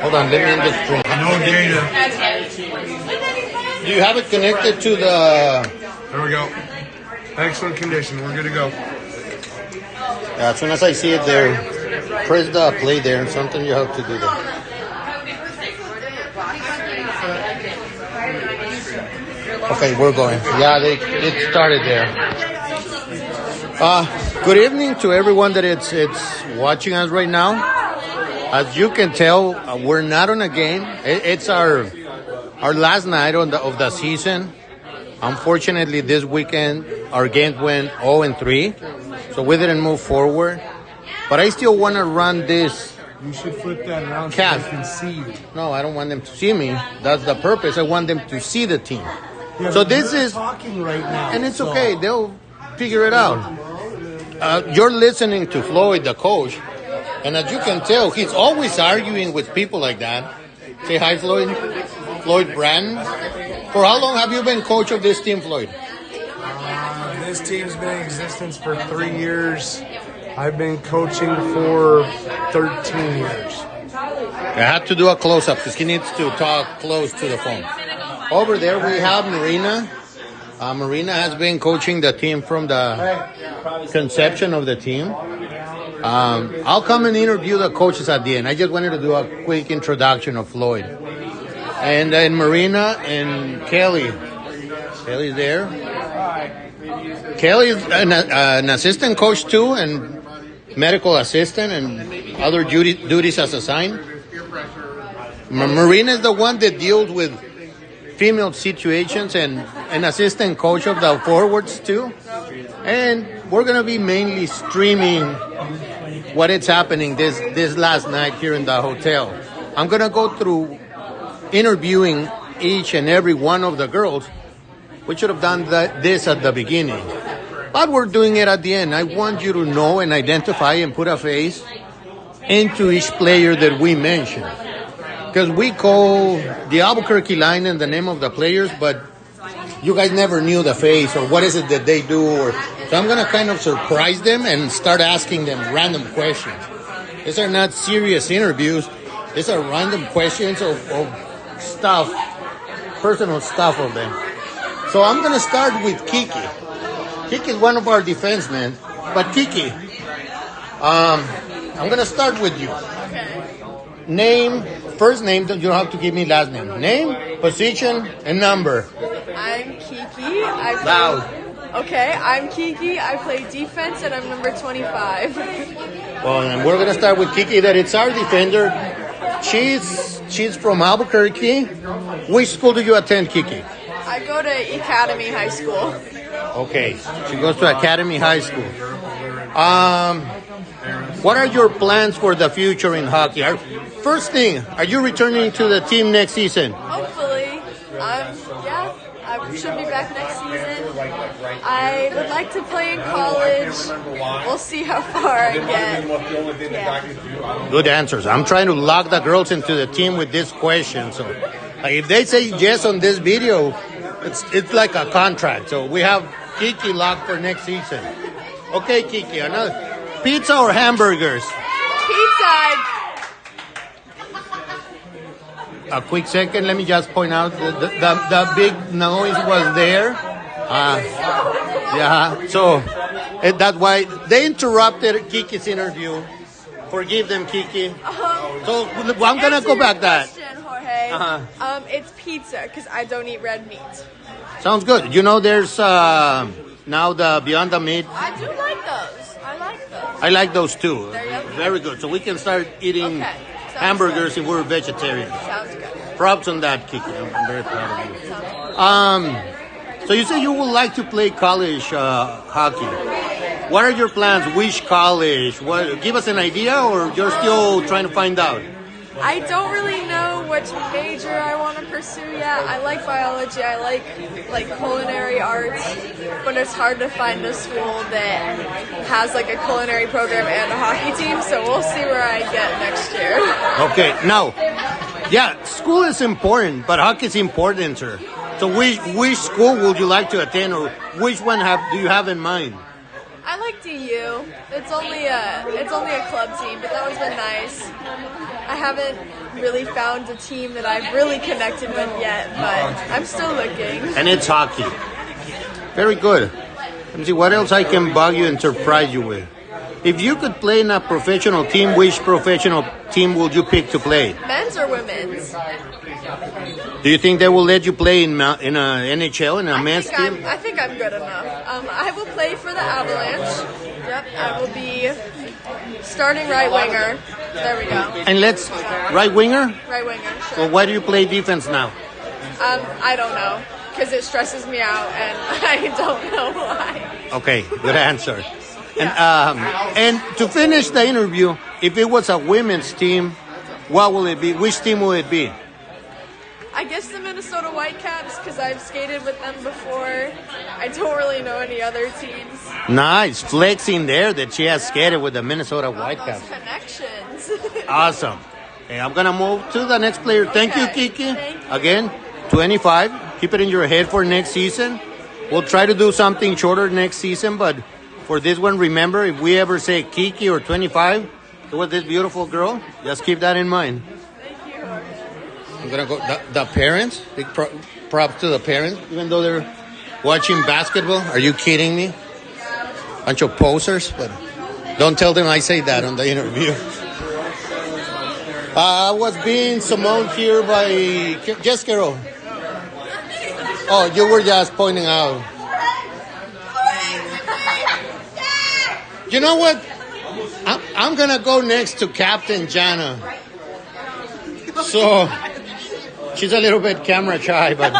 Hold on, let me end this drink. No data. Do you have it connected to the... There we go. Excellent condition. We're good to go. Yeah, as soon as I see it there, press the play there and something you have to do that. Okay, we're going. Yeah, it started there. Good evening to everyone that it's watching us right now. As you can tell, we're not on a game. It's our last night of the season. Unfortunately, this weekend our games went 0-3, so we didn't move forward. But I still want to run this. You should flip that around so Cat. they can see you. No, I don't want them to see me. That's the purpose. I want them to see the team. Yeah, So but this you're is, talking right now, and it's so- okay. They'll figure it out. You're listening to Floyd, the coach, and as you can tell, he's always arguing with people like that. Say hi, Floyd. Floyd Brandon. For how long have you been coach of this team, Floyd? This team's been in existence for 3 years. I've been coaching for 13 years. I have to do a close-up because he needs to talk close to the phone. Over there we have Marina. Marina has been coaching the team from the conception of the team. I'll come and interview the coaches at the end. I just wanted to do a quick introduction of Floyd. And then Marina and Kelly. Kelly's there. Kelly is an assistant coach too, and medical assistant and other duties as assigned. Marina is the one that deals with female situations and an assistant coach of the forwards too. And we're going to be mainly streaming what is happening this last night here in the hotel. I'm going to go through interviewing each and every one of the girls. We should have done this at the beginning, but we're doing it at the end. I want you to know and identify and put a face into each player that we mention, because we call the Albuquerque line and the name of the players, but you guys never knew the face or what is it that they do. So I'm going to kind of surprise them and start asking them random questions. These are not serious interviews. These are random questions of stuff, personal stuff of them. So I'm going to start with Kiki. Kiki is one of our defensemen. But Kiki, I'm going to start with you. Okay. Name, first name, you don't have to give me last name. Name, position, and number. I'm Kiki. Loud. Okay, I'm Kiki. I play defense and I'm number 25. Well, and we're going to start with Kiki, that it's our defender. She's from Albuquerque. Which school do you attend, Kiki? I go to Academy High School. Okay, she goes to Academy High School. What are your plans for the future in hockey? First thing, are you returning to the team next season? Hopefully. I should be back next season. I would like to play in college. We'll see how far I get. Yeah. Good answers. I'm trying to lock the girls into the team with this question. So if they say yes on this video, it's like a contract. So we have Kiki locked for next season. Okay, Kiki, another pizza or hamburgers? Pizza. A quick second, let me just point out the big noise was there. So that's why they interrupted Kiki's interview. Forgive them, Kiki. So I'm going to go back that. Question, Jorge. It's pizza because I don't eat red meat. Sounds good. You know, there's now the Beyond the Meat. I do like those. I like those. I like those too. They're yummy. Very good. So we can start eating Okay. hamburgers if we're vegetarian. Sounds good. Props on that, Kiki. I'm very proud of you. So you say you would like to play college hockey. What are your plans? Which college? Give us an idea, or you're still trying to find out? I don't really know which major I want to pursue yet. I like biology. I like culinary arts, but it's hard to find a school that has like a culinary program and a hockey team. So we'll see where I get next year. Okay, now, yeah, school is important, but hockey is important, sir. So which school would you like to attend, or which one do you have in mind? I like DU. It's only a club team, but that one's been nice. I haven't really found a team that I've really connected with yet, but I'm still looking. And it's hockey. Very good. Let me see what else I can bug you and surprise you with. If you could play in a professional team, which professional team would you pick to play? Men's or women's? Do you think they will let you play in a NHL, in a men's team? I think I'm good enough. I will play for the Avalanche. Yep, I will be starting right winger. There we go. And let's right winger? Right winger, sure. Well, why do you play defense now? I don't know, because it stresses me out, and I don't know why. Okay, good answer. And to finish the interview, if it was a women's team, what will it be? Which team will it be? I guess the Minnesota Whitecaps, because I've skated with them before. I don't really know any other teams. Nice. Flexing there that she has skated with the Minnesota Whitecaps. Those connections. Awesome. Okay, I'm going to move to the next player. Thank you, Kiki. Thank you. Again, 25. Keep it in your head for next season. We'll try to do something shorter next season, but for this one, remember, if we ever say Kiki or 25, it was this beautiful girl. Just keep that in mind. Thank you. I'm going to go. The parents, big props to the parents, even though they're watching basketball. Are you kidding me? Bunch of posers, but don't tell them I say that on the interview. I was being summoned here by Jessica. Oh, you were just pointing out. You know what? I'm going to go next to Captain Jana. So, she's a little bit camera shy, but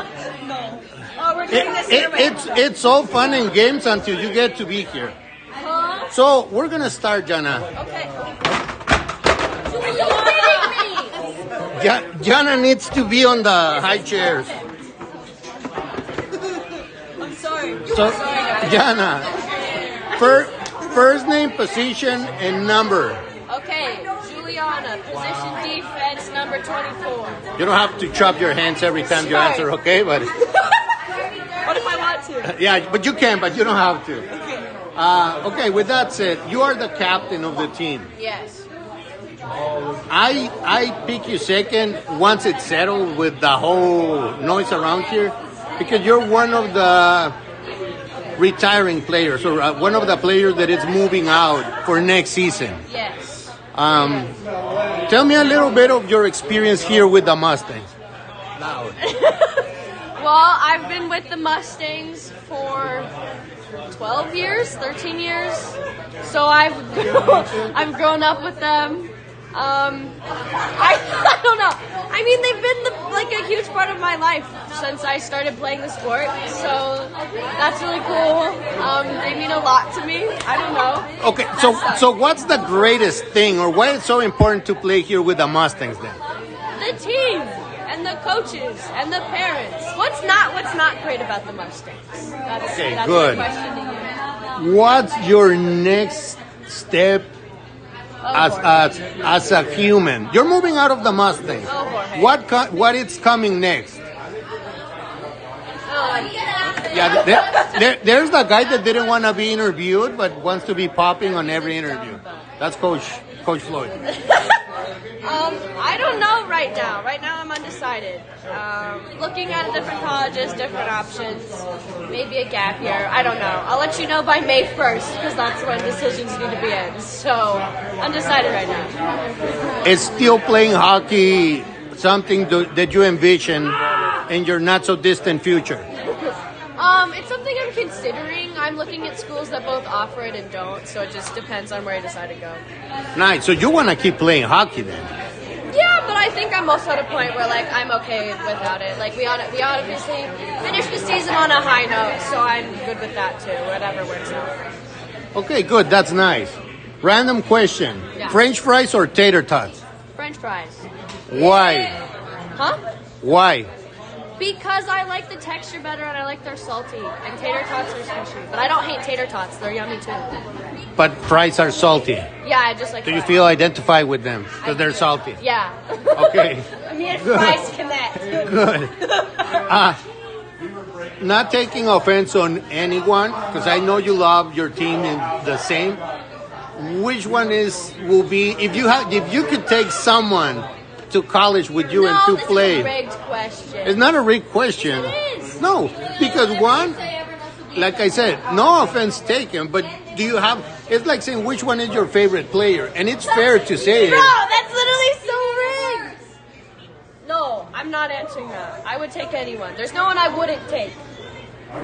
No. Oh, we're doing this here. it's all fun and games until you get to be here. Huh? So, we're going to start, Jana. Okay. Are you kidding me? Jana needs to be on the high chairs. I'm sorry. So, Jana, first name, position, and number. Okay, Juliana, position defense, number 24. You don't have to chop your hands every time you Sorry. answer, okay? But What if I want to? yeah, but you can, but you don't have to. Okay, with that said, you are the captain of the team. Yes. I pick you second once it's settled with the whole noise around here, because you're one of the retiring players, or one of the players that is moving out for next season. Yes. Tell me a little bit of your experience here with the Mustangs. Loud. Well, I've been with the Mustangs for 12 years, 13 years. So I've grown up with them. I don't know. I mean, they've been like a huge part of my life since I started playing the sport. So that's really cool. They mean a lot to me. I don't know. Okay, so what's the greatest thing, or why it's so important to play here with the Mustangs then? The team and the coaches and the parents. What's not great about the Mustangs? Okay, that's good. my question to you. What's your next step as a human? You're moving out of the Mustangs. Oh, Jorge. What is coming next? Yeah, there's the guy that didn't want to be interviewed but wants to be popping on every interview. That's Coach Floyd. I don't know right now. Right now I'm undecided. Looking at different colleges, different options, maybe a gap year. I don't know. I'll let you know by May 1st because that's when decisions need to be in. So, undecided right now. Is still playing hockey something that you envision in your not so distant future? It's something I'm considering. I'm looking at schools that both offer it and don't, so it just depends on where I decide to go. Nice. So you want to keep playing hockey then? Yeah, but I think I'm also at a point where like I'm okay without it. Like we obviously finished the season on a high note, so I'm good with that too. Whatever works out. Okay, good. That's nice. Random question. Yeah. French fries or tater tots? French fries. Why? Huh? Why? Because I like the texture better and I like they're salty. And tater tots are squishy. But I don't hate tater tots. They're yummy too. But fries are salty. Yeah, I just like Do you fries. feel identified with them because they're do. salty? Yeah. Okay. Me and Good. fries connect. Good. Not taking offense on anyone, because I know you love your team in the same. which one will be if you could take someone to college with you and to this play? is a rigged question. It's not a rigged question. It is. No, because one, like I said, no offense taken, but do you have? It's like saying which one is your favorite player, and it's fair to say Bro, it. that's literally so rigged. No, I'm not answering that. I would take anyone. There's no one I wouldn't take.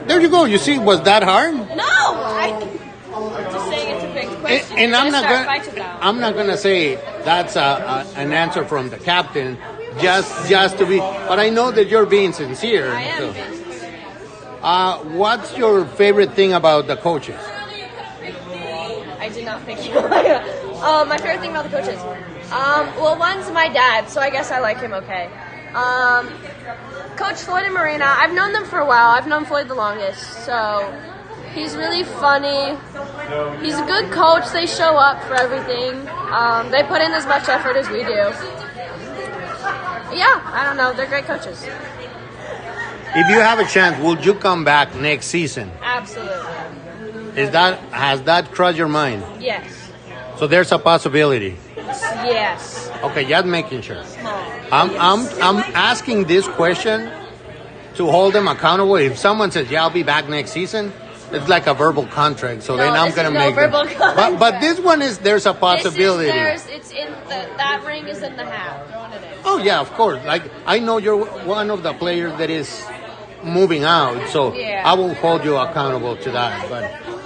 There you go. You see, was that hard? No, I'm just saying it's a rigged question. And I'm You're not gonna gonna. start fights now. I'm not gonna say that's an answer from the captain, just to be. But I know that you're being sincere. I am. so. Vince. What's your favorite thing about the coaches? I did not think you. My favorite thing about the coaches. Well, one's my dad, so I guess I like him okay. Coach Floyd and Marina, I've known them for a while. I've known Floyd the longest, so he's really funny. He's a good coach. They show up for everything. They put in as much effort as we do. Yeah, I don't know. They're great coaches. If you have a chance, would you come back next season? Absolutely. Has that crossed your mind? Yes. So there's a possibility. Yes. Okay, just making sure. I'm asking this question to hold them accountable. If someone says, "Yeah, I'll be back next season," it's like a verbal contract. So No, then I'm this gonna is no make them. verbal contract. But this one there's a possibility. It's in that ring is in the hat. Throwing it in. Oh yeah, of course. Like I know you're one of the players that is moving out, so Yeah. I will hold you accountable to that.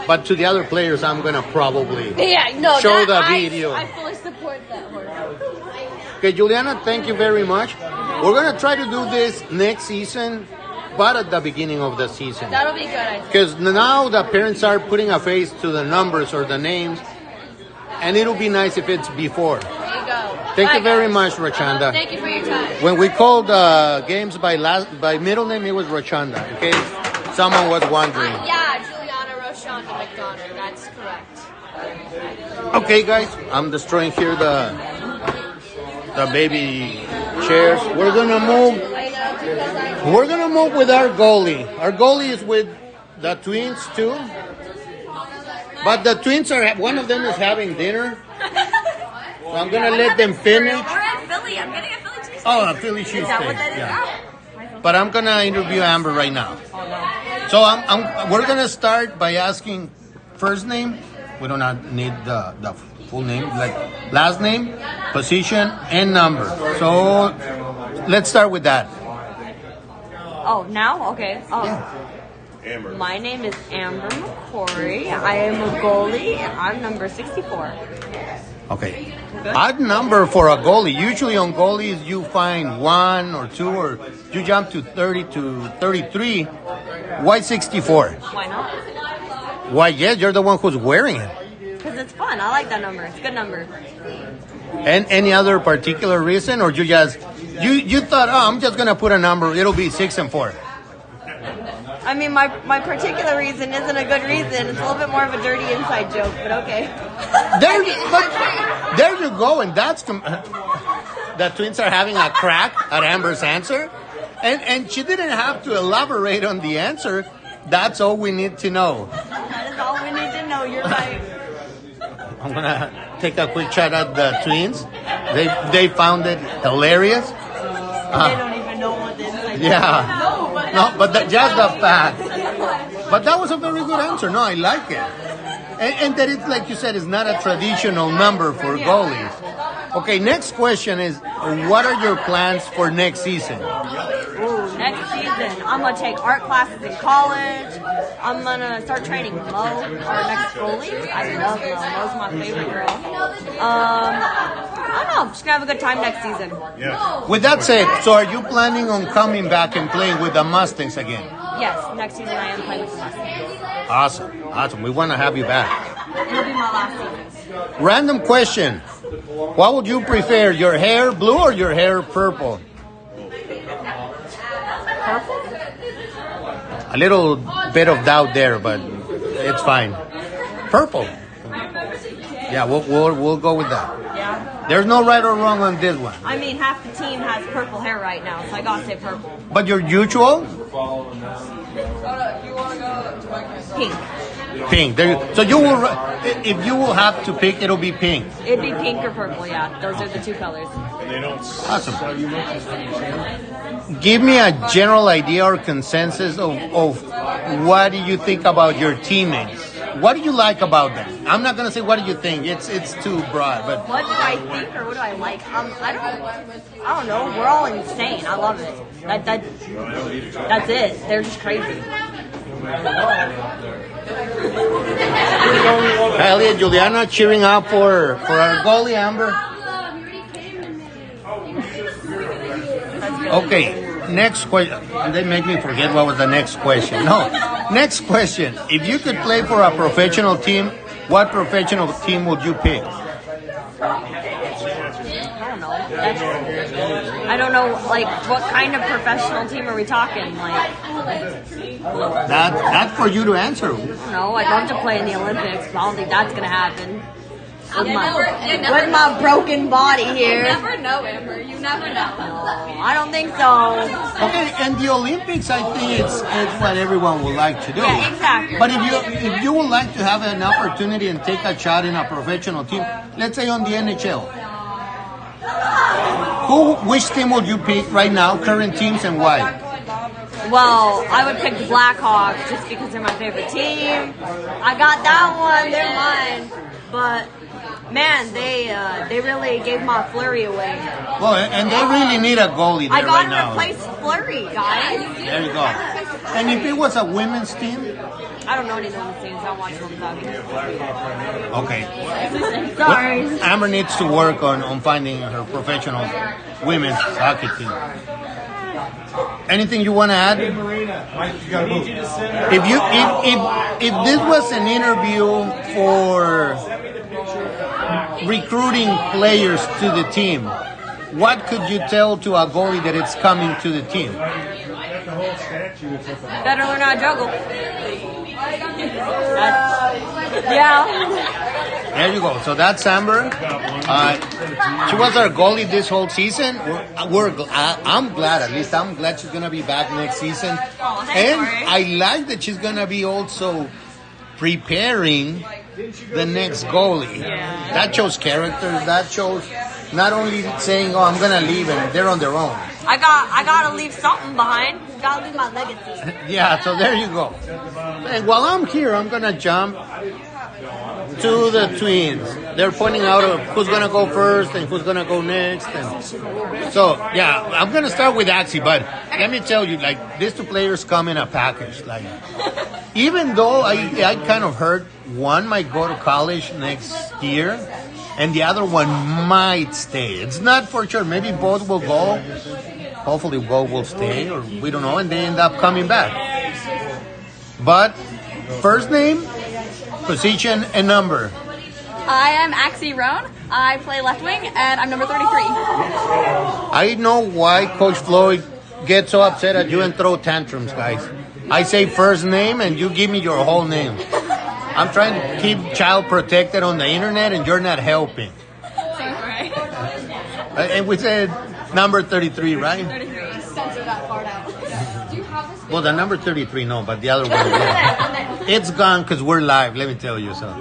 But to the other players, I'm gonna probably show the video. I fully support that one. Okay, Juliana, thank you very much. We're gonna try to do this next season, but at the beginning of the season, That'll be good, I think. because now the parents are putting a face to the numbers or the names, and it'll be nice if it's before. There you go. Thank Bye, you very guys. much, Rachanda. Thank you for your time. When we called games by middle name, it was Rachanda. In case someone was wondering. Yeah, Juliana Roshonda McDonald. That's correct. Okay, guys, I'm destroying here the baby chairs. We're gonna move. We're gonna move with our goalie. Our goalie is with the twins too, but the twins one of them is having dinner. So I'm gonna let them finish. We're at Philly. I'm getting a Philly cheesesteak. Oh, a Philly cheesesteak. Is that what that is? Yeah. But I'm gonna interview Amber right now. So we're gonna start by asking first name. We do not need the full name, like last name, position, and number. So let's start with that. Oh, now? Okay. My name is Amber McCory. I am a goalie. I'm number 64. Okay. Odd number for a goalie. Usually on goalies you find 1 or 2 or you jump to 30 to 33. Why 64? Why not? Why, yes, you're the one who's wearing it. Because it's fun. I like that number. It's a good number. And any other particular reason, or you thought, oh, I'm just gonna put a number. It'll be 6 and 4. I mean, my particular reason isn't a good reason. It's a little bit more of a dirty inside joke, but okay. There you go, and that's the twins are having a crack at Amber's answer, and she didn't have to elaborate on the answer. That's all we need to know. That is all we need to know. You're right. I'm gonna take a quick shot at the twins. They found it hilarious. They don't even know what this is. Yeah. No, but just the fact. But that was a very good answer. No, I like it. And that it's, like you said, it's not a traditional number for goalies. Okay, next question is, what are your plans for next season? Ooh, next season, I'm going to take art classes in college. I'm going to start training Mo, our next goalie. I love Mo. Mo's my favorite girl. I don't know. I'm just going to have a good time next season. With that said, so are you planning on coming back and playing with the Mustangs again? Yes, next season I am playing with the Mustangs. Awesome. We want to have you back. It'll be my last season. Random question. What would you prefer, your hair blue or your hair purple? Purple? A little bit of doubt there, but it's fine. Purple. Yeah, we'll go with that. Yeah. There's no right or wrong on this one. I mean, half the team has purple hair right now, so I gotta say purple. But your usual? Pink. Pink. So you will, if you will have to pick, it'll be pink. It'd be pink or purple, yeah. Those are the two colors. Awesome. Give me a general idea or consensus of what do you think about your teammates? What do you like about them? I'm not gonna say what do you think. It's too broad. But what do I think or what do I like? I don't know. We're all insane. I love it. That's it. They're just crazy. Kylie and Juliana cheering up for our goalie Amber. Okay, next question. They make me forget what was the next question. No, next question. If you could play for a professional team, what professional team would you pick? I don't know, like, what kind of professional team are we talking? Like, that's for you to answer. No, I'd love to play in the Olympics, but I don't think that's going to happen. With my broken body here. You never know, Amber. You never know. No, I don't think so. Okay, and the Olympics, I think it's what everyone would like to do. Yeah, exactly. But if you would like to have an opportunity and take a shot in a professional team, let's say on the NHL, which team would you pick right now, current teams, and why? Well, I would pick the Blackhawks just because they're my favorite team. I got that one, they're mine. But man, they really gave my Fleury away. Well, and they really need a goalie there right now. I got to replace Fleury, guys. There you go. And if it was a women's team? I don't know any women's teams. I don't watch women's hockey. Okay. Sorry. Well, Amber needs to work on finding her professional women's hockey team. Anything you want to add? If this was an interview for recruiting players to the team, what could you tell to a goalie that it's coming to the team? Better learn how to juggle. Yeah. There you go. So that's Amber. She was our goalie this whole season. I'm glad. At least I'm glad she's gonna be back next season. And I like that she's gonna be also preparing the next goalie. Yeah. That shows character. That shows not only saying, "Oh, I'm gonna leave," and they're on their own. I gotta leave something behind. Gotta leave my legacy. Yeah. So there you go. And while I'm here, I'm gonna jump to the twins. They're pointing out who's gonna go first and who's gonna go next. And so yeah, I'm gonna start with Axie, but let me tell you, like, these two players come in a package. Like, even though I kind of heard one might go to college next year, and the other one might stay. It's not for sure. Maybe both will go. Hopefully, both will stay, or we don't know, and they end up coming back. But first name, position, and number. I am Axie Roan. I play left wing, and I'm number 33. I know why Coach Floyd gets so upset at you and throw tantrums, guys. I say first name, and you give me your whole name. I'm trying to keep child protected on the internet, and you're not helping. Right. And we said number 33, right? 33. Censor that part out. Well, the number 33, no, but the other one, yeah. It's gone because we're live, let me tell you so.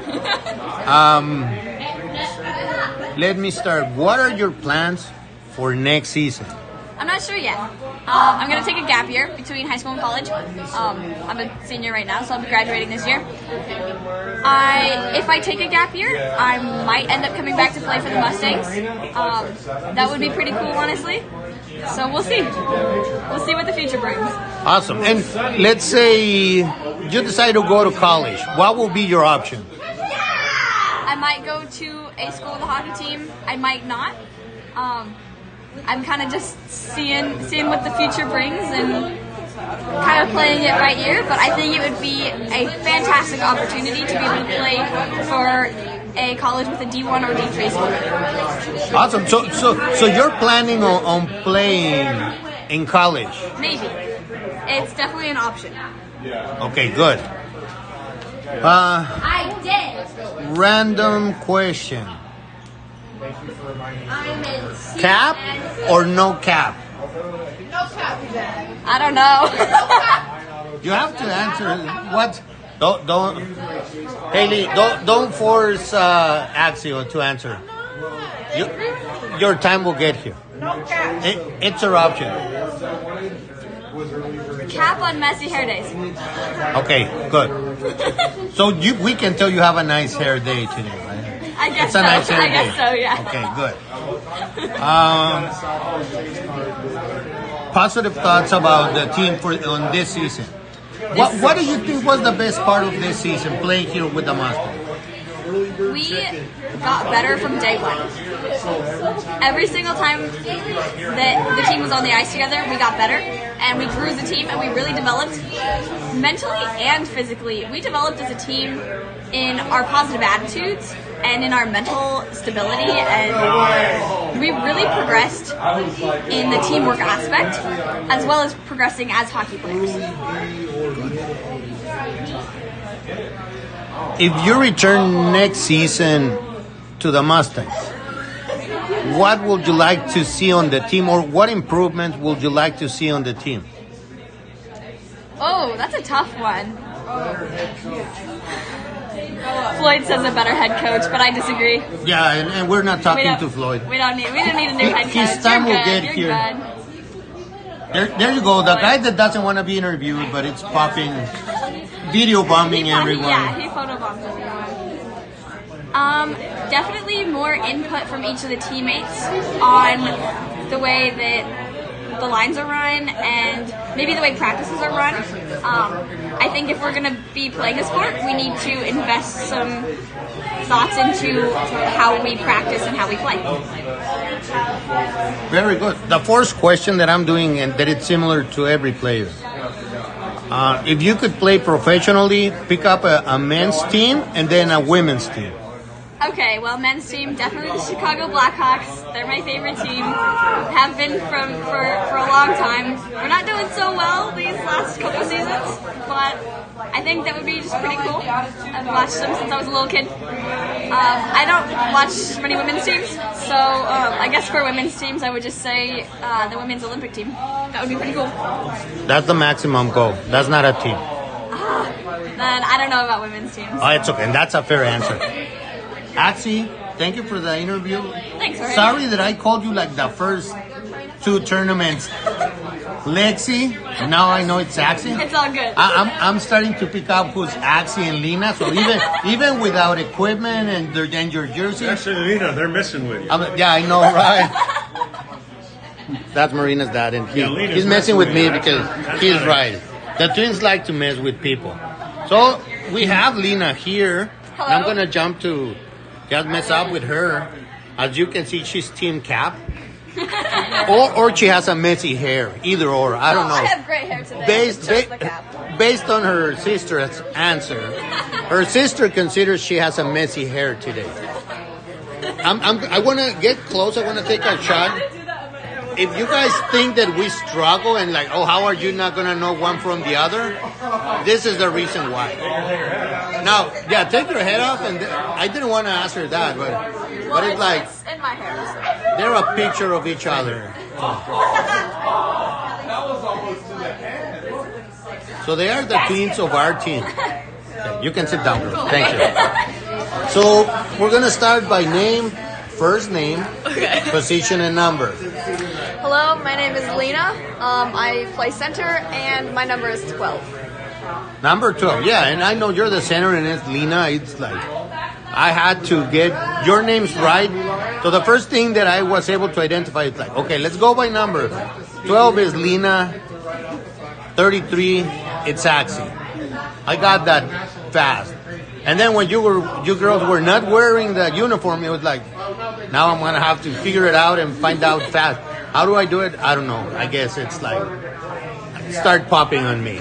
Let me start. What are your plans for next season? I'm not sure yet. I'm going to take a gap year between high school and college. I'm a senior right now, so I'll be graduating this year. If I take a gap year, I might end up coming back to play for the Mustangs. That would be pretty cool, honestly. So we'll see. We'll see what the future brings. Awesome. And let's say you decide to go to college. What will be your option? I might go to a school with a hockey team. I might not. I'm kind of just seeing what the future brings and kind of playing it right here. But I think it would be a fantastic opportunity to be able to play for a college with a D1 or D3 school. Awesome. So you're planning on playing in college? Maybe. It's definitely an option. Okay, good. I did. Random question. Cap or no cap? I don't know. You have to answer. Don't, Haley. Don't force Axio to answer. Your time will get here. It's your option. Cap on messy hair days. Okay, good. So we can tell you have a nice hair day today, right? I guess It's a nice hair I day. guess so, yeah. Okay, good. Positive thoughts about the team on this season. What do you think was the best part of this season, playing here with the Mustangs? We got better from day one. Every single time that the team was on the ice together, we got better, and we grew as a team, and we really developed mentally and physically. We developed as a team in our positive attitudes and in our mental stability, and we really progressed in the teamwork aspect, as well as progressing as hockey players. If you return next season to the Mustangs, what would you like to see on the team, or what improvements would you like to see on the team? Oh, that's a tough one. Floyd says a better head coach, but I disagree. Yeah, and we're not talking to Floyd. We don't need a new head coach. His time will get You're here. good. There you go. The guy that doesn't want to be interviewed, but it's popping, video bombing everyone. Yeah, he photobombs everyone. Definitely more input from each of the teammates on the way that the lines are run and maybe the way practices are run. I think if we're going to be playing a sport, we need to invest some thoughts into how we practice and how we play. Very good. The first question that I'm doing, and that it's similar to every player. If you could play professionally, pick up a men's team and then a women's team. Okay, well, men's team, definitely the Chicago Blackhawks. They're my favorite team. Have been for a long time. We're not doing so well these last couple seasons, but I think that would be just pretty cool. I've watched them since I was a little kid. I don't watch many women's teams, so I guess for women's teams, I would just say the women's Olympic team. That would be pretty cool. That's the maximum goal. That's not a team. Then I don't know about women's teams. Oh, it's okay. And that's a fair answer. Axie, thank you for the interview. Thanks, Jorge. Sorry that I called you like the first two tournaments Lexi. Now I know it's Axie. It's all good. I'm starting to pick up who's Axie and Lena. So even without equipment and your jersey. Actually, Lena, they're messing with you. Yeah, I know, right? That's Marina's dad, and he's messing with me because he's right. The twins like to mess with people. So we have Lena here. Hello. I'm gonna jump to just mess up with her. As you can see, she's team Cap. or she has a messy hair. Either or, I don't know. I have great hair today. Just the cap. Based on her sister's answer, her sister considers she has a messy hair today. I want to get close. I want to take a shot. If you guys think that we struggle and like, oh, how are you not going to know one from the other? This is the reason why. Now, yeah, take your head off. And I didn't want to ask her that, but it's like It's in my hair. they're a picture of each other. So they are the twins of our team. Okay, you can sit down, girls. Thank you. So we're going to start by name, first name, position, and number. Hello, my name is Lena. I play center, and my number is 12. Number 12, yeah, and I know you're the center, and it's Lena. It's like I had to get your names right. So the first thing that I was able to identify is like, okay, let's go by number. 12 is Lena. 33, it's Axie. I got that fast. And then when you girls were not wearing the uniform, it was like, now I'm gonna have to figure it out and find out fast. How do I do it? I don't know. I guess it's like, start popping on me.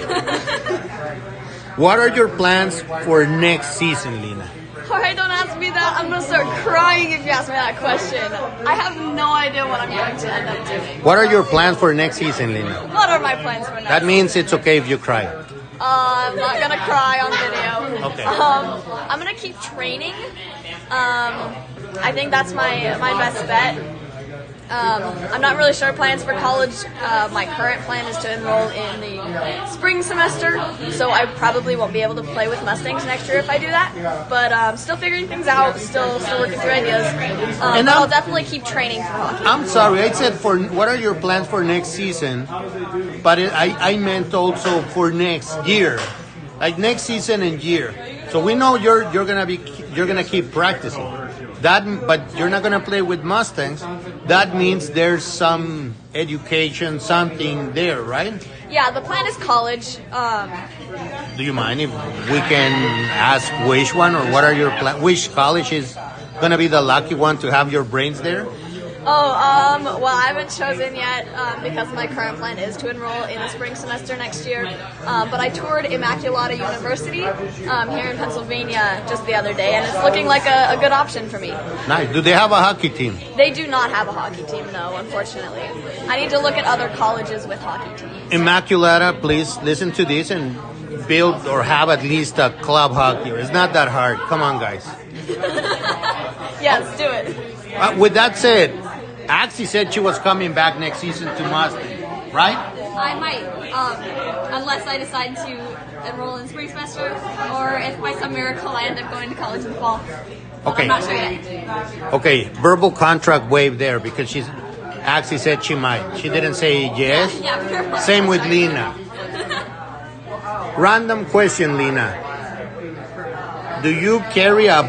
What are your plans for next season, Lena? Jorge, don't ask me that. I'm going to start crying if you ask me that question. I have no idea what I'm going to end up doing. What are your plans for next season, Lena? What are my plans for next? That means it's okay if you cry. I'm not going to cry on video. Okay. I'm going to keep training. I think that's my best bet. I'm not really sure plans for college. My current plan is to enroll in the spring semester, so I probably won't be able to play with Mustangs next year if I do that. But still figuring things out, still working through ideas. And But I'll definitely keep training for hockey. I'm sorry, I said what are your plans for next season? But I meant also for next year, like next season and year. So we know you're gonna keep practicing. But you're not gonna play with Mustangs. That means there's some education, something there, right? Yeah, the plan is college. Do you mind if we can ask which one or what are your plans? Which college is gonna be the lucky one to have your brains there? Well, I haven't chosen yet because my current plan is to enroll in the spring semester next year. But I toured Immaculata University here in Pennsylvania just the other day, and it's looking like a good option for me. Nice. Do they have a hockey team? They do not have a hockey team, no, unfortunately. I need to look at other colleges with hockey teams. Immaculata, please listen to this and build or have at least a club hockey. It's not that hard. Come on, guys. Yes, do it. With that said, Axie said she was coming back next season to Mustang, right? I might, unless I decide to enroll in spring semester, or if by some miracle I end up going to college in the fall. Okay. I'm not sure yet. Okay, verbal contract waive there because Axie said she might. She didn't say yes. Yeah. Same with Lena. Random question, Lena. Do you carry a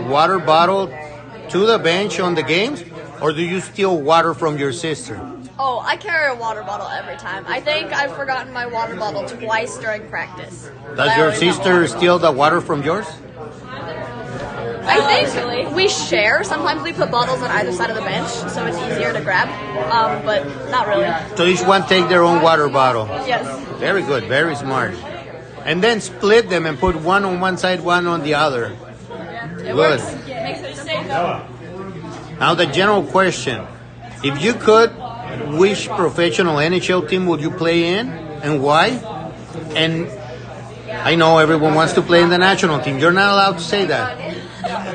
water bottle to the bench on the games, or do you steal water from your sister? Oh, I carry a water bottle every time. I think I've forgotten my water bottle twice during practice. Does your sister steal the water from yours? I think we share. Sometimes we put bottles on either side of the bench, so it's easier to grab. But not really. So each one take their own water bottle. Yes. Very good, very smart. And then split them and put one on one side, one on the other. It Good. works. Makes it safe. Now the general question. If you could, which professional NHL team would you play in and why? And I know everyone wants to play in the national team. You're not allowed to say that.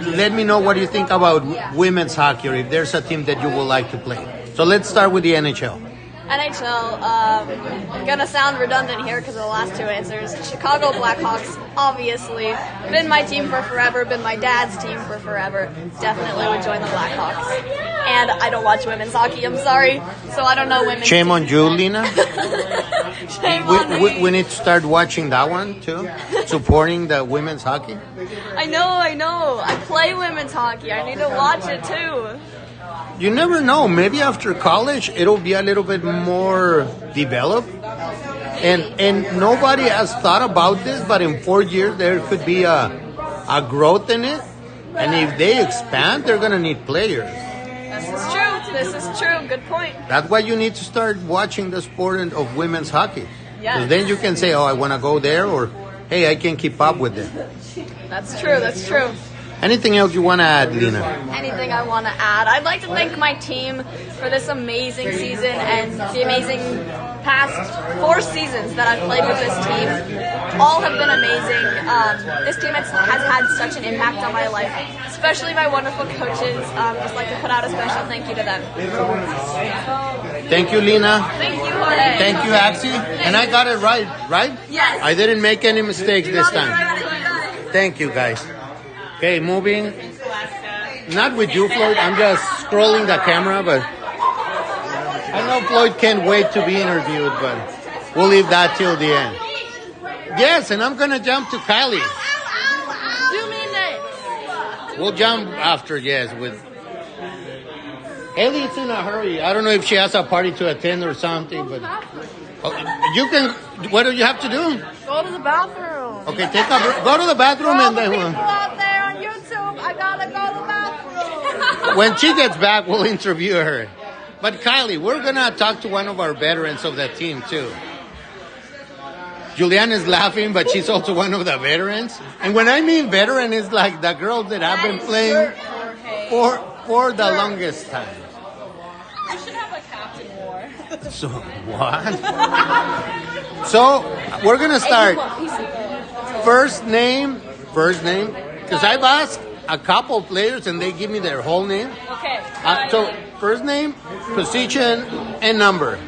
Let me know what you think about women's hockey, or if there's a team that you would like to play. So let's start with the NHL. NHL, gonna sound redundant here because of the last two answers. Chicago Blackhawks, obviously. Been my team for forever, been my dad's team for forever. Definitely would join the Blackhawks. And I don't watch women's hockey, I'm sorry. So I don't know women's Shame on you, Lina. Shame on me. We need to start watching that one too. Supporting the women's hockey. I know. I play women's hockey. I need to watch it too. You never know. Maybe after college, it'll be a little bit more developed. And nobody has thought about this, but in 4 years, there could be a growth in it. And if they expand, they're going to need players. This is true. Good point. That's why you need to start watching the sport of women's hockey. Yes. Because then you can say, oh, I want to go there, or hey, I can keep up with it. That's true. Anything else you want to add, Lina? Anything I want to add? I'd like to thank my team for this amazing season and the amazing past 4 seasons that I've played with this team. All have been amazing. This team has had such an impact on my life, especially my wonderful coaches. Just like to put out a special thank you to them. Thank you, Lina. Thank you, Jorge. Thank you, Axie. And I got it right? Yes. I didn't make any mistakes this time. Thank you, guys. Okay, moving. Not with you, Floyd. I'm just scrolling the camera, but I know Floyd can't wait to be interviewed, but we'll leave that till the end. Yes, and I'm going to jump to Kylie. Do me next. We'll jump after, yes, with... Haley's in a hurry. I don't know if she has a party to attend or something, but... you can... What do you have to do? Go to the bathroom. Okay, go to the bathroom and then... out there on YouTube, I gotta go to the bathroom. When she gets back, we'll interview her. But Kylie, we're going to talk to one of our veterans of the team, too. Julianne is laughing, but she's also one of the veterans. And when I mean veteran, it's like the girls that have been playing for the longest time. You should have a captain war. So, what? So, we're going to start. First name, because a couple players and they give me their whole name. Okay. So Kylie. first name, position, and number.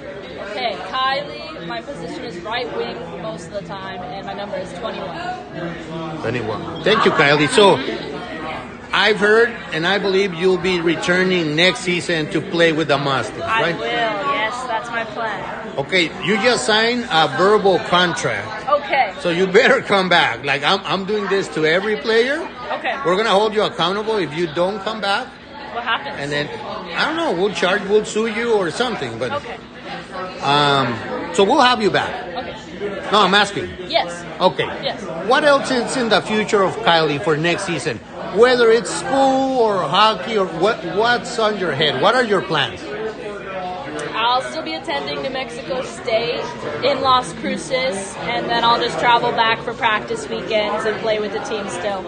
Okay, Kylie. My position is right wing most of the time, and my number is 21. 21. Thank you, Kylie. So I've heard and I believe you'll be returning next season to play with the Mustangs, I right? will. Yes, that's my plan. Okay, you just signed a verbal contract. Okay. So you better come back. Like I'm doing this to every player. Okay. We're gonna hold you accountable if you don't come back. What happens? And then I don't know, we'll sue you or something. But Okay. so we'll have you back. Okay. No, I'm asking. Yes. Okay. Yes. What else is in the future of Kylie for next season? Whether it's school or hockey or what's on your head? What are your plans? I'll still be attending New Mexico State in Las Cruces, and then I'll just travel back for practice weekends and play with the team still.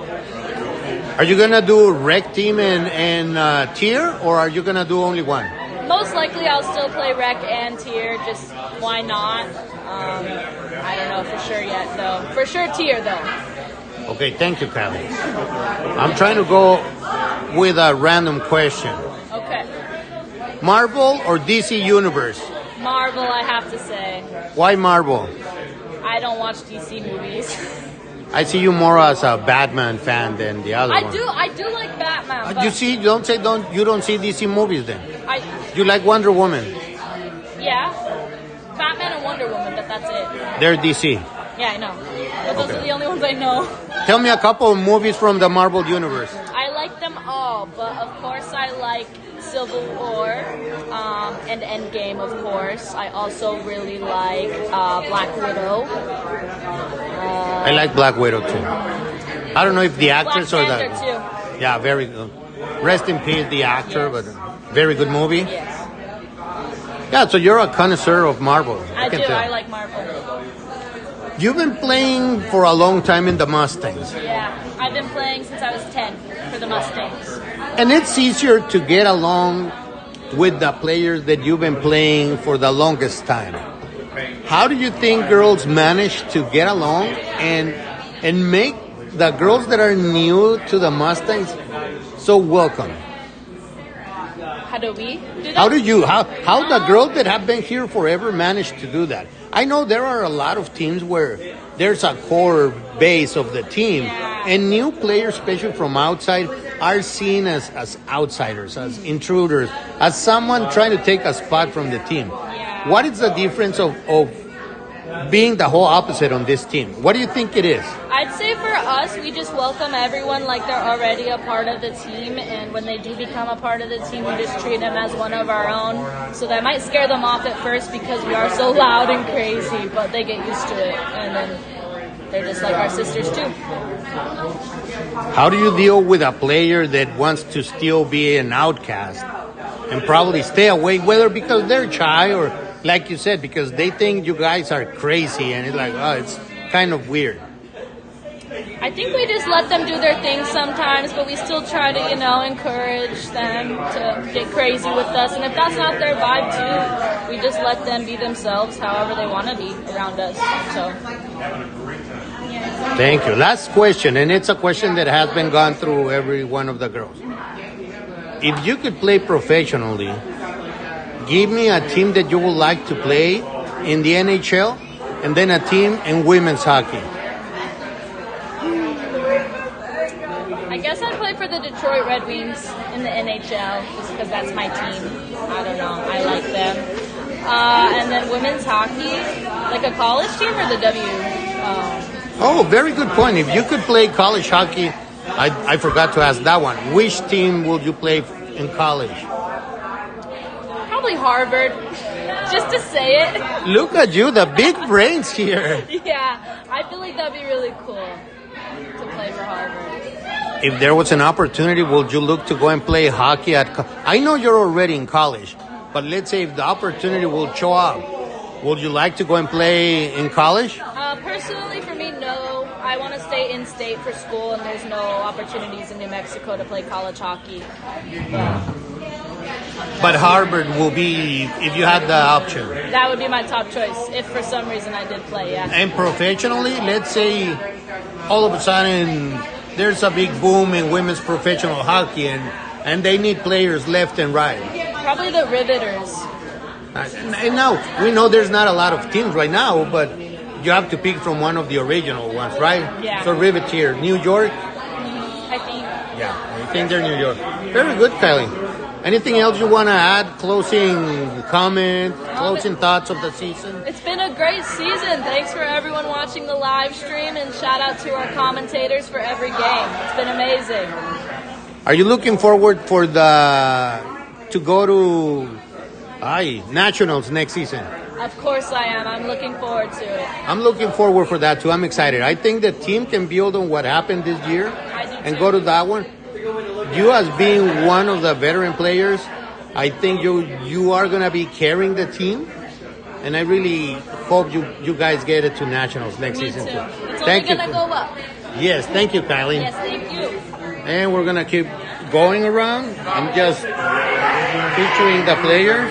Are you gonna do rec team and tier, or are you gonna do only one? Most likely I'll still play rec and tier, just why not? I don't know for sure yet, though. For sure tier, though. Okay, thank you, Kylie. I'm trying to go with a random question. Okay. Marvel or DC Universe? Marvel, I have to say. Why Marvel? I don't watch DC movies. I see you more as a Batman fan than the other one. I do like Batman. But You see, you don't see DC movies then. I, You like Wonder Woman. yeah. Batman and Wonder Woman, but that's it. They're DC. Yeah, I know. But those are the only ones I know. Tell me a couple of movies from the Marvel Universe. I like them all, but of course I like Civil War and Endgame, of course. I also really like Black Widow. I like Black Widow too. I don't know if the Black actress or Panther, the... too. Yeah, very good. Rest in peace, the actor, Yes. but very good movie. Yes. Yeah, so you're a connoisseur of Marvel. I can do. tell. I like Marvel. You've been playing for a long time in the Mustangs. Yeah. I've been playing since I was 10 for the Mustangs. And it's easier to get along with the players that you've been playing for the longest time. How do you think girls manage to get along and make the girls that are new to the Mustangs so welcome? How do we do that? How the girls that have been here forever manage to do that? I know there are a lot of teams where there's a core base of the team, and new players, especially from outside, are seen as outsiders, as intruders, as someone trying to take a spot from the team. Yeah. What is the difference of being the whole opposite on this team? What do you think it is? I'd say for us, we just welcome everyone like they're already a part of the team, and when they do become a part of the team, we just treat them as one of our own. So that might scare them off at first because we are so loud and crazy, but they get used to it, and then they're just like our sisters too. How do you deal with a player that wants to still be an outcast and probably stay away, whether because they're shy or, like you said, because they think you guys are crazy, and it's like, oh, it's kind of weird? I think we just let them do their thing sometimes, but we still try to, encourage them to get crazy with us. And if that's not their vibe too, we just let them be themselves however they want to be around us. So, Thank you. Last question, and it's a question that has been gone through every one of the girls. If you could play professionally, give me a team that you would like to play in the NHL, and then a team in women's hockey. I guess I'd play for the Detroit Red Wings in the NHL just because that's my team. I don't know. I like them. And then women's hockey, like a college team or the W? Oh, very good point. If you could play college hockey, I forgot to ask that one. Which team would you play in college? Probably Harvard, just to say it. Look at you, the big brains here. Yeah, I feel like that'd be really cool to play for Harvard. If there was an opportunity, would you look to go and play hockey at... I know you're already in college, but let's say if the opportunity will show up, would you like to go and play in college? Personally, for me, no. I want to stay in state for school, and there's no opportunities in New Mexico to play college hockey. But Harvard will be, if you had the option. That would be my top choice, if for some reason I did play, yeah. And professionally, let's say all of a sudden there's a big boom in women's professional hockey, and they need players left and right. Probably the Riveters. And now, we know there's not a lot of teams right now, but you have to pick from one of the original ones, right? Yeah. So Rivet here, New York? I think. Yeah, I think they're New York. Very good, Kylie. Anything else you want to add? Closing comment, closing thoughts of the season? It's been a great season. Thanks for everyone watching the live stream, and shout out to our commentators for every game. It's been amazing. Are you looking forward to go to Nationals next season? Of course I am. I'm looking forward to it. I'm looking forward for that too. I'm excited. I think the team can build on what happened this year and go to that one. You, as being one of the veteran players, I think you are going to be carrying the team, and I really hope you guys get it to Nationals next Me season too. too. It's Thank only you. going to go up. Yes, thank you, Kylie. Yes, thank you. And we're going to keep going around. I'm just featuring the players.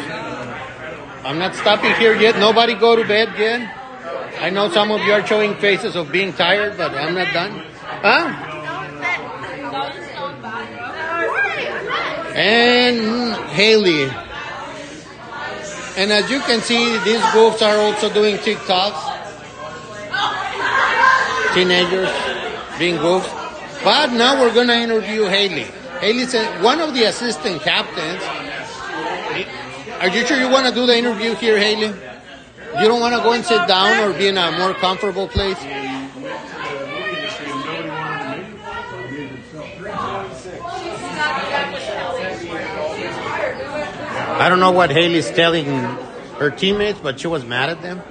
I'm not stopping here yet. Nobody go to bed yet. I know some of you are showing faces of being tired, but I'm not done. Huh? And Haley. And as you can see, these goofs are also doing TikToks. Teenagers being goofs. But now we're going to interview Haley. Haley's one of the assistant captains. Are you sure you want to do the interview here, Haley? You don't want to go and sit down or be in a more comfortable place? I don't know what Haley's telling her teammates, but she was mad at them.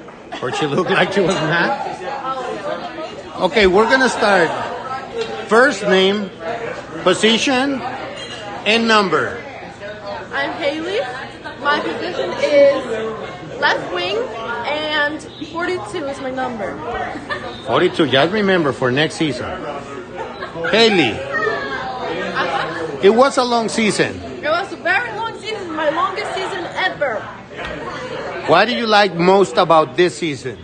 Or she looked like she was mad. Okay, we're going to start. First name, position, and number. I'm Haley. My position is left wing, and 42 is my number. 42, just remember for next season. Haley, it was a long season. It was a very long season, my longest season ever. What do you like most about this season?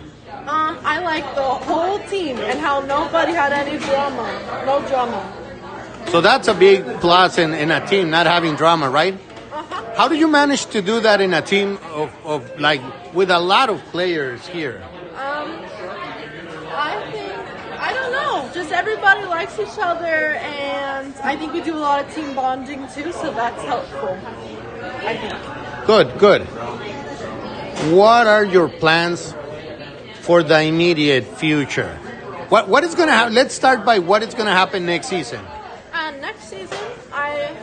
I like the whole team and how nobody had any drama. No drama. So that's a big plus in a team, not having drama, right? Uh-huh. How do you manage to do that in a team of like with a lot of players here? I don't know. Just everybody likes each other, and I think we do a lot of team bonding too, so that's helpful. I think. Good. What are your plans for the immediate future? What is going to happen? Let's start by what is going to happen next season. Next season, I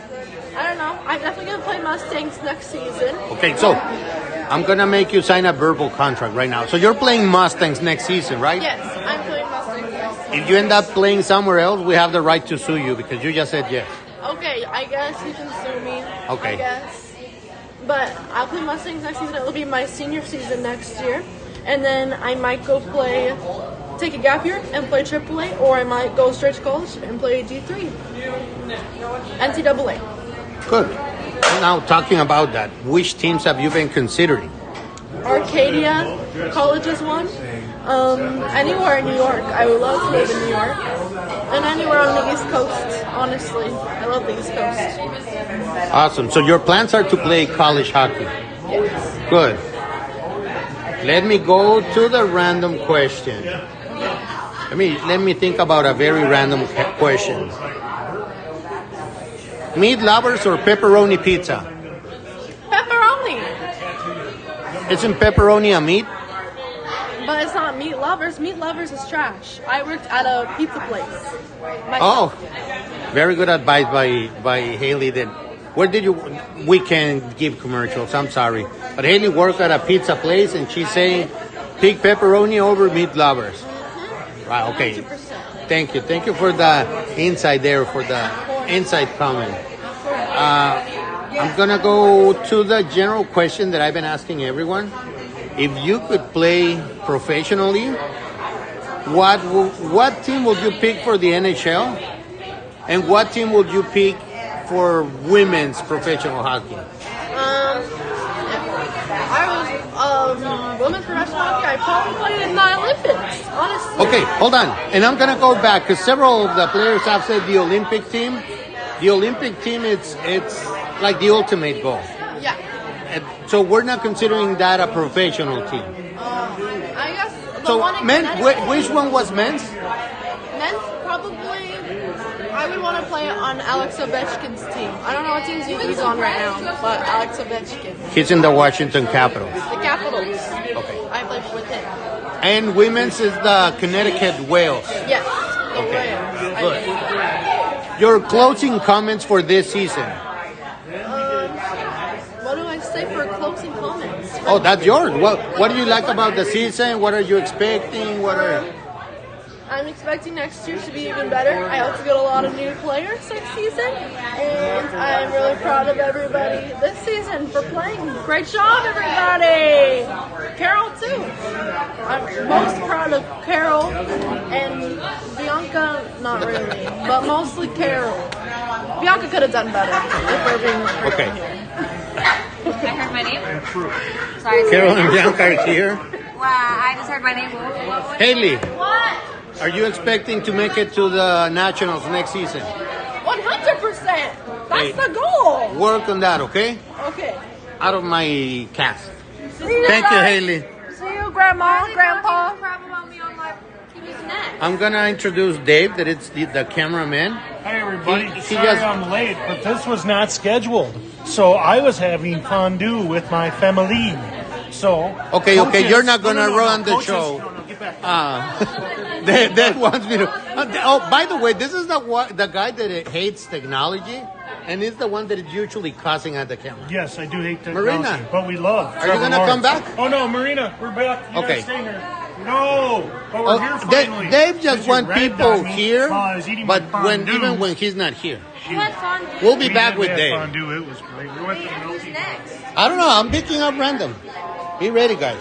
don't know. I'm definitely going to play Mustangs next season. Okay, so I'm going to make you sign a verbal contract right now. So you're playing Mustangs next season, right? Yes, I'm playing Mustangs next season. If you end up playing somewhere else, we have the right to sue you because you just said yes. Okay, I guess you can sue me. Okay. I guess. But I'll play Mustangs next season. It'll be my senior season next year. And then I might go take a gap year and play AAA, or I might go straight to college and play D3. NCAA. Good. Now, talking about that, which teams have you been considering? Arcadia, college is one. Anywhere in New York. I would love to live in New York. And anywhere on the East Coast, honestly. I love the East Coast. Awesome. So your plans are to play college hockey? Yes. Good. Let me go to the random question. Let me think about a very random question. Meat lovers or pepperoni pizza? Pepperoni. Isn't pepperoni a meat? But it's not meat lovers. Meat lovers is trash. I worked at a pizza place. Oh, very good advice by Haley. Then, where did you? We can give commercials. I'm sorry, but Haley worked at a pizza place, and she's saying, "Pick pepperoni over meat lovers." Right? Okay. 100%. Thank you for the insight there, for the inside comment. I'm gonna go to the general question that I've been asking everyone. If you could play professionally, what team would you pick for the NHL? And what team would you pick for women's professional hockey? Women's professional hockey, I probably played in the Olympics, honestly. Okay, hold on. And I'm going to go back because several of the players have said the Olympic team. The Olympic team, it's like the ultimate goal. Yeah. So we're not considering that a professional team. I guess the So one in men, Connecticut- which one was men's? Men's probably, I would want to play on Alex Ovechkin's team. I don't know what teams he's on right now, but Alex Ovechkin. He's in the Washington Capitals. The Capitals. Okay. I played with him. And women's is the Connecticut Whales. Yes. Okay. I Good. did. Your closing comments for this season. What do I say for closing comments? Oh, that's yours. What do you like about the season? What are you expecting? I'm expecting next year to be even better. I hope to get a lot of new players next season. And I'm really proud of everybody this season for playing. Great job, everybody! Carol, too. I'm most proud of Carol and Bianca, not really, but mostly Carol. Bianca could have done better if we're being Okay. I heard my name. Sorry. Carol and Bianca are here. Wow, I just heard my name. Haley, What? are you expecting to make it to the Nationals next season? 100%! That's Hey. the goal! Work on that, okay? Okay. Out of my cast. See you Thank you, guys. Haley. See you, Grandma, Grandpa. Crap about me on my team's neck. I'm gonna introduce Dave, that it's the cameraman. Hi everybody. He Sorry just- I'm late, but this was not scheduled. So I was having fondue with my family. So Okay, coaches- you're not gonna no, run the coaches- show. No, get back. Dave wants me to. Oh, by the way, this is the guy that hates technology, and is the one that is usually cussing at the camera. Yes, I do hate technology, Marina. but we love. Are you gonna come back? Oh no, Marina, we're back. You Okay. gotta stay here. No, but we're here finally. Dave just Since you want ragged people on me here, while I was eating but my fondue. even when he's not here, You had fun. we'll be We back did, with we had Dave. Fondue. It was great. We went to the Who's Milky. next? I don't know. I'm picking up random. Be ready, guys.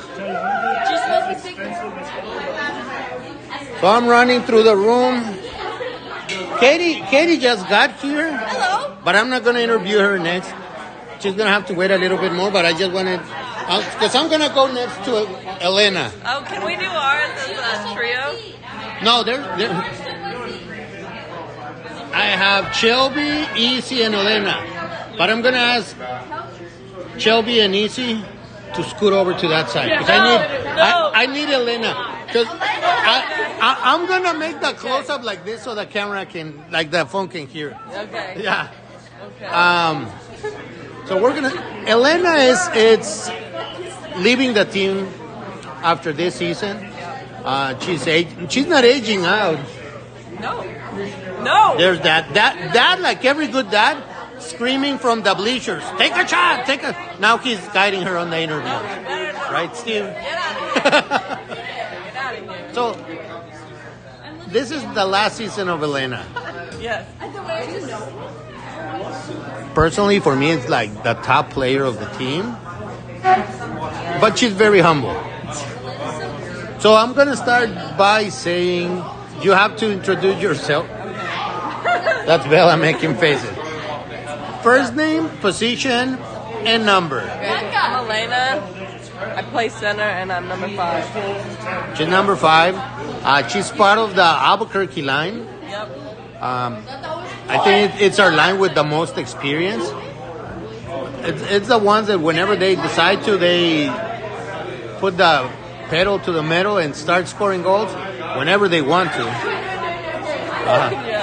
So I'm running through the room. Katie just got here. Hello. But I'm not going to interview her next. She's going to have to wait a little bit more, but I just wanted... Because I'm going to go next to Elena. Oh, can we do ours as a trio? No, there. I have Shelby, Easy, and Elena. But I'm going to ask Shelby and Easy to scoot over to that side. Because I need Elena. Because I'm going to make the close-up like this so the camera can, like the phone can hear it. Okay. Yeah. Okay. So we're gonna. Elena is leaving the team after this season. She's not aging out. No. No. There's that like every good dad, screaming from the bleachers, "Take a shot, take a." Now he's guiding her on the interview, right, Steve? Get out of here. Get out of here. So this is the last season of Elena. Yes. Personally, for me, it's like the top player of the team. But she's very humble. So I'm going to start by saying you have to introduce yourself. That's Bella making faces. First name, position, and number. I'm Elena. I play center and I'm number 5. She's number 5. She's part of the Albuquerque line. Yep. I think it's our line with the most experience. It's the ones that whenever they decide to, they put the pedal to the metal and start scoring goals whenever they want to.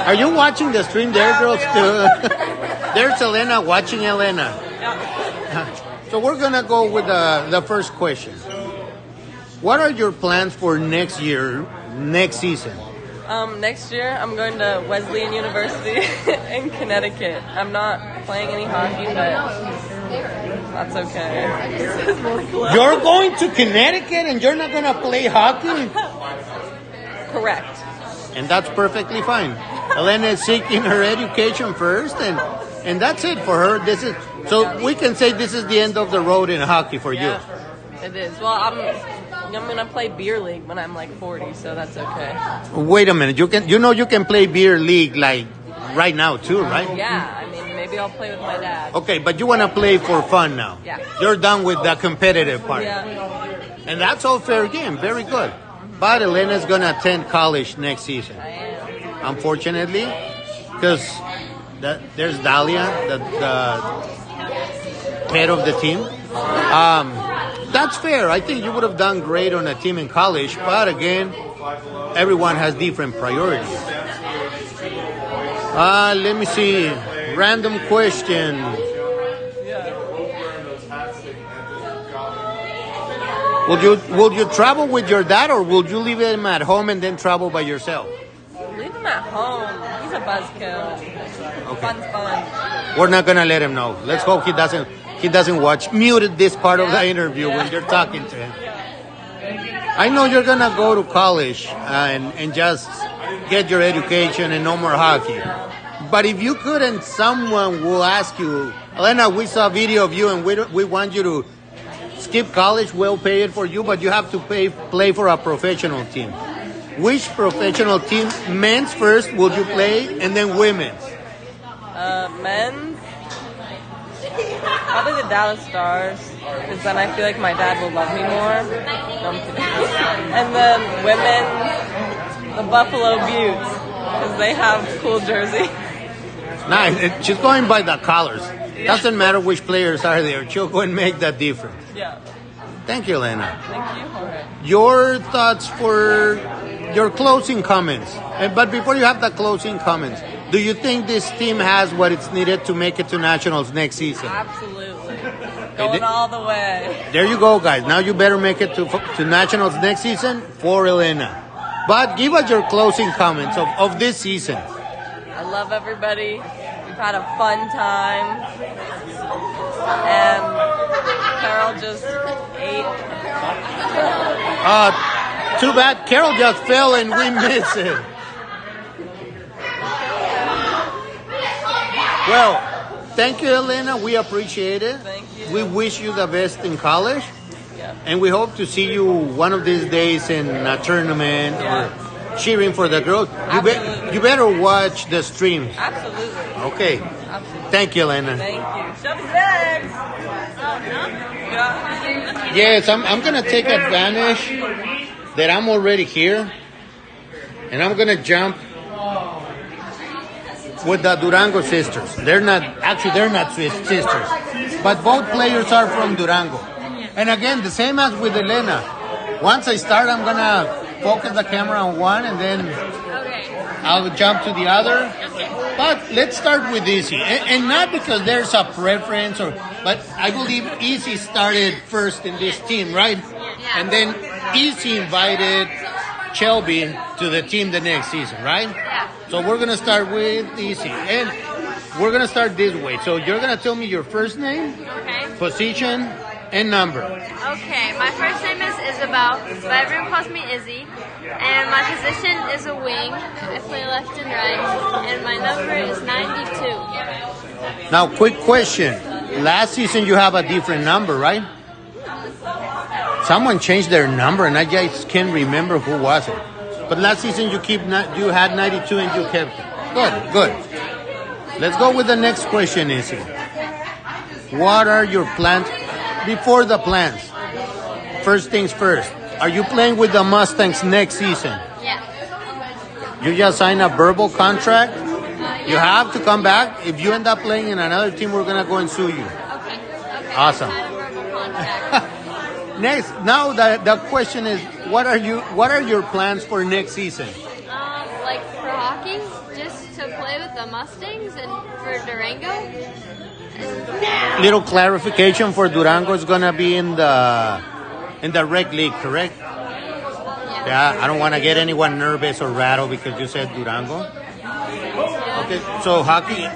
Are you watching the stream there, girls, too? There's Elena watching Elena. So we're going to go with the first question. What are your plans for next season? Next year I'm going to Wesleyan University in Connecticut. I'm not playing any hockey, but that's okay. You're going to Connecticut and you're not going to play hockey? Correct. And that's perfectly fine. Elena is seeking her education first, and that's it for her. So we can say this is the end of the road in hockey for you. It is. Well, I'm gonna play beer league when I'm like 40, so that's okay. Wait a minute. You can play beer league like right now too, right? Yeah, I mean maybe maybe I'll play with my dad. Okay, but you want to play for fun now. Yeah. You're done with the competitive part. Yeah. And that's all fair game. Very good. But Elena's going to attend college next season. I am. Unfortunately, because there's Dahlia, the head of the team. That's fair. I think you would have done great on a team in college. But again, everyone has different priorities. Let me see. Random question. Will you travel with your dad, or will you leave him at home and then travel by yourself? Leave him at home. He's a buzzkill. Okay. Fun's fun. We're not gonna let him know. Let's hope he doesn't watch. Muted this part of the interview when you're talking to him. I know you're gonna go to college and just get your education and no more hockey. But if you couldn't, someone will ask you, Elena, we saw a video of you and we want you to skip college. We'll pay it for you, but you have to play for a professional team. Which professional team, men's first, would you play, and then women's? Men's? Probably the Dallas Stars, because then I feel like my dad will love me more. No, I'm kidding. And then women's, the Buffalo Buttes, because they have cool jersey. Nice. She's going by the colors. Doesn't matter which players are there. She'll go and make that difference. Yeah. Thank you, Elena. Thank you, Jorge. Your thoughts for your closing comments. But before you have the closing comments, do you think this team has what it's needed to make it to nationals next season? Absolutely. Going all the way. There you go, guys. Now you better make it to nationals next season for Elena. But give us your closing comments of this season. I love everybody. We've had a fun time. And Carol just ate. Too bad Carol just fell and we missed it. Well, thank you, Elena. We appreciate it. Thank you. We wish you the best in college. Yeah. And we hope to see you one of these days in a tournament or cheering for the girls. You better watch the streams. Absolutely. Okay. Absolutely. Thank you, Elena. Thank you. Show me legs. Yeah. Yes, I'm going to take advantage that I'm already here. And I'm going to jump with the Durango sisters. They're not sisters. But both players are from Durango. And again, the same as with Elena. Once I start, I'm going to focus the camera on one and then I'll jump to the other. But let's start with Easy. And not because there's a preference, but I believe Easy started first in this team, right? Yeah. And then Easy invited Shelby to the team the next season, right? Yeah. So we're going to start with Easy. And we're going to start this way. So you're going to tell me your first name, Okay. position, and number. Okay, my first name is Isabel, but everyone calls me Izzy. And my position is a wing. I play left and right. And my number is 92. Now, quick question. Last season you have a different number, right? Someone changed their number and I just can't remember who was it. But last season you had 92 and you kept it. Good. Let's go with the next question, Izzy. What are your plans? Before the plans, first things first. Are you playing with the Mustangs next season? Yeah. You just signed a verbal contract. You have to come back. If you end up playing in another team, we're gonna go and sue you. Okay. Awesome. I signed a verbal contract. Next, now the question is, what are your plans for next season? Like for hockey, just to play with the Mustangs, and for Durango. Little clarification for Durango is gonna be in the rec league, correct? Yeah, I don't want to get anyone nervous or rattled because you said Durango. Okay, so hockey,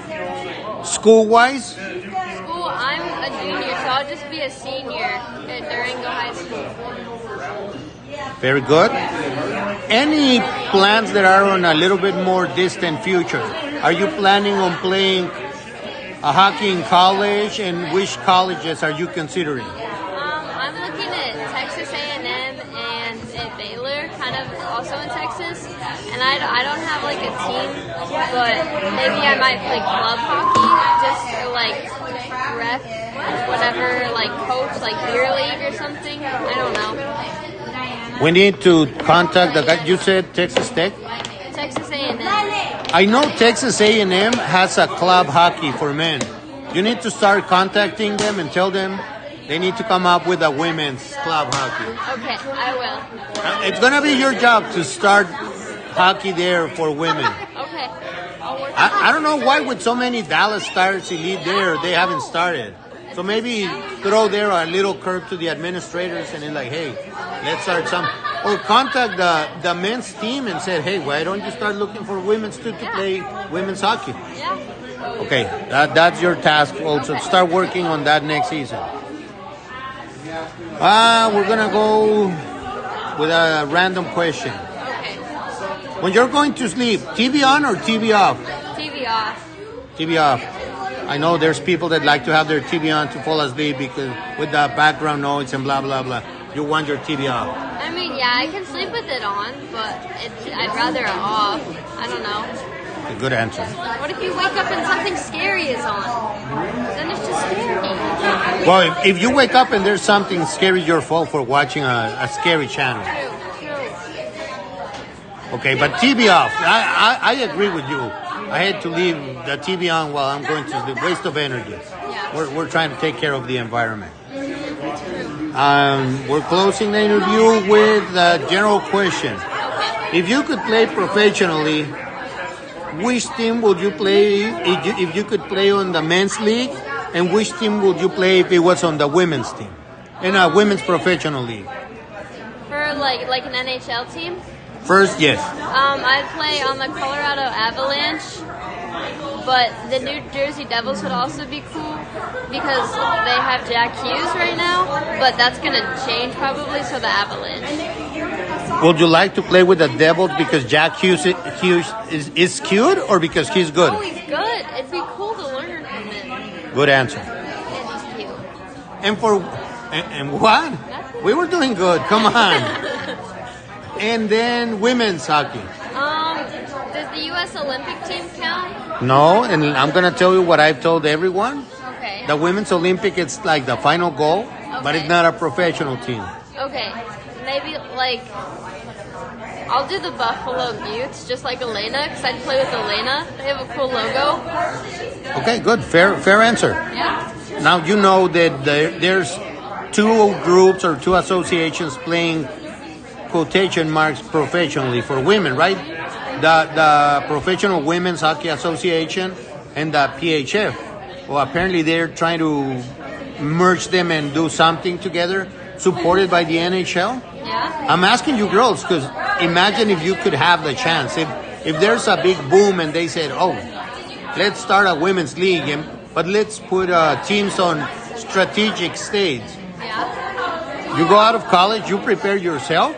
school-wise? School, I'm a junior, so I'll just be a senior at Durango High School. Very good. Any plans that are on a little bit more distant future? Are you planning on playing hockey in college, and which colleges are you considering? I'm looking at Texas A&M and at Baylor, kind of also in Texas. And I don't have like a team, but maybe I might play club hockey just like rep, whatever, like coach, like beer league or something. I don't know. We need to contact the guy. You said Texas Tech? Texas A&M. I know Texas A&M has a club hockey for men. You need to start contacting them and tell them they need to come up with a women's club hockey. Okay, I will. It's going to be your job to start hockey there for women. Okay. I'll work I don't know why with so many Dallas Stars elite there, they haven't started. So maybe throw there a little curve to the administrators and then like, hey, let's start some. Or contact the men's team and say, hey, why don't you start looking for women's to play women's hockey? Yeah. Okay, that's your task also. Start working on that next season. We're going to go with a random question. Okay. When you're going to sleep, TV on or TV off? TV off. TV off. I know there's people that like to have their TV on to fall asleep because with the background noise and blah, blah, blah. You want your TV off. I mean, yeah, I can sleep with it on, but I'd rather it off. I don't know. A good answer. What if you wake up and something scary is on? Then it's just scary. Well, if you wake up and there's something scary, your fault for watching a scary channel. True. Okay, but TV off. I agree with you. I had to leave the TV on while I'm going to sleep. Waste of energy. Yeah. We're trying to take care of the environment. We're closing the interview with a general question. If you could play professionally, which team would you play if you could play on the men's league? And which team would you play if it was on the women's team? In a women's professional league? For like an NHL team? First, yes. I'd play on the Colorado Avalanche, but the New Jersey Devils would also be cool because they have Jack Hughes right now, but that's going to change probably, so the Avalanche. Would you like to play with the Devils because Jack Hughes is cute or because he's good? Oh, he's good. It'd be cool to learn from him. Good answer. And he's cute. And what? We were doing good. Come on. And then women's hockey. Does the U.S. Olympic team count? No, and I'm going to tell you what I've told everyone. Okay. The women's Olympic, it's like the final goal, but it's not a professional team. Okay. Maybe, like, I'll do the Buffalo Buttes, just like Elena, because I'd play with Elena. They have a cool logo. Okay, good. Fair answer. Yeah. Now, you know that there's two groups or two associations playing quotation marks professionally for women, right? The Professional Women's Hockey Association and the PHF. Well, apparently they're trying to merge them and do something together, supported by the NHL. Yeah. I'm asking you girls because imagine if you could have the chance. If there's a big boom and they said, oh, let's start a women's league, but let's put teams on strategic stage. Yeah. You go out of college, you prepare yourself,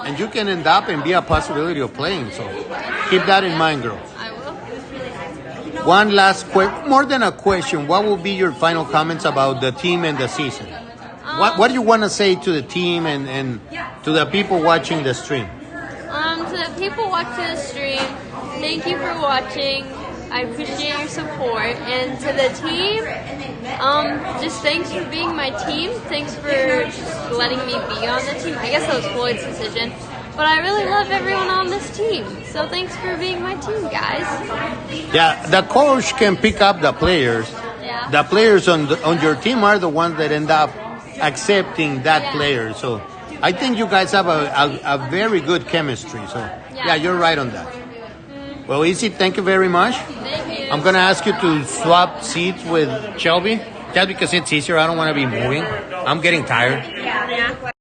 and you can end up and be a possibility of playing. So keep that in mind, girl. I will. One last more than a question. What will be your final comments about the team and the season? What do you want to say to the team and to the people watching the stream? To the people watching the stream, thank you for watching. I appreciate your support. And to the team, just thanks for being my team. Thanks for just letting me be on the team. I guess that was Floyd's decision. But I really love everyone on this team. So thanks for being my team, guys. Yeah, the coach can pick up the players. Yeah. The players on your team are the ones that end up accepting that player. So I think you guys have a very good chemistry. So yeah, you're right on that. Well, Izzy, thank you very much. Thank you. I'm going to ask you to swap seats with Shelby, just because it's easier. I don't want to be moving. I'm getting tired. Yeah.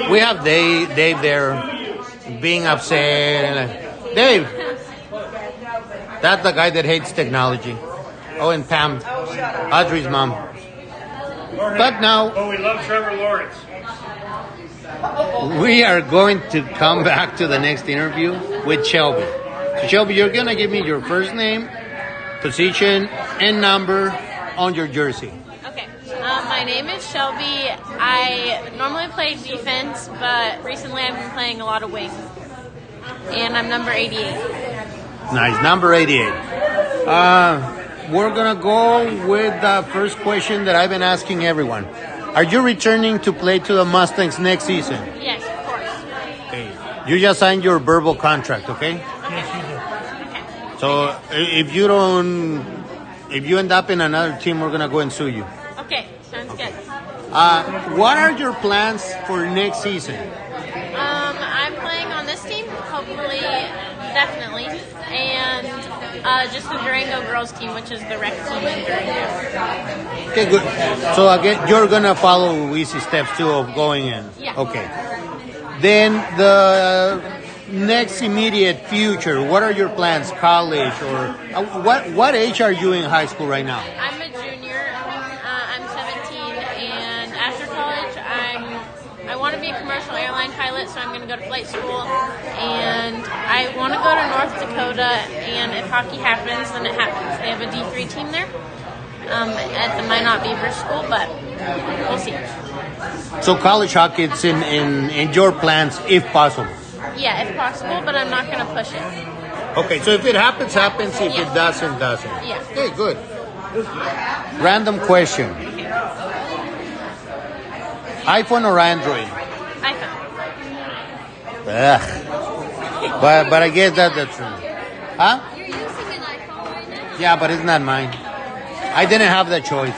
We have Dave there being upset. Dave, that's the guy that hates technology. Oh, and Pam, Audrey's mom. But now, Oh, we love Trevor Lawrence. we are going to come back to the next interview with Shelby. So Shelby, you're going to give me your first name, position, and number on your jersey. Okay. My name is Shelby. I normally play defense, but recently I've been playing a lot of wing. And I'm number 88. Nice. Number 88. We're going to go with the first question that I've been asking everyone. Are you returning to play to the Mustangs next season? Yes, of course. Okay. You just signed your verbal contract, okay? Yes, you do. So if you end up in another team, we're going to go and sue you. Okay, sounds good. What are your plans for next season? I'm playing on this team, hopefully, definitely, and just the Durango girls team, which is the rec team in Durango. Okay, good. So again, you're going to follow easy steps too of going in. Yeah. Okay. Then the next immediate future, what are your plans? College or what age are you in high school right now? I'm a junior. I'm 17, and after college, I want to be a commercial airline pilot, so I'm going to go to flight school, and I want to go to North Dakota, and if hockey happens, then it happens. They have a D3 team there at the Minot Beaver School, but we'll see. So college hockey, it's in your plans if possible. Yeah, if possible, but I'm not going to push it. Okay, so if it happens, happens. If it doesn't, doesn't. Yeah. Okay, good. Random question. iPhone or Android? iPhone. Ugh. But I guess that's true. Huh? You're using an iPhone right now? Yeah, but it's not mine. I didn't have that choice.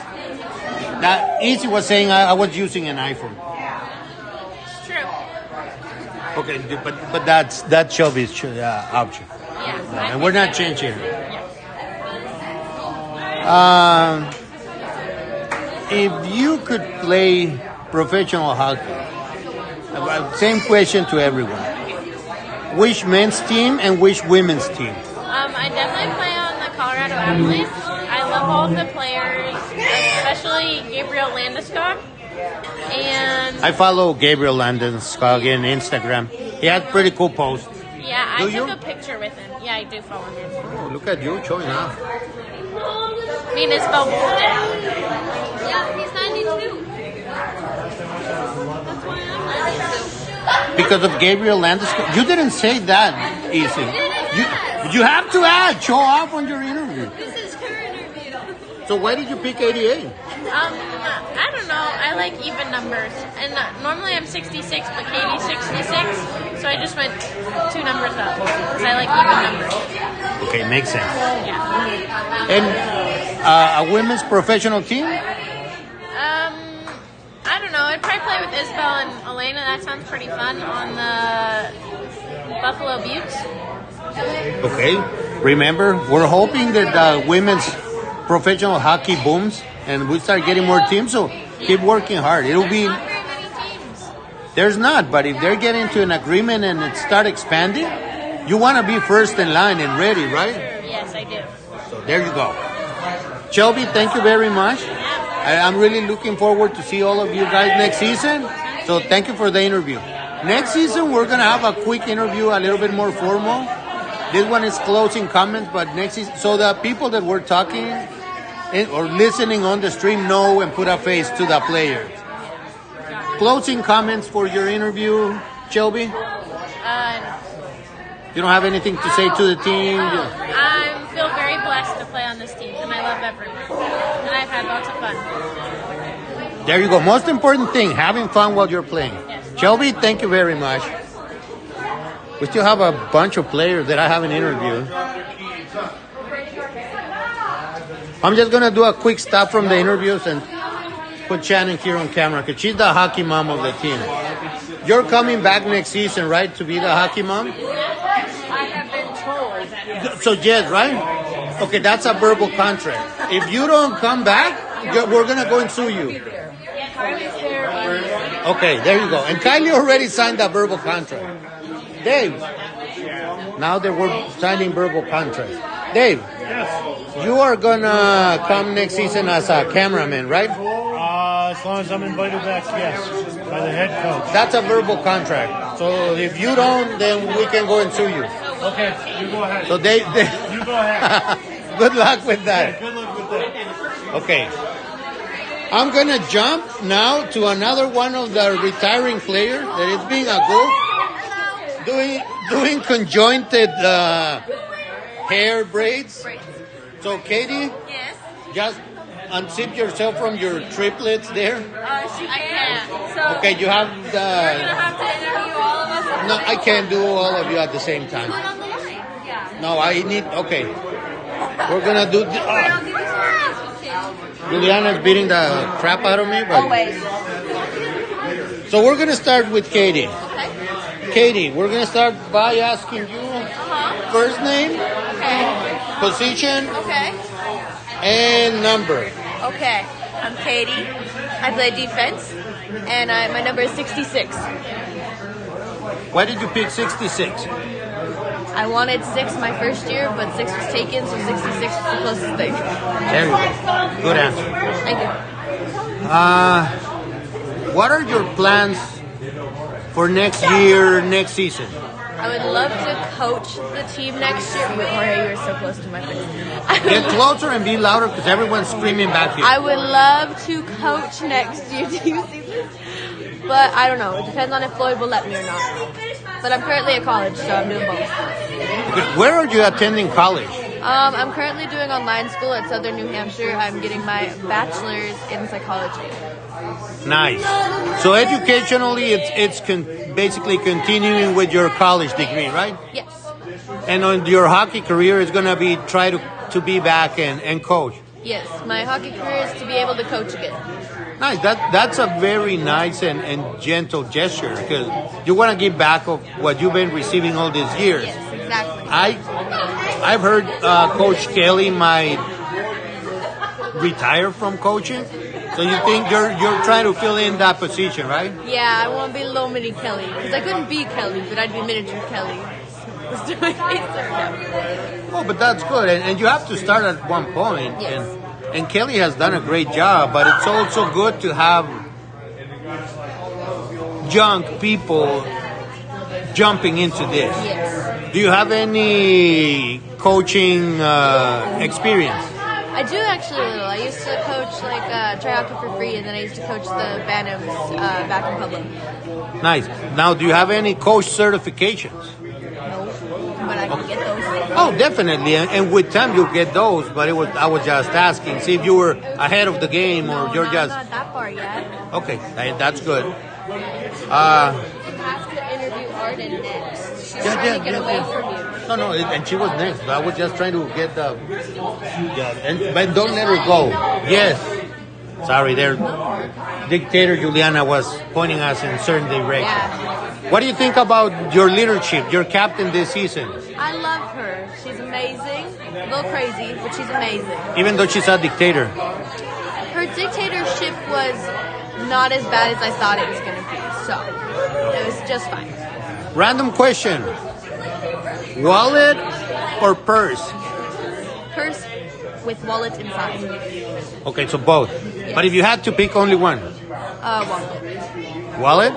Now, Easy was saying I was using an iPhone. It's true. Okay, but that's Shelby's option. Yeah. And we're not changing it. If you could play professional hockey, same question to everyone. Which men's team and which women's team? I definitely play on the Colorado Avalanche. I love all of the players, especially Gabriel Landeskog. And I follow Gabriel Landeskog on Instagram. He has pretty cool posts. yeah, I Do took you? a picture with him. Yeah, I do follow him. Oh, look at you showing off. I mean, it's spelled bold. Yeah, he's 92. That's why I'm 92. Because of Gabriel Landeskog? You didn't say that, Easy. You have to add, show off on your interview. This is her interview. So why did you pick 88? I don't know. I like even numbers. And normally I'm 66, but Katie's 66. So I just went 2 numbers up. Because I like even numbers. Okay, makes sense. Yeah. And a women's professional team? I don't know. I'd probably play with Isabel and Elena. That sounds pretty fun on the Buffalo Buttes. Okay. Remember, we're hoping that women's professional hockey booms and we start getting more teams. So keep working hard. It'll be. Not very many teams. There's not, but if they're getting to an agreement and it start expanding, you want to be first in line and ready, right? Yes, I do. So there you go. Shelby, thank you very much. I'm really looking forward to see all of you guys next season. So thank you for the interview. Next season, we're going to have a quick interview, a little bit more formal. This one is closing comments, but next season, so the people that we're talking or listening on the stream know and put a face to the players. Closing comments for your interview, Shelby? You don't have anything to say to the team? I feel very blessed to play on this team, and I love everyone. And I've had lots of fun. There you go. Most important thing, having fun while you're playing. Yes. Shelby, thank you very much. We still have a bunch of players that I haven't interviewed. I'm just going to do a quick stop from the interviews and put Shannon here on camera because she's the hockey mom of the team. You're coming back next season, right, to be the hockey mom? I have been told. So, yes, right? Okay, that's a verbal contract. If you don't come back, we're going to go and sue you. Okay, there you go. And Kylie already signed that verbal contract. Dave, now that we're signing verbal contracts. Dave, you are going to come next season as a cameraman, right? As long as I'm invited back, yes, by the head coach. That's a verbal contract. So if you don't, then we can go and sue you. Okay, you go ahead. So You go ahead. good luck with that. Yeah, good luck with that. Okay. I'm going to jump now to another one of the retiring players that is being a good, doing conjointed hair braids. Braids. So, Katie, Yes. just unzip yourself from your triplets there. She can't. So Okay, you have we're the. gonna have to interview all of us. No, I can't do all of you at the same time. Put on the line. Yeah. No, I need. Okay, we're gonna do. Juliana's beating the crap out of me, but. Always. So we're gonna start with Katie. Okay. Katie, we're gonna start by asking you first name, Okay. position, Okay. and number. Okay. I'm Katie. I play defense, and my number is 66. Why did you pick 66? I wanted 6 my first year, but 6 was taken, so 66 was the closest thing. There you go. Good answer. Thank you. What are your plans for next year, next season? I would love to coach the team next year. Wait, Jorge, you're so close to my face. Get closer and be louder because everyone's screaming back here. I would love to coach next year. Do you see this? But I don't know. It depends on if Floyd will let me or not. But I'm currently at college, so I'm doing both. Where are you attending college? I'm currently doing online school at Southern New Hampshire. I'm getting my bachelor's in psychology. Nice. So educationally, it's basically continuing with your college degree, right? Yes. And on your hockey career is going to be try to be back and coach. Yes. My hockey career is to be able to coach again. Nice. That's a very nice and gentle gesture because you want to give back of what you've been receiving all these years. Yes, exactly. I've heard Coach Kelly might retire from coaching. So you think you're trying to fill in that position, right? Yeah, I want to be little mini Kelly because I couldn't be Kelly, but I'd be miniature Kelly. Oh, but that's good, and you have to start at one point. Yes. And Kelly has done a great job, but it's also good to have young people jumping into this. Yes. Do you have any coaching experience? I do actually a little. I used to coach try hockey for free, and then I used to coach the Bantams back in Pueblo. Nice. Now, do you have any coach certifications? No, but I can get those. Oh, definitely, and with time you'll get those. But I was just asking, see if you were ahead of the game or you're just not that far yet. okay. That's good. You have to interview Arden next. She's trying to get away from you. No, and she was next. But I was just trying to get the. But don't let her go. Yes. Sorry, there. Dictator Juliana was pointing us in certain direction. Yeah. What do you think about your leadership, your captain this season? I love her. She's amazing. A little crazy, but she's amazing. Even though she's a dictator. Her dictatorship was not as bad as I thought it was going to be. So, it was just fine. Random question. Wallet or purse? Purse with wallet inside. Okay, so both. But if you had to pick only one? Wallet. Wallet?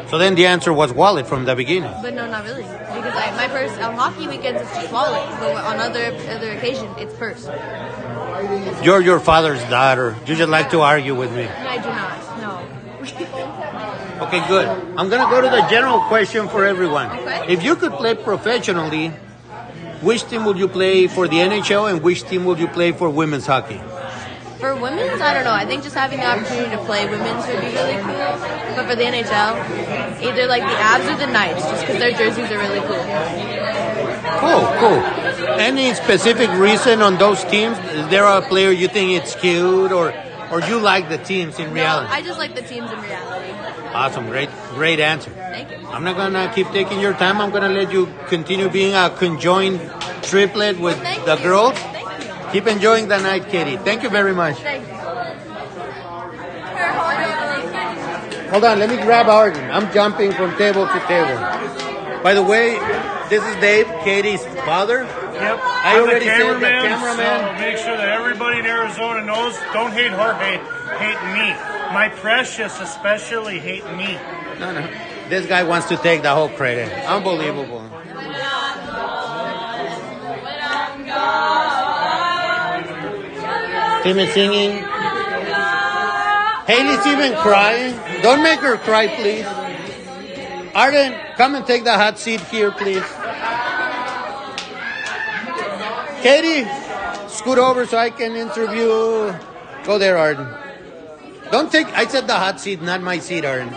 So then the answer was wallet from the beginning. But no, not really. Because my purse, on hockey weekends, it's just wallet. But on other occasions, it's purse. You're your father's daughter. You just like to argue with me. I do not. No. Okay, good. I'm going to go to the general question for everyone. Okay. If you could play professionally, which team would you play for the NHL and which team would you play for women's hockey? For women's, I don't know. I think just having the opportunity to play women's would be really cool. But for the NHL, either like the Avs or the Knights, just because their jerseys are really cool. Cool. Any specific reason on those teams? Is there a player you think it's cute or you like the teams in reality? No, I just like the teams in reality. Awesome. Great answer. Thank you. I'm not going to keep taking your time. I'm going to let you continue being a conjoined triplet with the girls. Thank you. Keep enjoying the night, Katie. Thank you very much. Thank you. Hold on, let me grab Arden. I'm jumping from table to table. By the way, this is Dave, Katie's father. Yep. I I'm already the said the cameraman, cameraman. so make sure that everybody in Arizona knows, don't hate her, hate me. My precious especially hate me. No. This guy wants to take the whole credit. Unbelievable. Team is singing. Haley's even crying. Don't make her cry, please. Arden, come and take the hot seat here, please. Katie, scoot over so I can interview. Go there, Arden. Don't take, I said the hot seat, not my seat, Arden.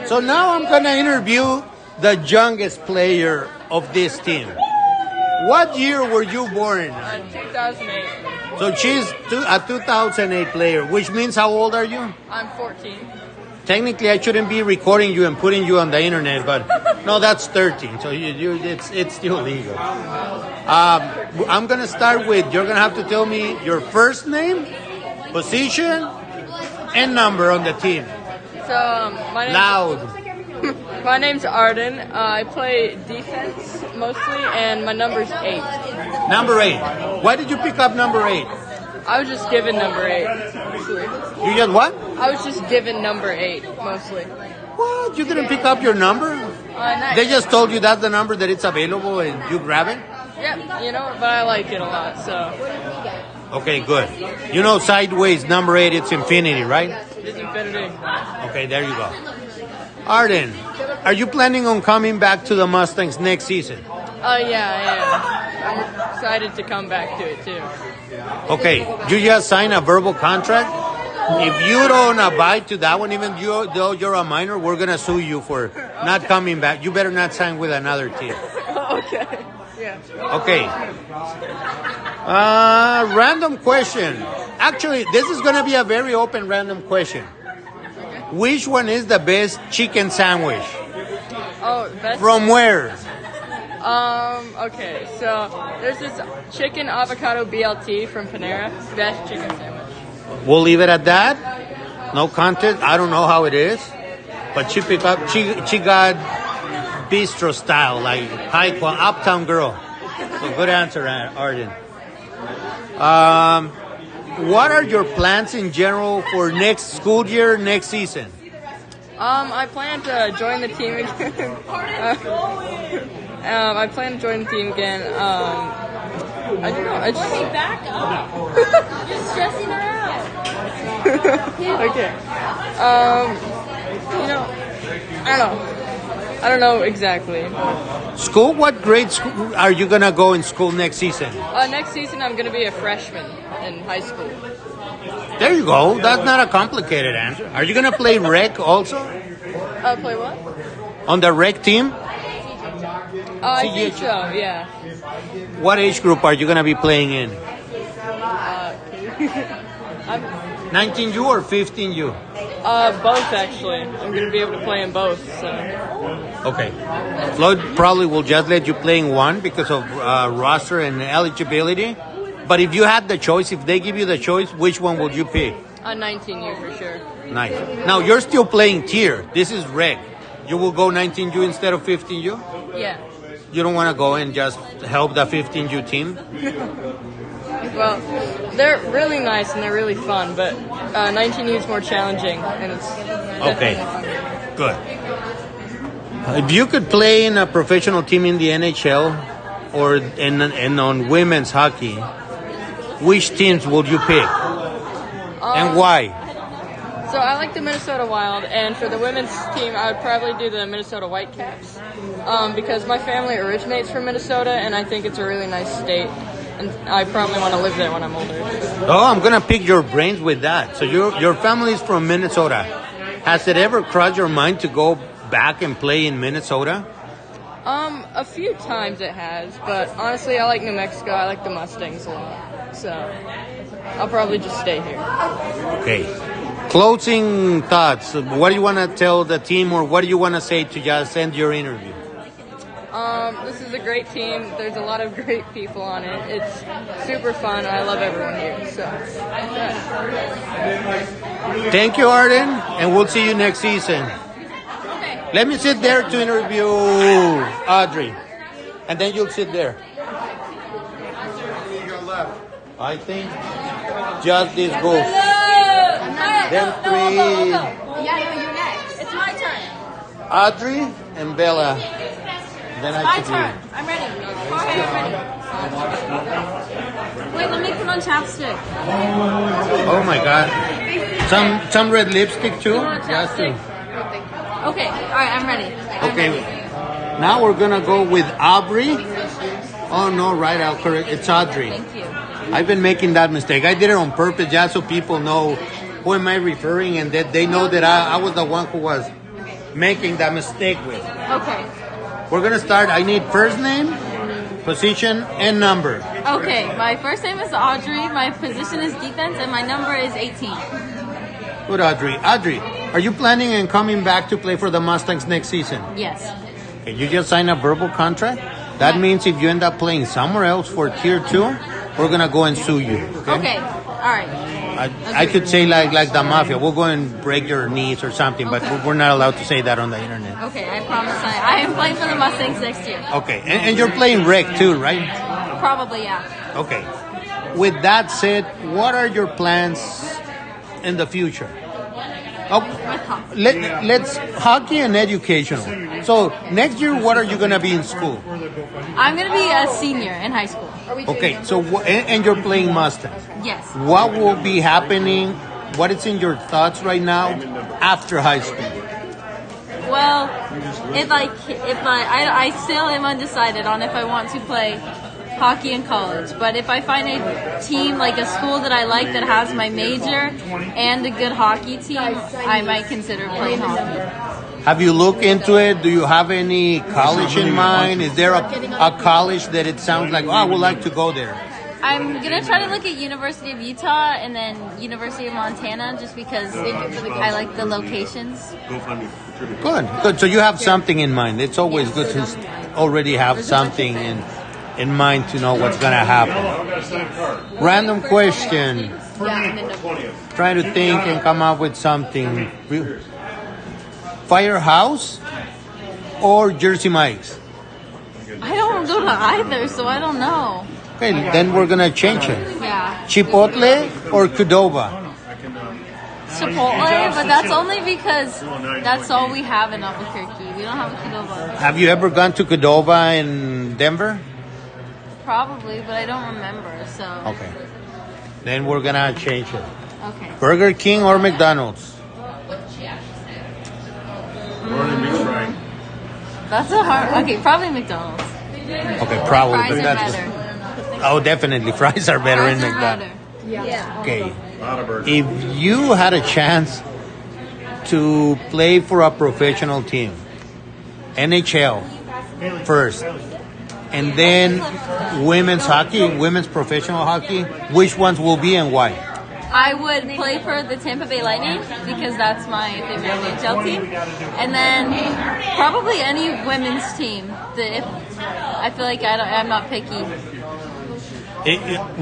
So now I'm going to interview the youngest player of this team. What year were you born? 2008. So she's a 2008 player, which means how old are you? I'm 14. Technically, I shouldn't be recording you and putting you on the internet, but no, that's 13. So it's still legal. I'm going to start with, you're going to have to tell me your first name, position, and number on the team. So, my name's Arden. I play defense mostly, and my number's 8. Number 8. Why did you pick up number 8? I was just given number 8, mostly. You just what? I was just given number 8, mostly. What? You didn't pick up your number? Nice. They just told you that's the number that it's available and you grab it? Yep, you know, but I like it a lot, so. Okay, good. You know sideways, number 8, it's infinity, right? It's infinity. Okay, there you go. Arden, are you planning on coming back to the Mustangs next season? Yeah, I am. I'm excited to come back to it, too. Okay, you just signed a verbal contract. If you don't abide to that one, even though you're a minor, we're going to sue you for not coming back. You better not sign with another team. Okay, yeah. Okay. Random question. Actually, this is going to be a very open random question. Which one is the best chicken sandwich? Oh, best. From where? Okay, so there's this chicken avocado BLT from Panera. Best chicken sandwich. We'll leave it at that. No contest. I don't know how it is, but she got bistro style, like high quality, uptown girl. So good answer, Arden. What are your plans in general for next school year, next season? I plan to join the team again. I plan to join the team again. I don't know. I just Back up. You're stressing her out. okay. You know, I don't know exactly. School? What grade school are you gonna go in school next season? Next season, I'm gonna be a freshman in high school. There you go. That's not a complicated answer. Are you gonna play rec also? Play what? On the rec team? I think so. Yeah. What age group are you gonna be playing in? I'm 19U or 15U? both actually. I'm gonna be able to play in both. So. Okay. Floyd probably will just let you play in one because of roster and eligibility. But if you had the choice, if they give you the choice, which one would you pick? 19U for sure. Nice. Now you're still playing tier. This is reg. You will go 19U instead of 15U? Yeah. You don't want to go and just help the 15U team? Well, they're really nice and they're really fun, but 19U is more challenging and it's Okay. fun. Good. If you could play in a professional team in the NHL or in on women's hockey, which teams would you pick? And why? So I like the Minnesota Wild, and for the women's team, I would probably do the Minnesota Whitecaps because my family originates from Minnesota, and I think it's a really nice state, and I probably want to live there when I'm older. Oh, I'm gonna pick your brains with that. So your family's from Minnesota. Has it ever crossed your mind to go back and play in Minnesota? A few times it has, but honestly, I like New Mexico. I like the Mustangs a lot, so I'll probably just stay here. Okay. Closing thoughts. What do you want to tell the team, or what do you want to say to just end your interview? This is a great team. There's a lot of great people on it. It's super fun. I love everyone here. So, yeah. Thank you, Arden, and we'll see you next season. Let me sit there to interview Audrey, and then you'll sit there. I think just this goes. Them three. Yeah, you're next. It's my turn. Audrey and Bella. Then I My should turn. I'm ready. Go ahead, I'm ready. Wait, let me put on chapstick. Oh my God. Some red lipstick too. Just to. Okay, all right, I'm ready. Okay. Now we're gonna go with Aubrey Oh, no, right, I'll correct. It's Audrey. Thank you. I've been making that mistake. I did it on purpose just so people know who am I referring and that they know that I was the one who was making that mistake with. Okay. We're going to start. I need first name, position, and number. Okay, my first name is Audrey, my position is defense, and my number is 18. Good, Audrey. Audrey, are you planning on coming back to play for the Mustangs next season? Yes. Okay, you just signed a verbal contract? That means if you end up playing somewhere else for Tier 2, we're going to go and sue you. Okay. All right. I could say like the mafia. We'll go and break your knees or something, but we're not allowed to say that on the internet. Okay, I promise I am playing for the Mustangs next year. Okay, and you're playing rec too, right? Probably, yeah. Okay. With that said, what are your plans in the future? Oh, let's hockey and educational. So next year, what are you going to be in school? I'm going to be a senior in high school. Okay, so and you're playing Mustangs. Yes. What will be happening? What is in your thoughts right now after high school? Well, if I still am undecided on if I want to play hockey in college, but if I find a team like a school that I like that has my major and a good hockey team, I might consider playing hockey. Have you looked into it? Do you have any college in mind? Is there a college that it sounds like, oh, I would like to go there? I'm going to try to look at University of Utah and then University of Montana just because I like the locations. Good. So you have something in mind. It's always good to already have something in mind to know what's going to happen. Random question. Trying to think and come up with something. Firehouse or Jersey Mike's? I don't go to either, so I don't know. Okay, then we're going to change it. Yeah. Chipotle or Qdoba? Chipotle, but that's only because that's all we have in Albuquerque. We don't have a Qdoba. Have you ever gone to Qdoba in Denver? Probably, but I don't remember, so. Okay. Then we're going to change it. Okay. Burger King or McDonald's? That's a hard. Okay, probably McDonald's. Okay, probably. Fries are better. Oh, definitely. Fries are better in Fries are McDonald's. better. Yeah. Okay. If you had a chance to play for a professional team, NHL first, and then women's hockey, women's professional hockey, which ones will be and why? I would play for the Tampa Bay Lightning because that's my favorite NHL team, and then probably any women's team. I feel like I'm not picky.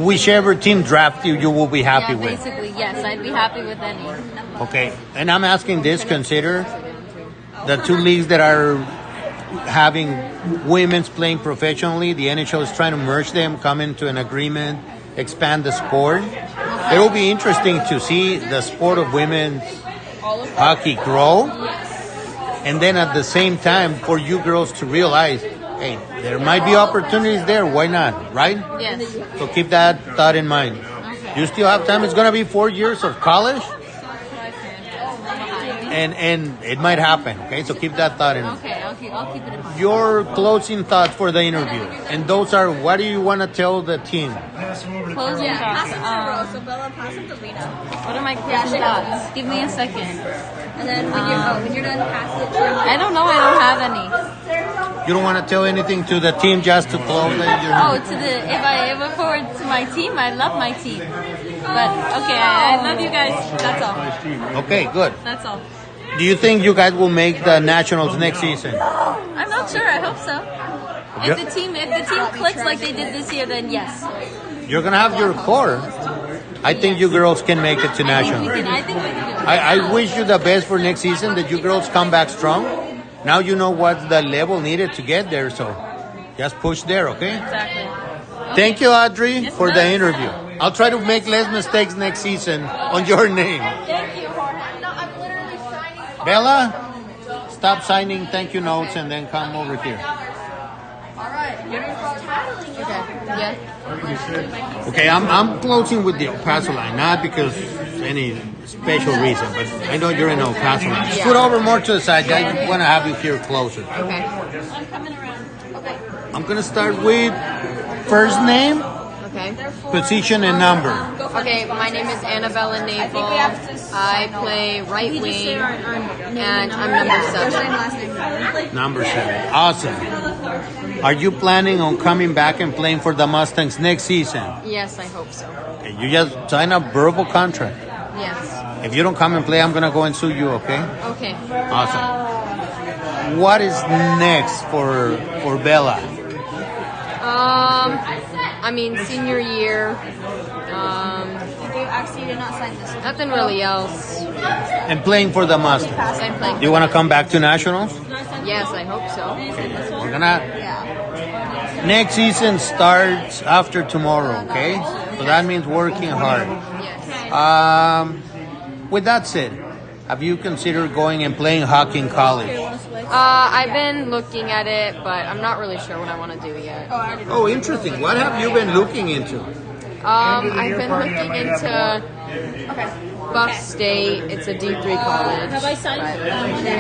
Whichever team draft you will be happy with. Basically, yes, I'd be happy with any. Okay, and I'm asking this, consider the two leagues that are having women's playing professionally. The NHL is trying to merge them, come into an agreement, expand the sport. It will be interesting to see the sport of women's hockey grow, and then at the same time for you girls to realize, hey, there might be opportunities there. Why not, right? Yes. So keep that thought in mind. Okay. You still have time. It's going to be 4 years of college, and it might happen. Okay, so keep that thought in mind. Okay, I'll keep it in mind. Your closing thoughts for the interview, and those are, what do you want to tell the team? Closing thoughts. What are my closing thoughts? Give me a second. And then when you're done, pass it to I don't know. I don't have any. You don't want to tell anything to the team just to close it? If I ever forward to my team, I love my team. But okay, I love you guys. That's all. Okay, good. That's all. Do you think you guys will make the Nationals next season? I'm not sure. I hope so. If the team clicks like they did this year, then yes. You're gonna have your core. I think you girls can make it to Nationals. I think we can do it. I wish you the best for next season. That you girls come back strong. Now you know what's the level needed to get there. So just push there, okay? Exactly. Okay. Thank you, Audrey, for the interview. I'll try to make less mistakes next season on your name. Thank you. No, I'm literally signing. Bella, stop signing thank you notes and then come over here. All right. Okay. Yeah. Okay, I'm closing with the El Paso line, not because any special reason, but I know you're in El Paso line. Scoot over more to the side. I want to have you here closer. Okay. I'm coming around. Okay. I'm going to start with First name, Okay. position, and number. Okay, my name is Annabella Naval. I play right wing, and I'm number 7. Number 7. Awesome. Are you planning on coming back and playing for the Mustangs next season? Yes, I hope so. Okay, you just sign a verbal contract. Yes. If you don't come and play, I'm gonna go and sue you. Okay? Okay. Awesome. What is next for Bella? I mean, senior year. Actually, did not sign this one. Nothing really else. And playing for the Mustangs. I'm playing. You wanna come back to nationals? Yes, I hope so. We're gonna. Next season starts after tomorrow. Okay, so that means working hard. Yes. With that said, have you considered going and playing hockey in college? I've been looking at it, but I'm not really sure what I want to do yet. Oh, interesting. What have you been looking into? I've been looking into Buff State. It's a D3 college. Have I signed?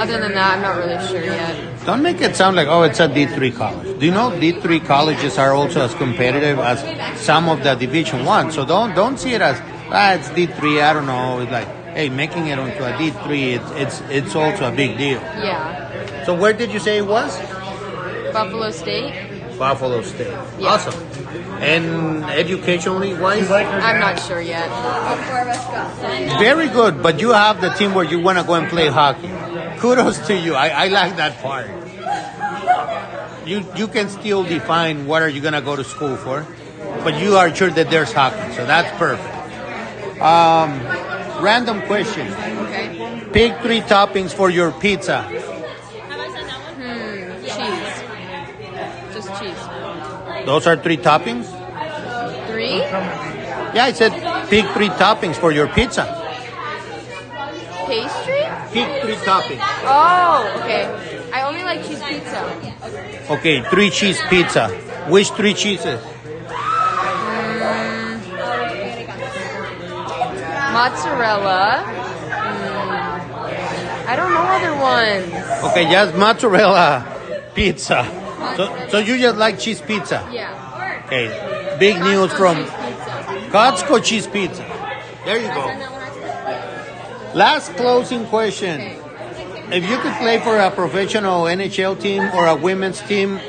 Other than that, I'm not really sure yet. Don't make it sound like, oh, it's a D3 college. Do you know D3 colleges are also as competitive as some of the Division 1? So don't see it as, it's D3, I don't know. It's like, hey, making it onto a D3, it's also a big deal. Yeah. So where did you say it was? Buffalo State. Buffalo State. Yeah. Awesome. And educationally wise? I'm not sure yet. Very good, but you have the team where you want to go and play hockey. Kudos to you. I like that part. You can still define what are you going to go to school for, but you are sure that there's hockey, so that's perfect. Random question. Okay. Pick 3 toppings for your pizza. Cheese. Just cheese. Those are 3 toppings? 3? Yeah, I said pick 3 toppings for your pizza. Pastry? Pick 3 toppings. Oh, okay. I only like cheese pizza. Okay, 3 cheese pizza. Which 3 cheeses? Mozzarella. I don't know other ones. Okay, just mozzarella pizza. So you just like cheese pizza? Yeah. Okay, big news from Costco cheese pizza. There you go. Last closing question. If you could play for a professional NHL team or a women's team,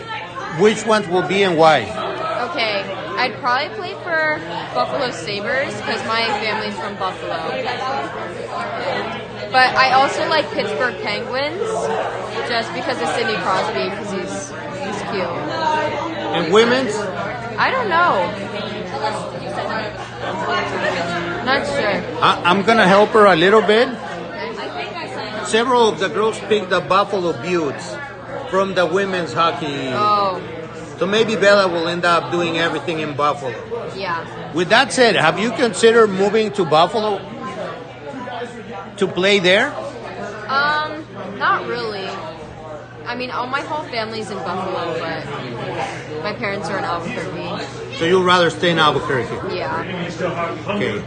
which ones will be and why? Okay, I'd probably play for Buffalo Sabres because my family's from Buffalo. But I also like Pittsburgh Penguins just because of Sidney Crosby because he's cute. And women's? I don't know. Not sure. I'm going to help her a little bit. Several of the girls picked the Buffalo Beauts from the women's hockey. Oh. So maybe Bella will end up doing everything in Buffalo. Yeah. With that said, have you considered moving to Buffalo to play there? Not really. I mean, all my whole family's in Buffalo, but my parents are in Albuquerque. So you'd rather stay in Albuquerque? Yeah. Okay.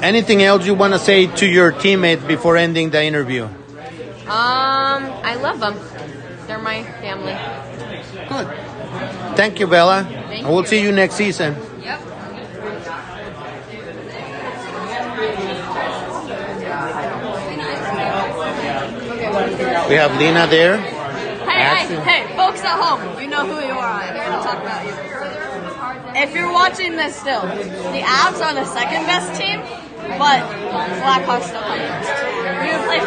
Anything else you want to say to your teammates before ending the interview? I love them. They're my family. Good. Thank you, Bella. Thank We'll you. see you next season. Yep. We have Lena there. Hey, folks at home, you know who you are. I'm here to talk about you. If you're watching this still, the Avs are the second best team, but Blackhawks still come first. We would play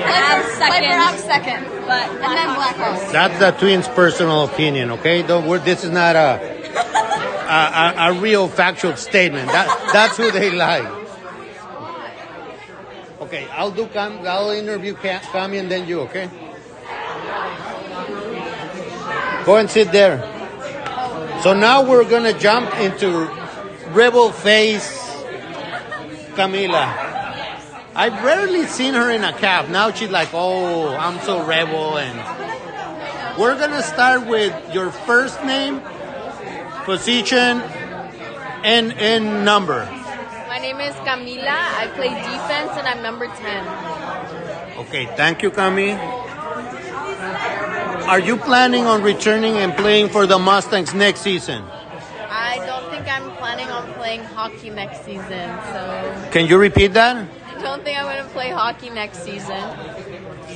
for Avs second, but and then Blackhawks. That's the Twins' personal opinion, okay? This is not a real factual statement. That's who they like. Okay, I'll interview Cami and then you, okay? Go and sit there. So now we're gonna jump into rebel face Camila. I've rarely seen her in a cap. Now she's like, oh, I'm so rebel. And we're gonna start with your first name, position, and number. My name is Camila. I play defense and I'm number 10. Okay, thank you, Cami. Are you planning on returning and playing for the Mustangs next season? I don't think I'm planning on playing hockey next season, so Can you repeat that? I don't think I'm going to play hockey next season.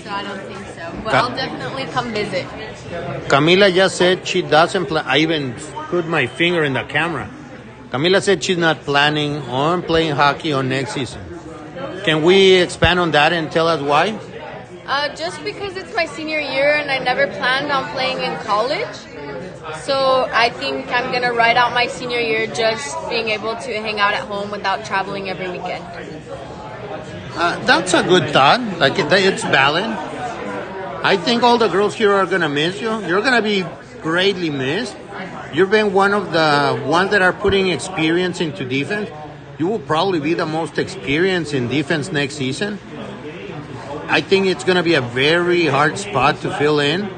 So I don't think so. But I'll definitely come visit. Camila just said she doesn't plan. I even put my finger in the camera. Camila said she's not planning on playing hockey on next season. Can we expand on that and tell us why? Just because it's my senior year and I never planned on playing in college. So I think I'm going to ride out my senior year just being able to hang out at home without traveling every weekend. That's a good thought. Like it's valid. I think all the girls here are going to miss you. You're going to be greatly missed. You've been one of the ones that are putting experience into defense. You will probably be the most experienced in defense next season. I think it's going to be a very hard spot to fill in.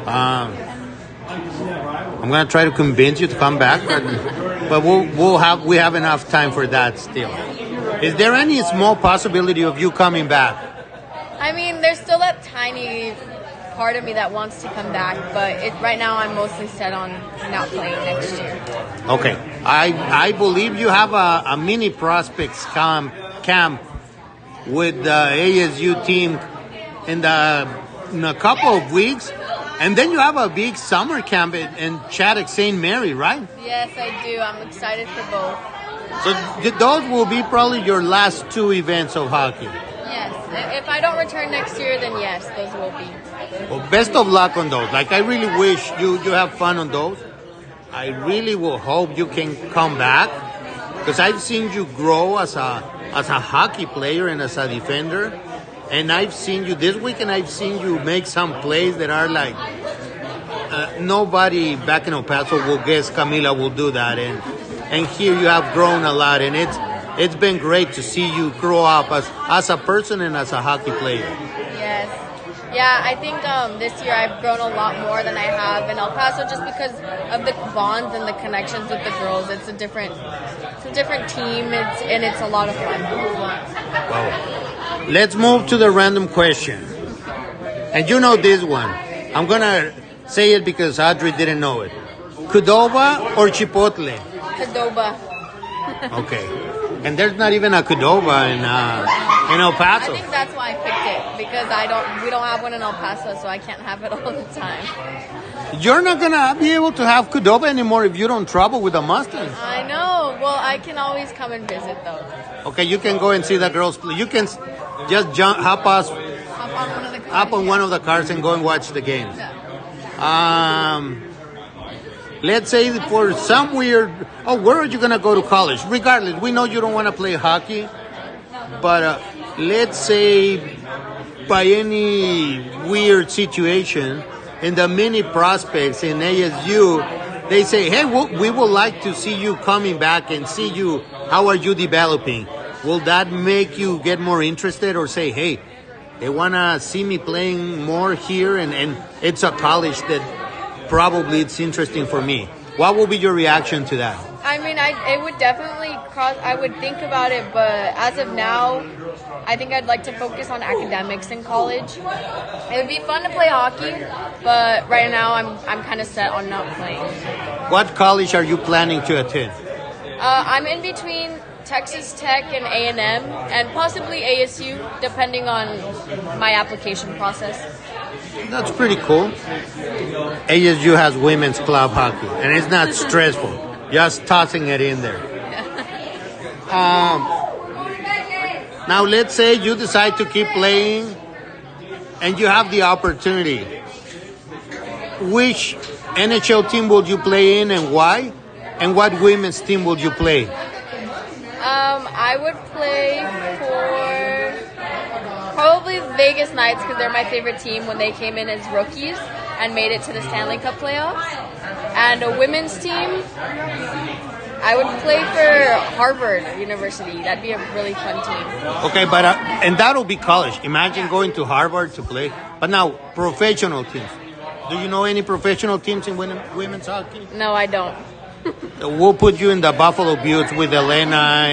I'm going to try to convince you to come back, but we have enough time for that still. Is there any small possibility of you coming back? I mean, there's still that tiny part of me that wants to come back, but right now I'm mostly set on not playing next year. Okay. I believe you have a mini prospects camp with the ASU team in a couple of weeks, and then you have a big summer camp in Chaddock St. Mary, right? Yes, I do. I'm excited for both. So those will be probably your last two events of hockey. Yes. If I don't return next year, then yes, those will be. Well, best of luck on those. Like, I really wish you have fun on those. I really will hope you can come back, because I've seen you grow as a hockey player and as a defender, and I've seen you this week, and I've seen you make some plays that are like nobody back in El Paso will guess Camila will do that, and here you have grown a lot, and it's been great to see you grow up as a person and as a hockey player. Yes. Yeah, I think this year I've grown a lot more than I have in El Paso, just because of the bonds and the connections with the girls. It's a different team, and it's a lot of fun. Wow. Let's move to the random question. And you know this one. I'm going to say it because Audrey didn't know it. Qdoba or Chipotle? Qdoba. Okay. And there's not even a Qdoba in El Paso. I think that's why I picked it, because we don't have one in El Paso, so I can't have it all the time. You're not going to be able to have Qdoba anymore if you don't travel with the Mustangs. I know. Well, I can always come and visit, though. Okay, you can go and see the girls play. You can just hop on one of the cars and go and watch the games. Yeah. Let's say for some weird... where are you going to go to college? Regardless, we know you don't want to play hockey. But let's say by any weird situation, in the mini prospects in ASU, they say, hey, we would like to see you coming back and see you. How are you developing? Will that make you get more interested, or say, hey, they want to see me playing more here, and it's a college that probably it's interesting for me? What will be your reaction to that? I mean, it would definitely cross. I would think about it, but as of now, I think I'd like to focus on academics in college. It would be fun to play hockey, but right now I'm kind of set on not playing. What college are you planning to attend? I'm in between Texas Tech and A&M, and possibly ASU, depending on my application process. That's pretty cool. ASU has women's club hockey, and it's not stressful. Just tossing it in there. Now, let's say you decide to keep playing, and you have the opportunity. Which NHL team would you play in, and why? And what women's team would you play? I would play for probably Vegas Knights, because they're my favorite team when they came in as rookies and made it to the Stanley Cup playoffs. And a women's team, I would play for Harvard University. That'd be a really fun team. Okay, but and that'll be college. Imagine going to Harvard to play. But now, professional teams. Do you know any professional teams in women's hockey? No, I don't. We'll put you in the Buffalo Beauts with Elena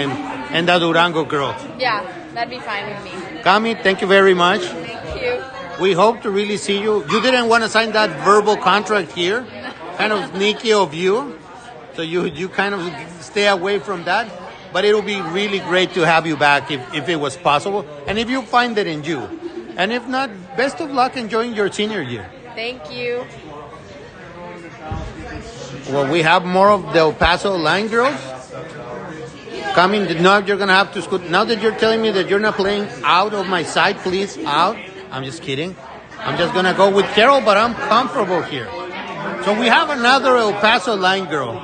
and the Durango girls. Yeah, that'd be fine with me. Cami, thank you very much. Thank you. We hope to really see you. You didn't want to sign that verbal contract here. Kind of sneaky of you. So you kind of stay away from that. But it'll be really great to have you back if it was possible. And if you find it in you. And if not, best of luck enjoying your senior year. Thank you. Well, we have more of the El Paso line girls coming. Now you're going to have to scoot. Now that you're telling me that you're not playing out of my sight, please, out. I'm just kidding. I'm just going to go with Carol, but I'm comfortable here. So we have another El Paso line girl.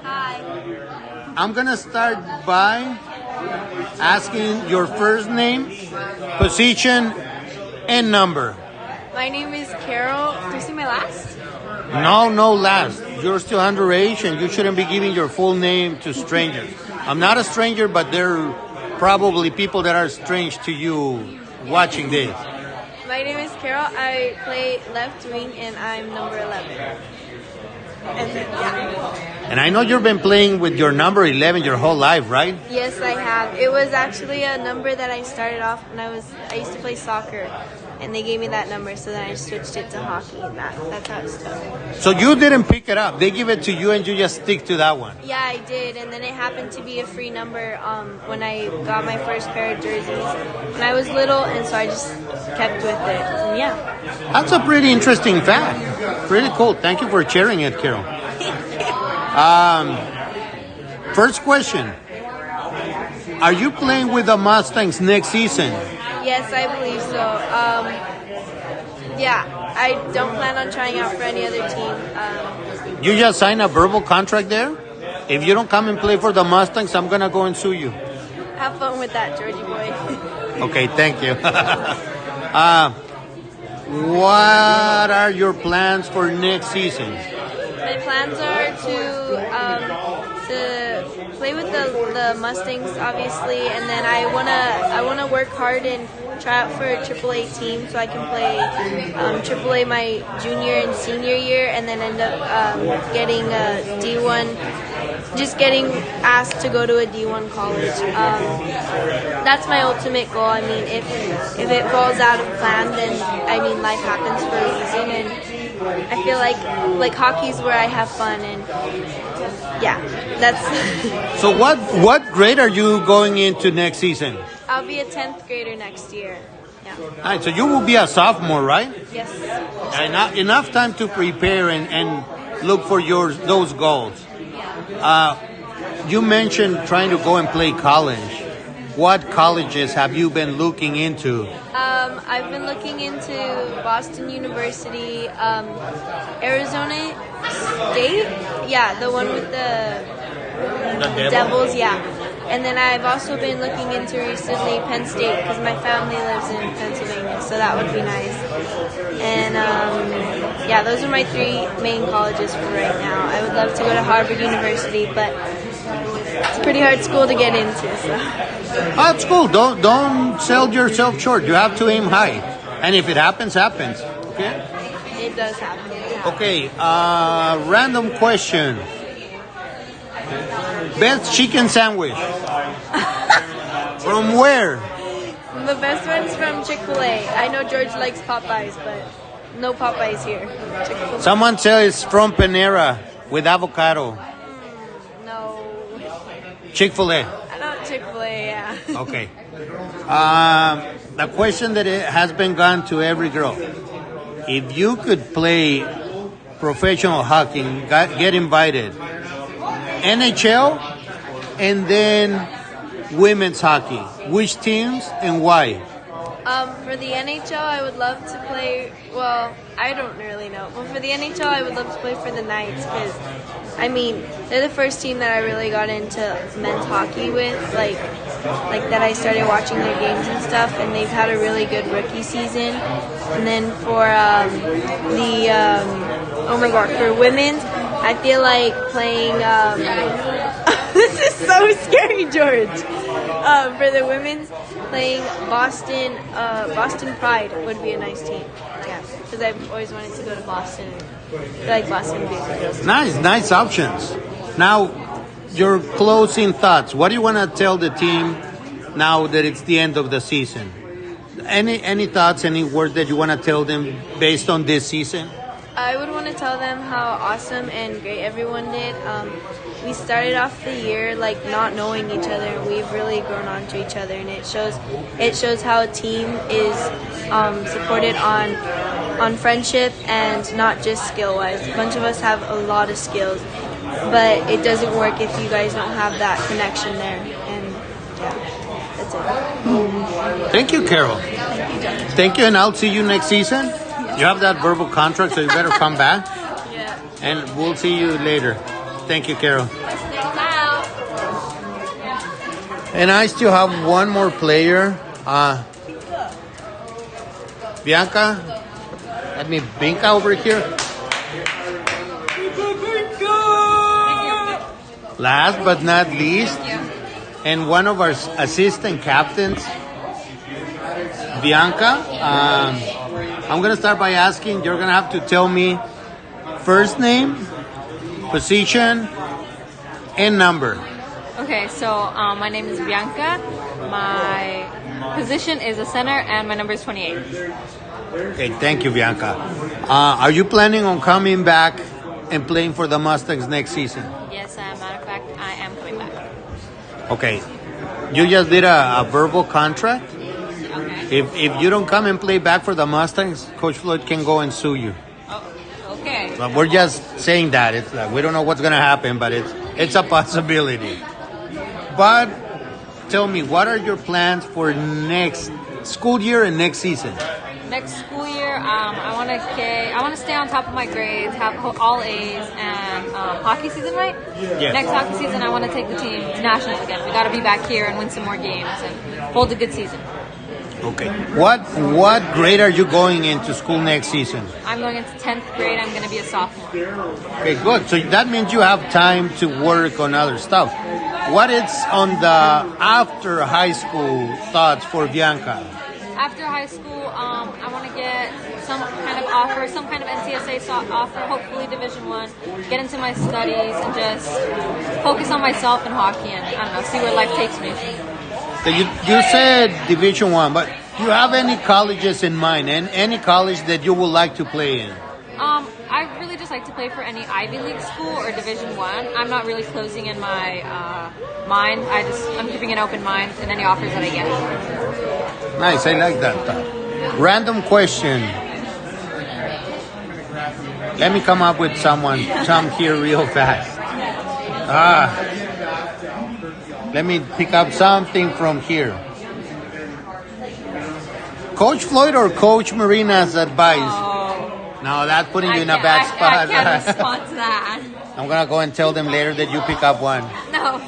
Hi. I'm going to start by asking your first name, position, and number. My name is Carol. Do you see my last? No last. You're still underage and you shouldn't be giving your full name to strangers. I'm not a stranger, but there are probably people that are strange to you watching this. My name is Carol. I play left wing and I'm number 11. And then, yeah. And I know you've been playing with your number 11 your whole life, right? Yes, I have. It was actually a number that I started off when I used to play soccer. And they gave me that number, so then I switched it to hockey, and that's how it stuck. So you didn't pick it up. They give it to you, and you just stick to that one. Yeah, I did, and then it happened to be a free number when I got my first pair of jerseys. And I was little, and so I just kept with it. And yeah. That's a pretty interesting fact. Pretty cool. Thank you for sharing it, Carol. First question. Are you playing with the Mustangs next season? Yes, I believe so. Yeah, I don't plan on trying out for any other team. You just signed a verbal contract there? If you don't come and play for the Mustangs, I'm going to go and sue you. Have fun with that, Georgie boy. Okay, thank you. What are your plans for next season? My plans are to play with the Mustangs, obviously, and then I wanna work hard and try out for a AAA team so I can play AAA my junior and senior year, and then end up getting a D1, just getting asked to go to a D1 college. That's my ultimate goal. I mean, if it falls out of plan, then I mean life happens for a reason, and I feel like hockey's where I have fun, and yeah, that's. So what grade are you going into next season? I'll be a 10th grader next year. Yeah. All right, so you will be a sophomore, right? Yes. Enough time to prepare and look for those goals. You mentioned trying to go and play college. What colleges have you been looking into? I've been looking into Boston University, Arizona State. Yeah, the one with the Devils. Yeah. And then I've also been looking into recently Penn State because my family lives in Pennsylvania, so that would be nice. And yeah, those are my three main colleges for right now. I would love to go to Harvard University, but it's a pretty hard school to get into. So. That's cool. Don't sell yourself short. You have to aim high, and if it happens, happens. Okay. It does happen. Okay. Random question. Best chicken sandwich. From where? The best one's from Chick-fil-A. I know George likes Popeyes, but no Popeyes here. Chick-fil-A. Someone says from Panera with avocado. No. Chick-fil-A. I know Chick-fil-A, yeah. Okay. The question that has been gone to every girl. If you could play professional hockey, get invited, NHL and then women's hockey, which teams and why? For the NHL, I would love to play. Well, I don't really know. Well, for the NHL, I would love to play for the Knights because, I mean, they're the first team that I really got into men's hockey with, like that I started watching their games and stuff, and they've had a really good rookie season. And then for oh my God, for women's, I feel like playing. This is so scary, George. For the women's, playing Boston Pride would be a nice team. Yeah, because I've always wanted to go to Boston. I feel like Boston would be a good girls' team. Nice options. Now, your closing thoughts. What do you want to tell the team now that it's the end of the season? Any thoughts, any words that you want to tell them based on this season? I would want to tell them how awesome and great everyone did. We started off the year like not knowing each other. We've really grown onto each other, and it shows how a team is supported on friendship and not just skill wise. A bunch of us have a lot of skills, but it doesn't work if you guys don't have that connection there. And yeah, that's it. Thank you, Carol. Thank you, and I'll see you next season. You have that verbal contract, so you better come back. Yeah. And we'll see you later. Thank you, Carol. And I still have one more player. Bianca, let me Binka over here. Last but not least, and one of our assistant captains, Bianca. I'm going to start by asking, you're going to have to tell me first name, position, and number. Okay, so my name is Bianca. My position is a center, and my number is 28. Okay, thank you, Bianca. Are you planning on coming back and playing for the Mustangs next season? Yes, as a matter of fact, I am coming back. Okay. You just did a verbal contract? Okay. If you don't come and play back for the Mustangs, Coach Floyd can go and sue you. Oh, okay. But we're just saying that. It's like we don't know what's going to happen, but it's a possibility. But tell me, what are your plans for next school year and next season? Next school year, I want to stay on top of my grades, have all A's, and hockey season, right? Yes. Next hockey season, I want to take the team to nationals again. We got to be back here and win some more games and hold a good season. Okay. What grade are you going into school next season? I'm going into 10th grade. I'm going to be a sophomore. Okay, good. So that means you have time to work on other stuff. What is on the after high school thoughts for Bianca? After high school, I want to get some kind of offer, some kind of NCSA offer, hopefully Division I, get into my studies and just focus on myself and hockey and, I don't know, see where life takes me. So you said Division I, but do you have any colleges in mind and any college that you would like to play in? I really just like to play for any Ivy League school or Division I. I'm not really closing in my mind. I'm keeping an open mind in any offers that I get. Nice, I like that. Random question. Let me come up with some here real fast. Let me pick up something from here. Coach Floyd or Coach Marina's advice? No, that's putting you in a bad spot. I can't respond to that. I'm going to go and tell them later that you pick up one. No.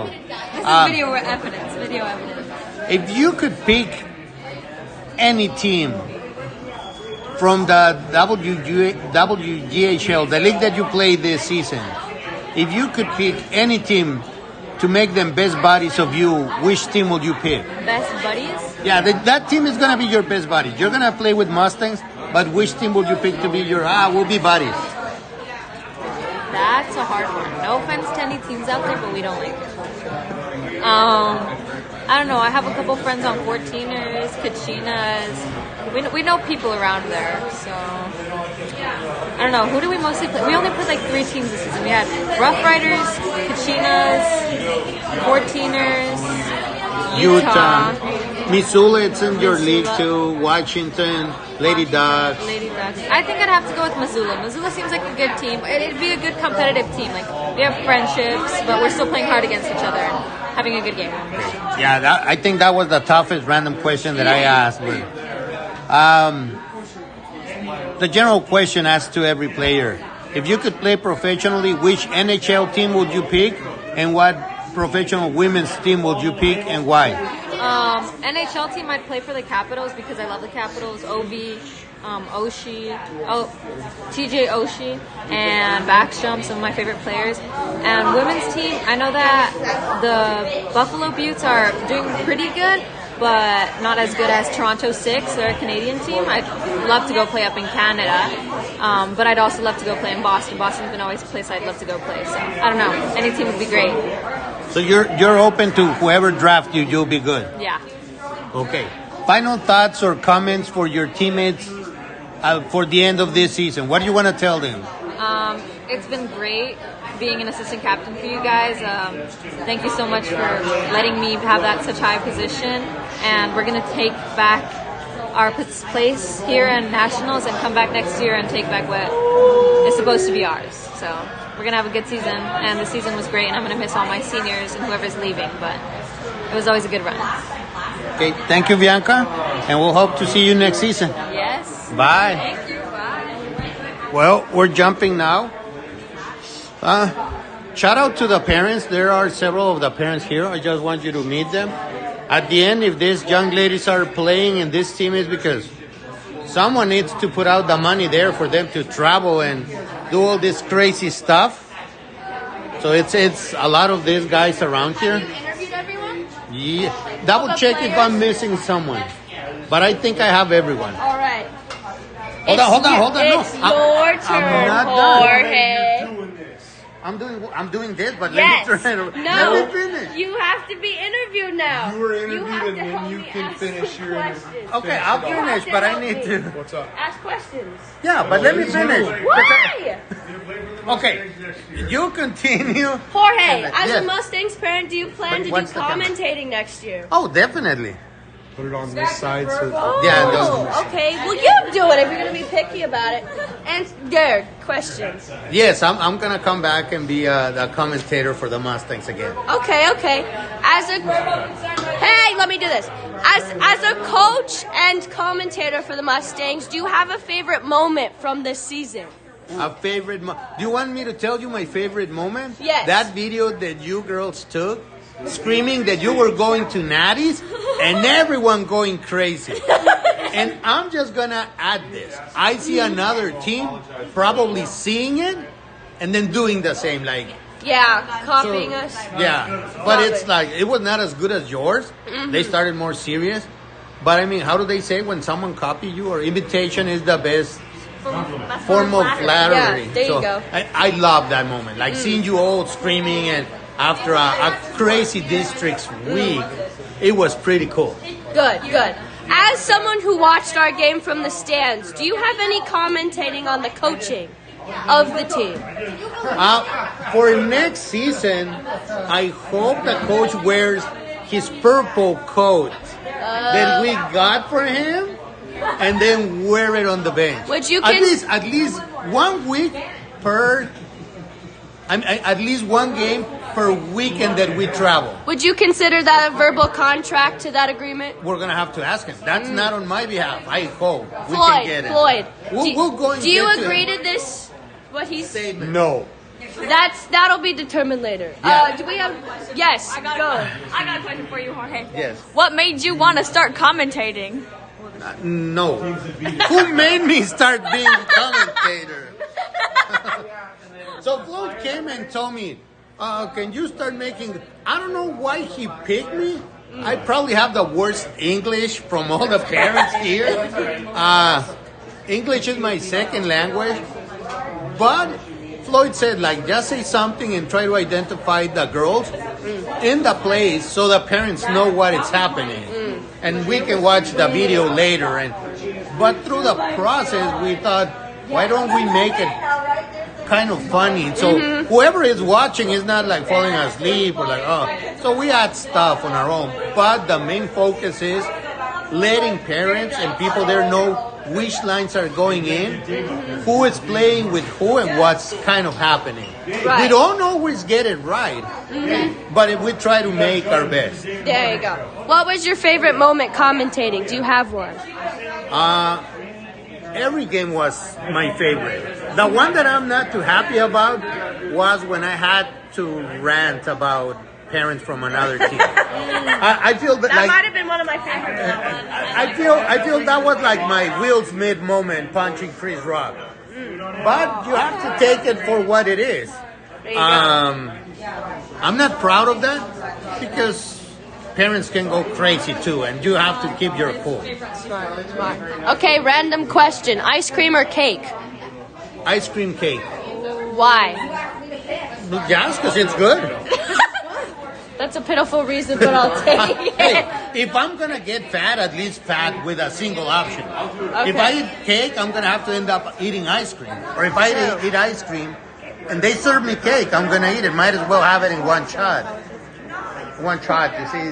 This is video evidence. If you could pick any team from the WGHL, the league that you played this season, if you could pick any team to make them best buddies of you, which team would you pick? Best buddies? Yeah, that team is going to be your best buddy. You're going to play with Mustangs, but which team would you pick to be your, we'll be buddies? That's a hard one. No offense to any teams out there, but we don't like it. I don't know. I have a couple friends on 14ers, Kachinas. We know people around there, so I don't know. Who do we mostly play? We only played like 3 teams this season. We had Rough Riders, Kachinas, 14ers, Utah. Missoula, it's in your league too. Washington, Lady Ducks. I think I'd have to go with Missoula. Missoula seems like a good team. It'd be a good competitive team. Like, we have friendships, but we're still playing hard against each other and having a good game. Yeah, I think that was the toughest random question that I asked. The general question asked to every player: if you could play professionally, which NHL team would you pick, and what professional women's team would you pick, and why? NHL team, I'd play for the Capitals because I love the Capitals. TJ Oshie, and Backstrom, some of my favorite players. And women's team, I know that the Buffalo Buttes are doing pretty good, but not as good as Toronto Six. They're a Canadian team. I'd love to go play up in Canada, but I'd also love to go play in Boston. Boston's been always a place I'd love to go play. So I don't know. Any team would be great. So you're open to whoever draft you, you'll be good. Yeah. Okay. final thoughts or comments for your teammates for the end of this season. What do you want to tell them? It's been great being an assistant captain for you guys. Thank you so much for letting me have that such high position. And we're going to take back our place here in Nationals and come back next year and take back what is supposed to be ours. So we're going to have a good season. And the season was great. And I'm going to miss all my seniors and whoever's leaving. But it was always a good run. Okay, thank you, Bianca. And we'll hope to see you next season. Yes. Bye. Thank you. Bye. Well, we're jumping now. Shout out to the parents. There are several of the parents here. I just want you to meet them. At the end, if these young ladies are playing in this team, is because someone needs to put out the money there for them to travel and do all this crazy stuff. So it's a lot of these guys around here. Have you interviewed everyone? Yeah, double check if I'm missing someone. But I think I have everyone. All right. Hold on. No, It's your turn, I'm not done. Jorge. I'm doing this, but Yes. let me try to No. let me finish. You have to be interviewed now. You were interviewed have and to help then you me can ask finish some your questions. Okay, I'll Finish it finish, off. but I Help need me. to. What's up? Ask questions. Yeah, but let me finish. Why? Okay, you continue. Jorge, as Yes. a Mustangs parent, do you plan But to do what's the camera? commentating next year? Oh, definitely. Put it on this side so Yeah, Oh, okay. Well, you do it if you're going to be picky about it. And Derek, questions. Yes, I'm gonna come back and be the commentator for the Mustangs again. Okay. Hey, let me do this. As a coach and commentator for the Mustangs, do you have a favorite moment from this season? A favorite. Do you want me to tell you my favorite moment? Yes. That video that you girls took, screaming that you were going to Natty's, and everyone going crazy. And I'm just gonna add this. I see another team probably seeing it and then doing the same, like. Yeah, copying us. Yeah, but it's like it was not as good as yours. They started more serious. But I mean, how do they say when someone copy you or imitation is the best form of flattery? Yeah, there you go. I love that moment, like seeing you all screaming, and after a crazy districts week, it was pretty cool. Good. As someone who watched our game from the stands, do you have any commentating on the coaching of the team? For next season, I hope the coach wears his purple coat that we got for him, and then wear it on the bench. Would you at least 1 week per? At least one game per weekend that we travel. Would you consider that a verbal contract to that agreement? We're gonna have to ask him. That's not on my behalf. I hope we can get it. Floyd, We'll go and do you get to agree him. to this? What he's saying? No. That'll be determined later. Yeah. Do we have? Yes. I got a question for you, Jorge. Yes. What made you want to start commentating? No. Who made me start being commentator? So Floyd came and told me, can you start making... I don't know why he picked me. I probably have the worst English from all the parents here. English is my second language. But Floyd said, like, just say something and try to identify the girls in the place so the parents know what is happening. And we can watch the video later. But through the process, we thought, why don't we make it kind of funny? So whoever is watching is not like falling asleep or like, oh. So we add stuff on our own. But the main focus is letting parents and people there know which lines are going in, who is playing with who, and what's kind of happening. Right. We don't always get it right, but we try to make our best. There you go. What was your favorite moment commentating? Do you have one? Every game was my favorite. The one that I'm not too happy about was when I had to rant about parents from another team. I feel that like, might have been one of my favorites. I feel that was like my Will Smith moment punching Chris Rock. But you have to take it for what it is. I'm not proud of that because parents can go crazy too, and you have to keep your cool. Smart. Okay, random question. Ice cream or cake? Ice cream cake. Why? Just because it's good. That's a pitiful reason, but I'll take it. Hey, if I'm gonna get fat, at least fat with a single option. Okay. If I eat cake, I'm gonna have to end up eating ice cream. Or if I eat ice cream and they serve me cake, I'm gonna eat it. Might as well have it in one shot. One shot, you see.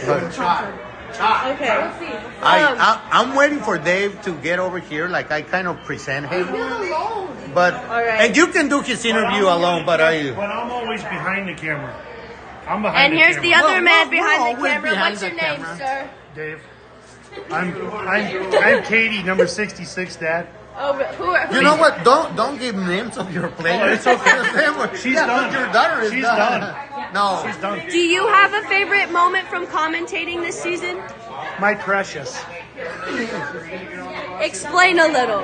One shot. Okay. I'm waiting for Dave to get over here, like I kind of present him. But and you can do his interview alone, but I'm always behind the camera. I'm behind And the here's camera. the other man we're behind the always camera. behind What's the your name, camera. sir? Dave. I'm Katie, number 66, Dad. Oh, who you know what? Don't give names of your players. Oh, it's okay. She's done. Your daughter is She's done. done. No, She's done. Do you have a favorite moment from commentating this season? My precious. Explain a little.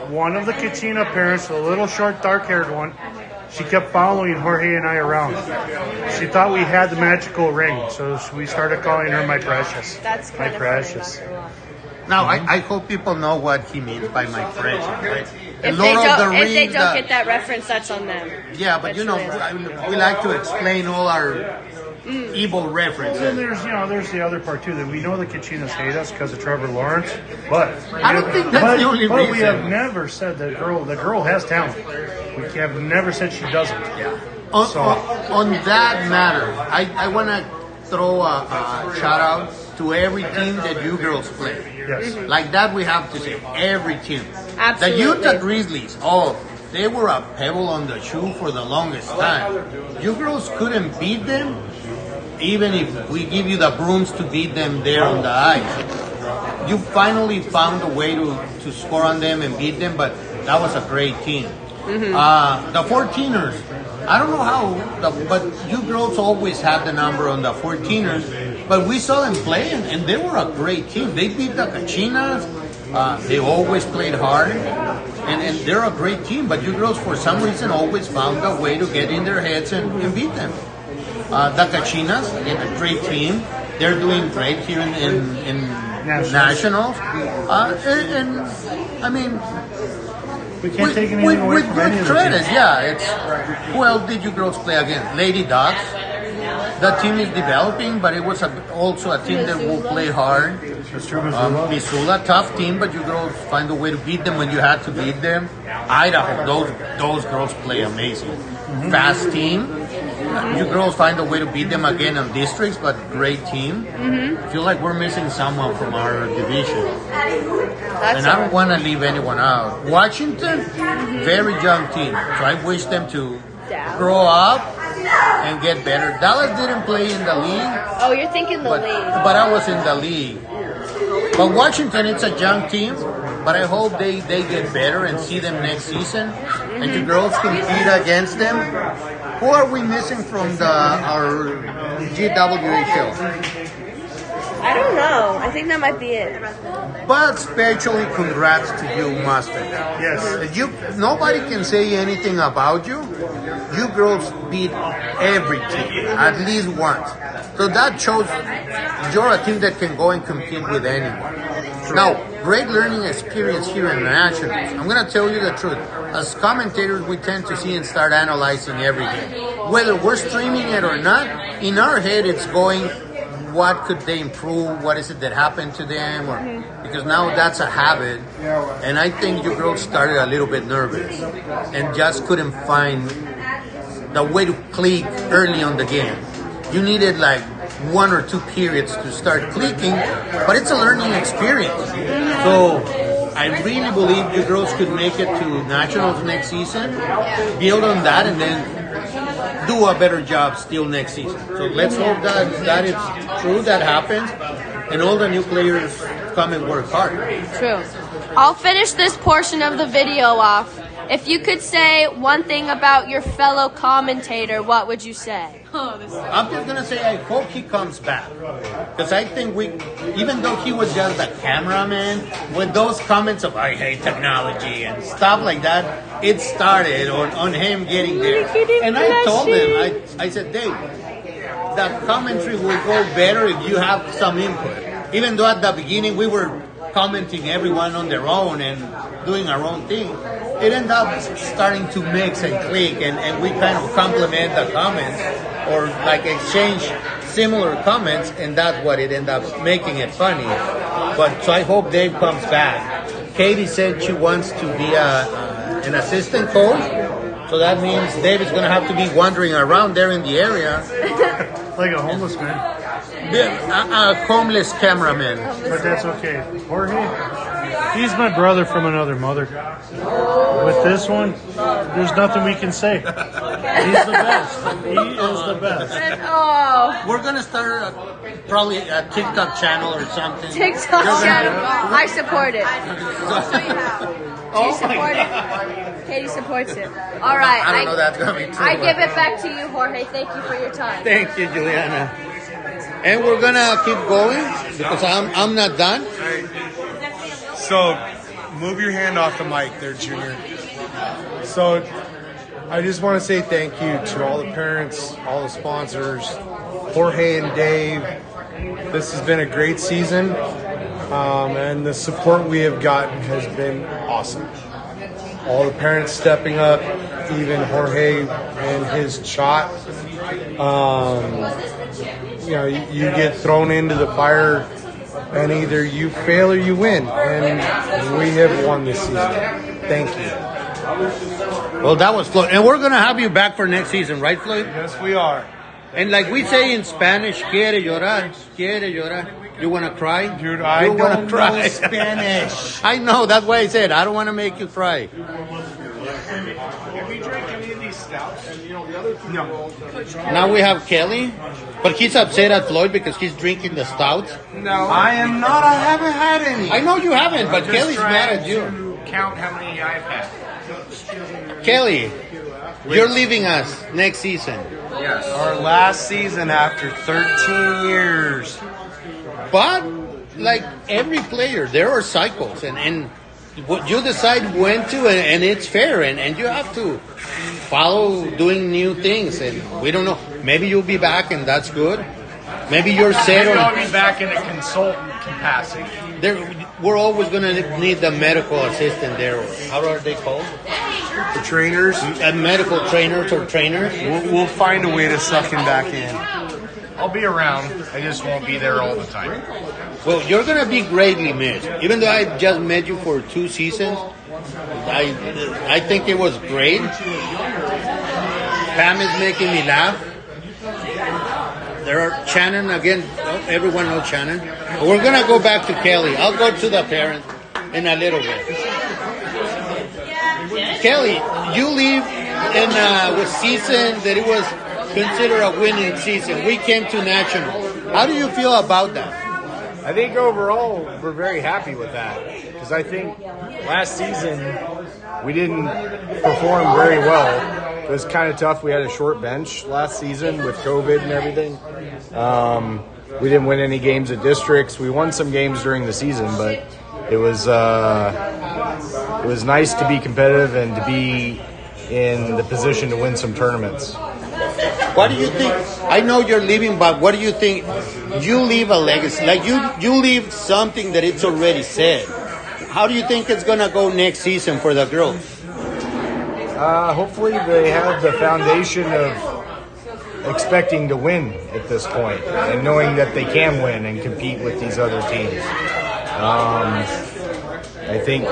One of the Kachina parents, the little short, dark-haired one, she kept following Jorge and I around. She thought we had the magical ring, so we started calling her my precious. That's my kind of precious. Now, I hope people know what he means by my precious, right? If they don't get that reference, that's on them. Yeah, but we like to explain all our evil references. And there's the other part too, that we know the Kachinas hate us because of Trevor Lawrence, but I don't think that's the only but reason. we have never said the girl has talent. We have never said she doesn't. Yeah. On that matter, I want to throw a shout out to every team that you girls play. Yes. Like that, we have to say every team. Absolutely. The Utah Grizzlies, they were a pebble on the shoe for the longest time. You girls couldn't beat them, even if we give you the brooms to beat them there on the ice. You finally found a way to score on them and beat them, but that was a great team. The 14ers, I don't know how, but you girls always had the number on the 14ers, but we saw them play, and they were a great team. They beat the Kachinas. They always played hard, and they're a great team, but you girls, for some reason, always found a way to get in their heads and beat them. The Kachinas, again, a great team. They're doing great here in Nationals. And I mean, we can't take anything away with from good any of the credit, teams. yeah. Who else did you girls play again? Lady Ducks. The team is developing, but it was also a team that will play hard. That's true, Missoula, tough team, but you girls find a way to beat them when you had to beat them. Idaho, those girls play amazing. Fast team. You girls find a way to beat them again on districts, but great team. I feel like we're missing someone from our division. And I don't want to leave anyone out. Washington, very young team. So I wish them to grow up and get better. Dallas didn't play in the league. Oh, you're thinking the league. But I was in the league. But Washington, it's a young team. But I hope they get better and see them next season. And you girls compete against them. Who are we missing from our GWA show? I don't know. I think that might be it. But especially congrats to you, Mustangs. Yes. Nobody can say anything about you. You girls beat every team at least once. So that shows you're a team that can go and compete with anyone. Now, great learning experience here in the Nationals. I'm going to tell you the truth. As commentators, we tend to see and start analyzing every game. Whether we're streaming it or not, in our head it's going, what could they improve? What is it that happened to them? Or because now that's a habit. And I think you girls started a little bit nervous and just couldn't find the way to click early on the game. You needed like 1 or 2 periods to start clicking, but it's a learning experience. So I really believe you girls could make it to Nationals next season, build on that, and then do a better job still next season. So let's hope that it's true, that happens, and all the new players come and work hard. True. I'll finish this portion of the video off. If you could say one thing about your fellow commentator, what would you say? I'm just going to say I hope he comes back. Because I think even though he was just a cameraman, with those comments of I hate technology and stuff like that, it started on him getting there. And I told him, I said, Dave, that commentary will go better if you have some input. Even though at the beginning we were commenting everyone on their own, and doing our own thing, it ended up starting to mix and click, and we kind of complement the comments or like exchange similar comments, and that's what it ended up making it funny. But so I hope Dave comes back. Katie said she wants to be an assistant coach, so that means Dave is going to have to be wandering around there in the area. Like a homeless man. A homeless cameraman. But that's okay. Jorge, he's my brother from another mother. With this one, there's nothing we can say. He's the best. He is the best. Oh, We're going to start probably a TikTok channel or something. TikTok channel. I support it. Do you Oh my support God. it? Katie supports it. All right. I don't know that's going to be true. I give it back to you, Jorge. Thank you for your time. Thank you, Juliana. And we're going to keep going because I'm not done. So, move your hand off the mic there, Junior. So, I just want to say thank you to all the parents, all the sponsors, Jorge and Dave. This has been a great season, and the support we have gotten has been awesome. All the parents stepping up, even Jorge and his shot. You get thrown into the fire, and either you fail or you win, and we have won this season. Thank you. Well, that was Floyd. And we're going to have you back for next season, right, Floyd? Yes, we are. And like we say in Spanish, quiere llorar, quiere llorar. You want to cry? Dude, I You wanna don't know Spanish. I know, that's why I said I don't want to make you cry. Have we drank any of these stouts? And, the other two no. Now we have Kelly, but he's upset at Floyd because he's drinking the stouts. No, I am not. I haven't had any. I know you haven't, but Kelly's mad at you. Count how many I've had. Kelly, you're leaving us next season. Yes. Our last season after 13 years. But, like every player, there are cycles, and what you decide when to, and it's fair, and you have to follow doing new things, and we don't know. Maybe you'll be back, and that's good. Maybe you're set Maybe on. I'll be back in a consultant capacity. We're always going to need the medical assistant there. Or how are they called? The trainers? Medical trainers or trainers? We'll find a way to suck him back in. I'll be around. I just won't be there all the time. Well, you're going to be greatly missed. Even though I just met you for 2 seasons, I think it was great. Pam is making me laugh. There are Shannon again. Everyone knows Shannon. We're going to go back to Kelly. I'll go to the parents in a little bit. Kelly, you leave in a season that it was considered a winning season. We came to national. How do you feel about that? I think overall we're very happy with that because I think last season we didn't perform very well. It was kind of tough. We had a short bench last season with COVID and everything. We didn't win any games at districts. We won some games during the season, but it was nice to be competitive and to be in the position to win some tournaments. What do you think? I know you're leaving, but what do you think? You leave a legacy, like you leave something that it's already said. How do you think it's gonna go next season for the girls? Hopefully they have the foundation of expecting to win at this point and knowing that they can win and compete with these other teams. I think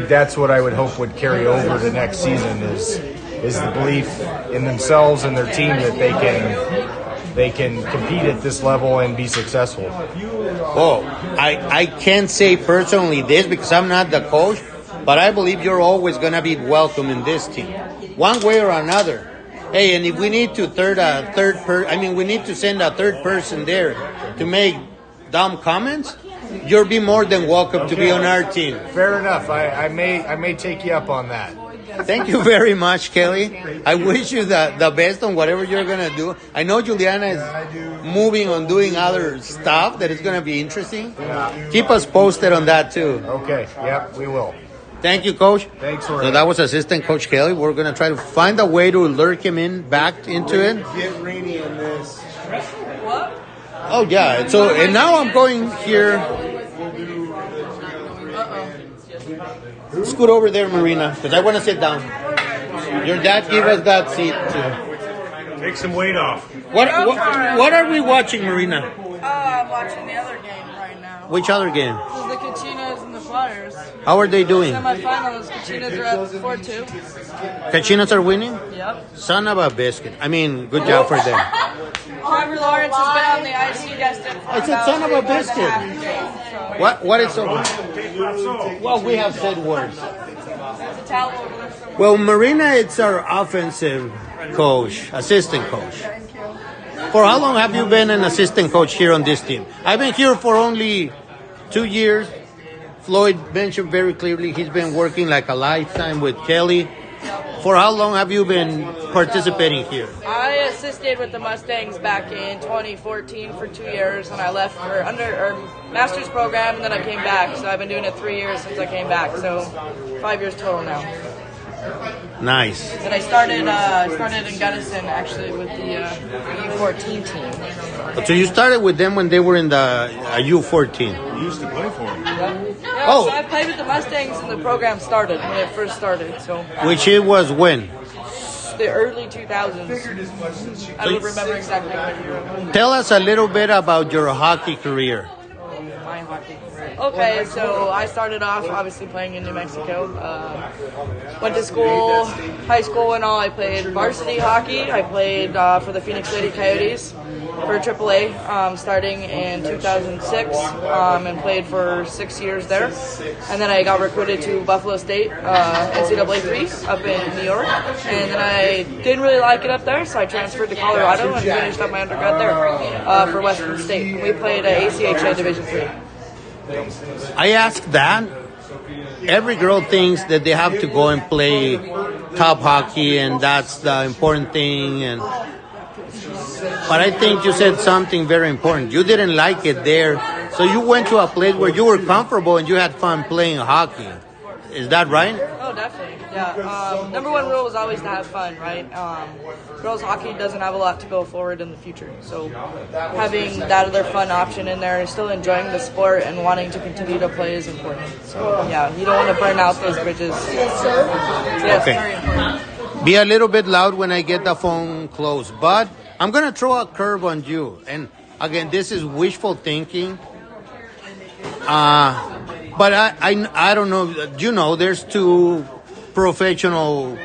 that's what I would hope would carry over to next season is the belief in themselves and their team that they can compete at this level and be successful. Oh, I can't say personally this because I'm not the coach, but I believe you're always going to be welcome in this team, one way or another. Hey, and if we need to we need to send a third person there to make dumb comments, you'll be more than welcome to be on our team. Fair enough. I may take you up on that. Thank you very much, Kelly. I wish you the best on whatever you're going to do. I know Juliana is moving on doing other stuff that is going to be interesting. Yeah. Keep us posted on that too. Okay. Yep, we will. Thank you, Coach. Thanks, Jorge. So that was Assistant Coach Kelly. We're going to try to find a way to lurk him back into it. Get Rainy in this. Oh, yeah. So, and now I'm going here. Scoot over there, Marina, because I want to sit down. Your dad gave us that seat too. Take some weight off. What are we watching, Marina? I'm watching the other game right now. Which other game? This is the Cachinas and the Flyers. How are they doing? Semifinals. Cachinas are at 4-2. Cachinas are winning? Yep. Son of a biscuit. I mean, good job for them. Trevor Lawrence has been on the ice. He guessed it. I said son of a biscuit. What is so? Well, we have said words. Well, Marina, it's our offensive coach, assistant coach. For how long have you been an assistant coach here on this team? I've been here for only 2 years. Floyd mentioned very clearly he's been working like a lifetime with Kelly. For how long have you been participating here? I assisted with the Mustangs back in 2014 for 2 years, and I left for master's program, and then I came back. So I've been doing it 3 years since I came back. So 5 years total now. Nice. And I started in Gunnison actually with the U14 team. So you started with them when they were in the U14. You used to play for them. No, so I played with the Mustangs and the program started when it first started. So which it was when? The early 2000s. I don't remember exactly what year. Tell us a little bit about your hockey career. My hockey career. Okay, so I started off obviously playing in New Mexico. Went to school, high school and all. I played varsity hockey. I played for the Phoenix Lady Coyotes for AAA starting in 2006 and played for 6 years there. And then I got recruited to Buffalo State NCAA 3 up in New York. And then I didn't really like it up there, so I transferred to Colorado and finished up my undergrad there for Western State. We played ACHA Division 3. I ask that. Every girl thinks that they have to go and play top hockey, and that's the important thing. But I think you said something very important. You didn't like it there, so you went to a place where you were comfortable and you had fun playing hockey. Is that right? Oh, definitely. Yeah. Number one rule is always to have fun, right? Girls hockey doesn't have a lot to go forward in the future. So having that other fun option in there, still enjoying the sport and wanting to continue to play is important. So, yeah, you don't want to burn out those bridges. Yes, okay. Very important. Be a little bit loud when I get the phone close, but I'm going to throw a curve on you. And again, this is wishful thinking. But I don't know. You know, there's 2 professional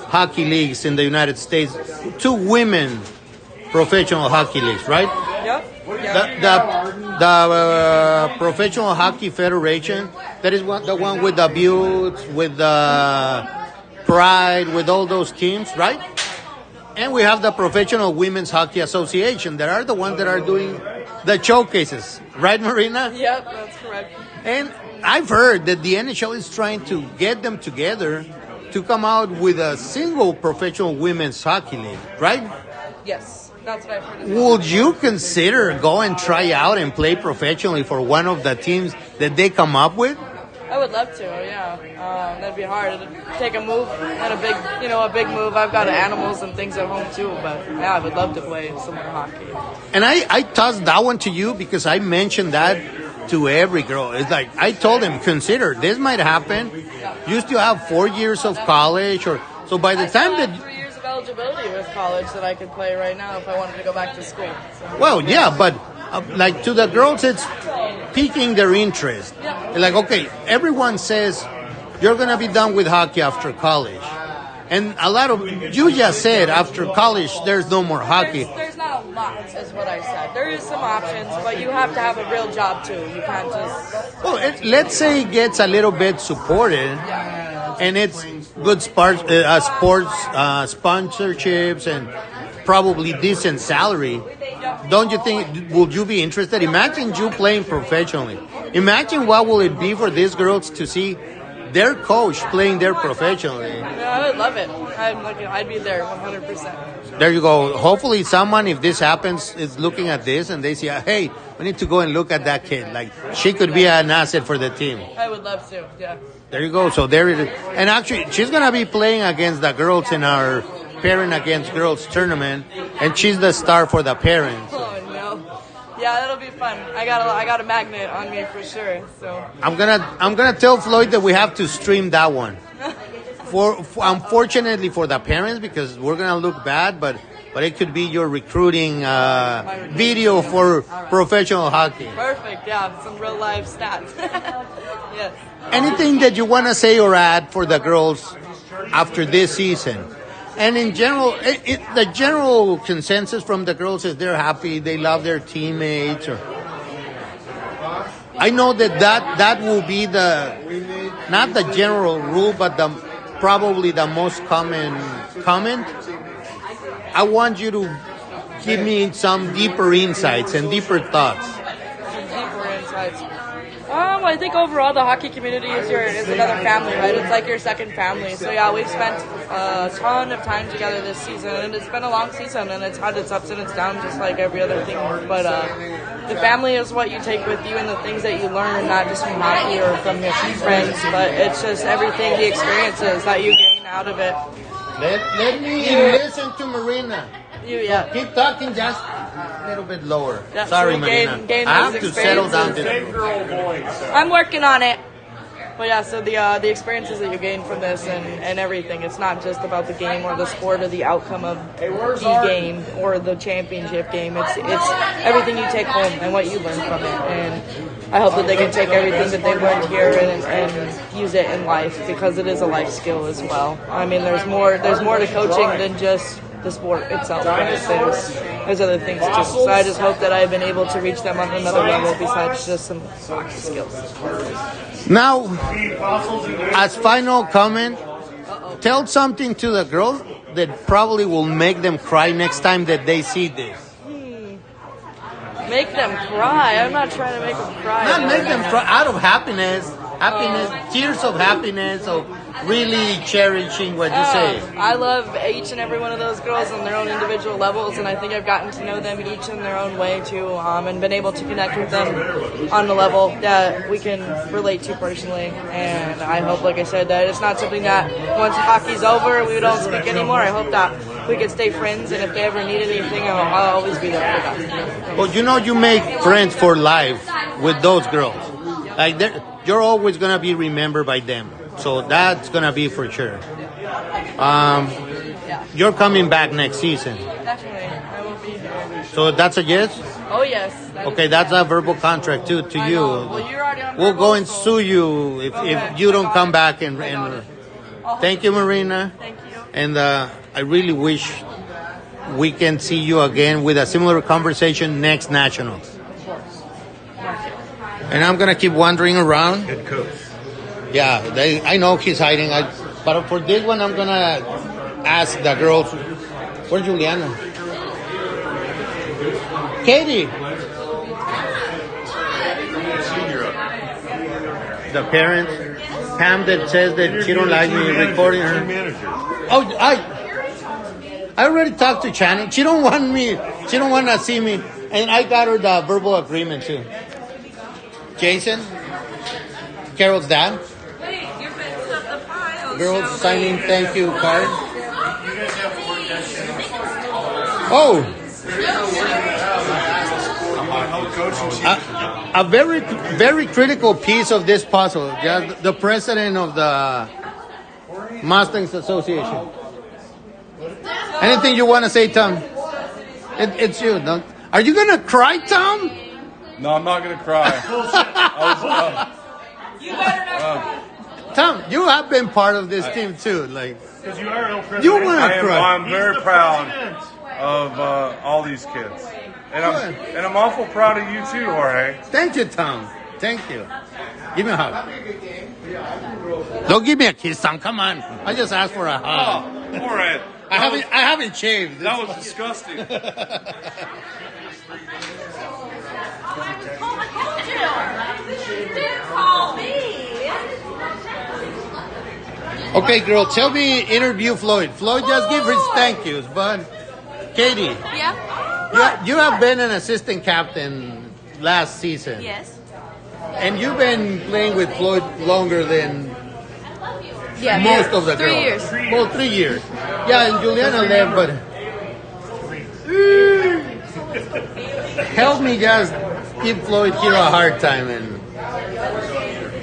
hockey leagues in the United States. 2 women professional hockey leagues, right? Yep. The Professional Hockey Federation, that is the one with the Buttes, with the Pride, with all those teams, right? And we have the Professional Women's Hockey Association. That are the ones that are doing the showcases, right, Marina? Yep, that's correct. And I've heard that the NHL is trying to get them together to come out with a single professional women's hockey league, right? Yes, that's what I've heard. As well. Would you consider go and try out and play professionally for one of the teams that they come up with? I would love to, yeah. That'd be hard. It'd take a move and a big move. I've got animals and things at home too, but yeah, I would love to play some more hockey. And I tossed that one to you because I mentioned that to every girl. It's like, I told them, consider, this might happen. You still have 4 years of college, so by the time that... 3 years of eligibility with college that I could play right now if I wanted to go back to school. So. Well, yeah, but like to the girls, it's piquing their interest. Yeah. Like, okay, everyone says you're going to be done with hockey after college. And a lot of, you just said after college, there's no more hockey. There's not a lot, is what I said. There is some options, but you have to have a real job too. You can't just... Well, let's say it gets a little bit supported, and it's good sports sponsorships and probably decent salary. Don't you think, would you be interested? Imagine you playing professionally. Imagine what will it be for these girls to see their coach playing there professionally. Yeah, I would love it. I'd be there 100%. There you go. Hopefully someone, if this happens, is looking at this and they say, hey, we need to go and look at that kid. Like, she could be an asset for the team. I would love to, yeah. There you go. So there it is. And actually, she's going to be playing against the girls in our Parent Against Girls tournament, and she's the star for the parents. Oh, no. Yeah, it'll be fun. I got a magnet on me for sure. So I'm gonna tell Floyd that we have to stream that one. For unfortunately for the parents, because we're gonna look bad, but it could be your recruiting video for professional hockey. Perfect. Yeah, some real life stats. Yes. Anything that you want to say or add for the girls after this season? And in general, the general consensus from the girls is they're happy, they love their teammates. I know that will be not the general rule, but probably the most common comment. I want you to give me some deeper insights and deeper thoughts. Deeper insights. I think overall the hockey community is another family, right? It's like your second family. So yeah, we've spent a ton of time together this season, and it's been a long season, and it's had its ups and its downs, just like every other thing. But the family is what you take with you, and the things that you learn, not just from hockey or from your friends, but it's just everything, the experiences that you gain out of it. Let me listen to Marina. Keep talking just a little bit lower. Yeah, Sorry, so Marina. gain I have to settle down. I'm working on it. But yeah, so the experiences that you gain from this and everything, it's not just about the game or the sport or the outcome of the game or the championship game. It's everything you take home and what you learn from it. And I hope that they can take everything that they learned here and use it in life, because it is a life skill as well. I mean, there's more to coaching than just the sport itself. There's other things too. So I just hope that I've been able to reach them on another level besides just some hockey skills. Now, as final comment, tell something to the girls that probably will make them cry next time that they see this. Make them cry? I'm not trying to make them cry. Not make them cry out of happiness, tears of happiness, of really cherishing what you say. I love each and every one of those girls on their own individual levels, and I think I've gotten to know them each in their own way too, and been able to connect with them on the level that we can relate to personally. And I hope, like I said, that it's not something that once hockey's over, we don't speak anymore. I hope that we can stay friends, and if they ever need anything, I'll always be there for them. But you make friends for life with those girls. Like you're always gonna be remembered by them. So that's going to be for sure. You're coming back next season. Definitely. I will be here. So that's a yes? Oh, yes. Okay, that's a verbal contract too to you. Well, you're already on we'll go and sue you if you don't come back. Thank you, Marina. Thank you. And I really wish we can see you again with a similar conversation next Nationals. Of course. And I'm going to keep wandering around. Good coach. Yeah, I know he's hiding. But for this one, I'm going to ask the girls. Where's Juliana? Katie. The parents. Pam that says that she don't like me recording her. Oh, I already talked to Channing. She don't want me. She don't want to see me. And I got her the verbal agreement too. Jason? Carol's dad? Girls signing thank you card. Oh, a very, very critical piece of this puzzle. The president of the Mustangs Association. Anything you want to say, Tom? It's you. No? Are you gonna cry, Tom? No, I'm not gonna cry. You better not cry. Tom, you have been part of this team too, like. Because you are El Presidente. You want to cry. I'm very proud of all these kids, and I'm awful proud of you too, Jorge. Thank you, Tom. Thank you. Give me a hug. Don't give me a kiss, Tom. Come on. I just asked for a hug. Oh, Jorge. I haven't shaved. That was disgusting. Okay, girl, tell me, interview Floyd. Floyd just give his thank yous, but Katie. Yeah? You have been an assistant captain last season. Yes. And you've been playing with Floyd longer than most of the girls. 3 years. Well, 3 years. Yeah, and Juliana left, but... help me just give Floyd here a hard time and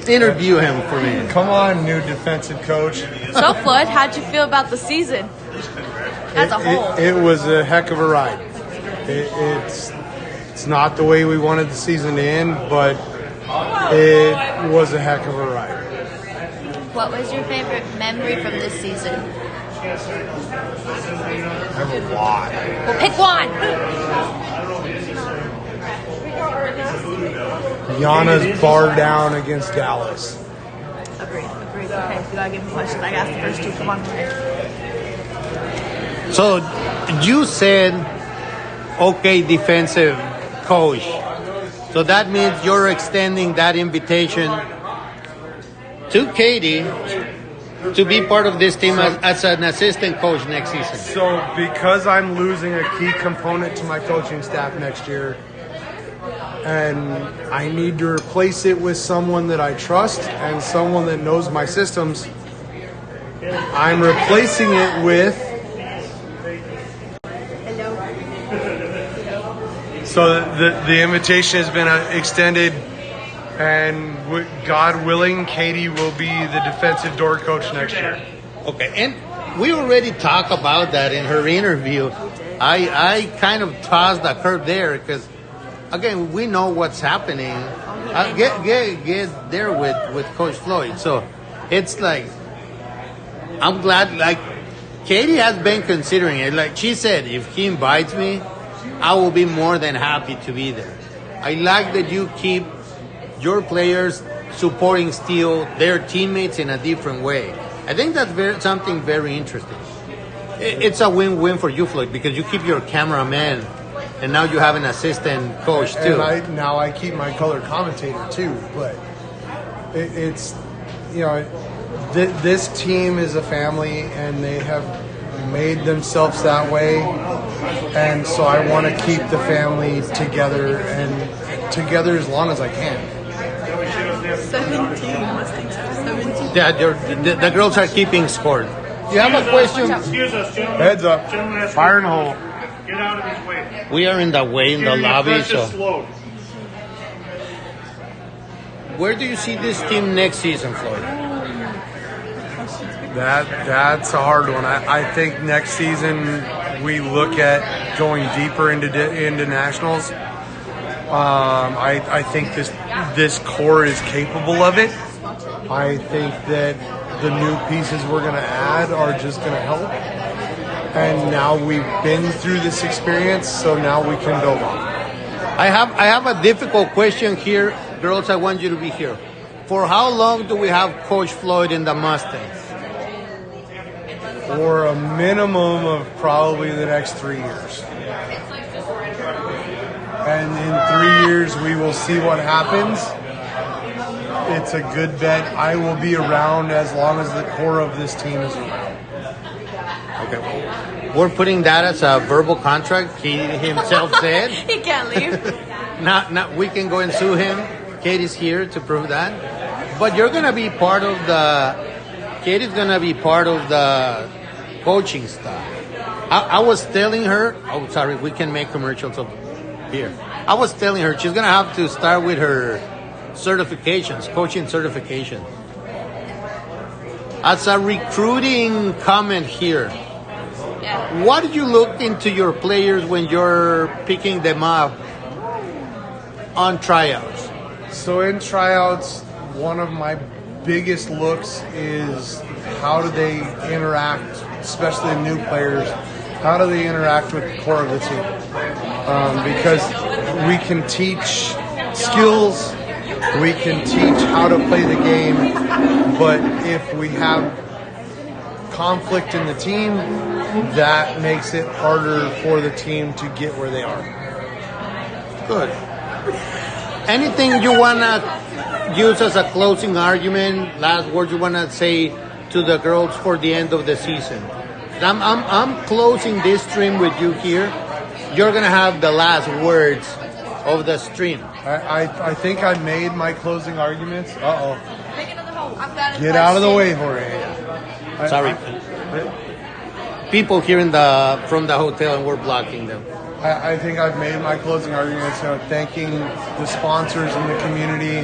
interview him for me. Come on, new defensive coach. So, Floyd, how'd you feel about the season as a whole? It was a heck of a ride. It's not the way we wanted the season to end, but it was a heck of a ride. What was your favorite memory from this season? I have a lot. Well, pick one. Yana's bar down against Dallas. Agreed. Okay, you gotta give me questions. I got the first two. Come on. So you said, okay, defensive coach. So that means you're extending that invitation to Katie to be part of this team as an assistant coach next season. So because I'm losing a key component to my coaching staff next year, and I need to replace it with someone that I trust and someone that knows my systems, I'm replacing it with... So the invitation has been extended, and God willing, Katie will be the defensive door coach next year. Okay, and we already talked about that in her interview. I kind of tossed a curve there because, again, we know what's happening. Get there with Coach Floyd. So it's like, I'm glad, like, Katie has been considering it. Like she said, if he invites me, I will be more than happy to be there. I like that you keep your players supporting still their teammates in a different way. I think that's something very interesting. It's a win-win for you, Floyd, because you keep your cameraman, and now you have an assistant coach too. And now I keep my color commentator too. But it's, you know, this team is a family, and they have made themselves that way. And so I want to keep the family together and together as long as I can. 17 Mustangs. 17. Yeah, the girls are keeping score. You have a question? Excuse us, gentlemen. Heads up. Gentlemen, Fire in the hole. Get out of his way. We are in the lobby. So, where do you see this team next season, Floyd? That's a hard one. I think next season we look at going deeper into nationals. I think this core is capable of it. I think that the new pieces we're going to add are just going to help. And now we've been through this experience, so now we can build on it. I have a difficult question here. Girls, I want you to be here. For how long do we have Coach Floyd in the Mustangs? For a minimum of probably the next 3 years. And in 3 years, we will see what happens. It's a good bet. I will be around as long as the core of this team is around. Okay. We're putting that as a verbal contract. He himself said. He can't leave. Not, we can go and sue him. Katie's here to prove that. But you're going to be part of Katie's going to be part of the coaching staff. I was telling her, oh, sorry, we can make commercials of here. I was telling her she's going to have to start with her certifications, coaching certification. As a recruiting comment here, what do you look into your players when you're picking them up on tryouts? So in tryouts, one of my biggest looks is how do they interact, especially new players, how do they interact with the core of the team? Because we can teach skills, we can teach how to play the game, but if we have conflict in the team, that makes it harder for the team to get where they are. Good. Anything you want to use as a closing argument, last words you want to say to the girls for the end of the season? I'm closing this stream with you here. You're going to have the last words of the stream. I think I made my closing arguments. Uh-oh. Make another hole. I've got a Get out of the way, Jorge. Sorry. People here from the hotel, and we're blocking them. I think I've made my closing arguments. Thanking the sponsors in the community,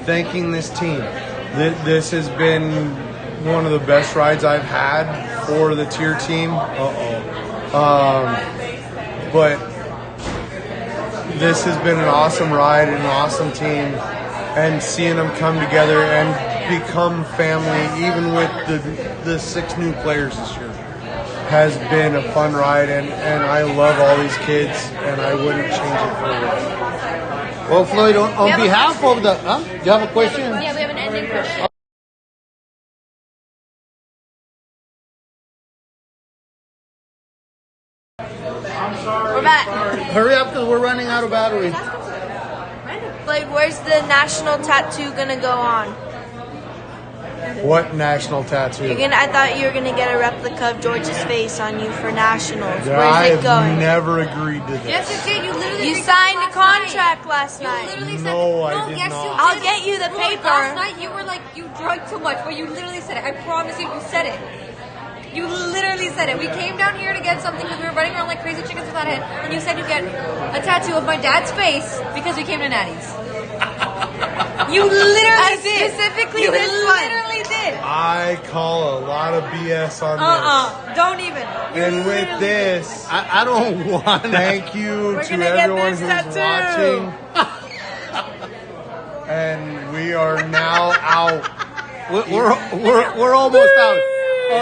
thanking this team. This has been one of the best rides I've had for the tier team. But this has been an awesome ride and an awesome team, and seeing them come together and become family, even with the 6 new players this year, has been a fun ride, and I love all these kids, and I wouldn't change it for the world. Well, Floyd, on behalf of the... do you have a question? Yeah, we have an ending question. We're back. Hurry up, because we're running out of battery. Like, where's the national tattoo gonna go on? What national tattoo? I thought you were gonna get a replica of George's face on you for nationals. Where's I it going? have never agreed to this. Yes, you did. You literally signed a contract last night. No, I did not. I'll get you the paper. Last night you were like, you drank too much, but you literally said it. I promise you, you said it. You literally said it. We came down here to get something because we were running around like crazy chickens without a head, and you said you get a tattoo of my dad's face because we came to Natty's. You literally did. Specifically You this one. literally did. I call a lot of BS on Don't even. this. And with this, I don't want to... Thank you to everyone who's watching. And we are now out. We're almost out.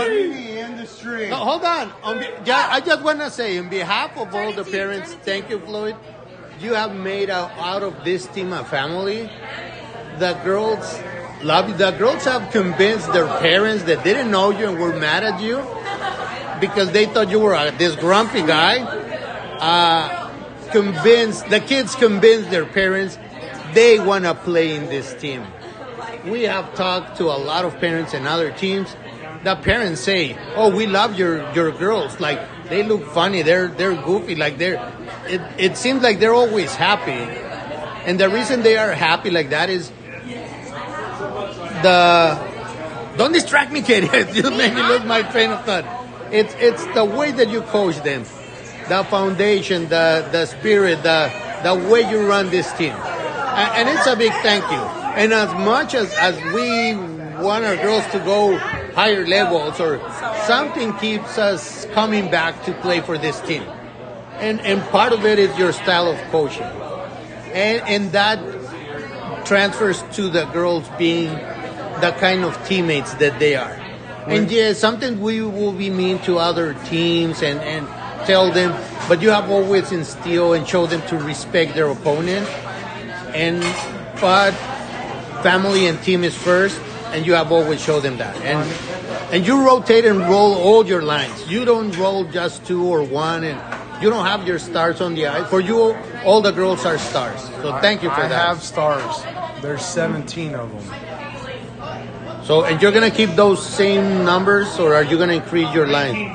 In the industry. No, hold on. I just want to say, on behalf of all the parents, thank you, Floyd. You have made out of this team a family. The girls love you. The girls have convinced their parents that didn't know you and were mad at you because they thought you were this grumpy guy. The kids convinced their parents they want to play in this team. We have talked to a lot of parents and other teams. The parents say, "Oh, we love your girls. Like, they look funny. They're goofy. Like it seems like they're always happy." And the reason they are happy like that is don't distract me, Katie. You made me lose my train of thought. It's the way that you coach them, the foundation, the spirit, the way you run this team, and it's a big thank you. And as much as we want our girls to go higher levels, or something keeps us coming back to play for this team, and part of it is your style of coaching, and that transfers to the girls being the kind of teammates that they are. And yes, sometimes we will be mean to other teams and tell them, but you have always instilled and show them to respect their opponent, but family and team is first. And you have always showed them that. And you rotate and roll all your lines. You don't roll just 2 or 1, and you don't have your stars on the ice. For you, all the girls are stars. So thank you for that. I have stars. There's 17 of them. So, and you're going to keep those same numbers, or are you going to increase your line?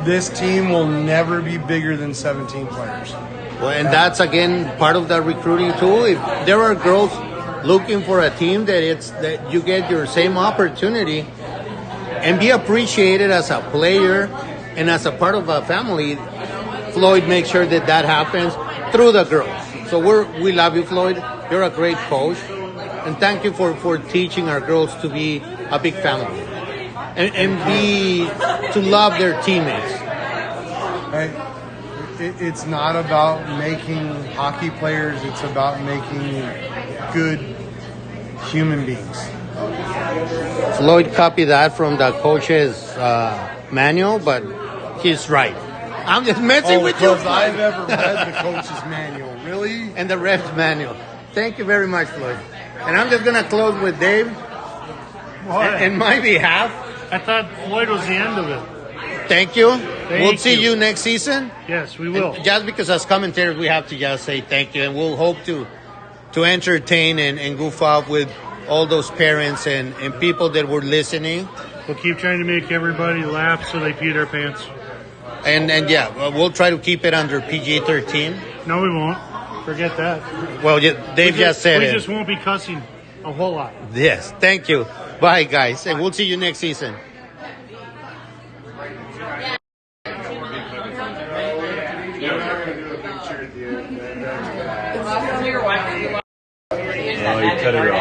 This team will never be bigger than 17 players. Well, and that's, again, part of the recruiting tool. If there are girls looking for a team that you get your same opportunity and be appreciated as a player and as a part of a family, Floyd makes sure that happens through the girls. So we love you, Floyd. You're a great coach, and thank you for teaching our girls to be a big family and to love their teammates. It's not about making hockey players. It's about making good human beings. Floyd copied that from the coach's manual, but he's right. I'm just messing with you. Because I've ever read the coach's manual. Really? And the ref's manual. Thank you very much, Floyd. And I'm just going to close with Dave. In my behalf. I thought Floyd was the end of it. Thank you. We'll see you next season. Yes, we will. And just because as commentators we have to just say thank you, and we'll hope to entertain and goof off with all those parents and people that were listening. We'll keep trying to make everybody laugh so they pee their pants. And yeah, we'll try to keep it under PG-13. No, we won't. Forget that. Well, Dave just said it. We just won't be cussing a whole lot. Yes, thank you. Bye, guys, and we'll see you next season. Oh, you cut it off.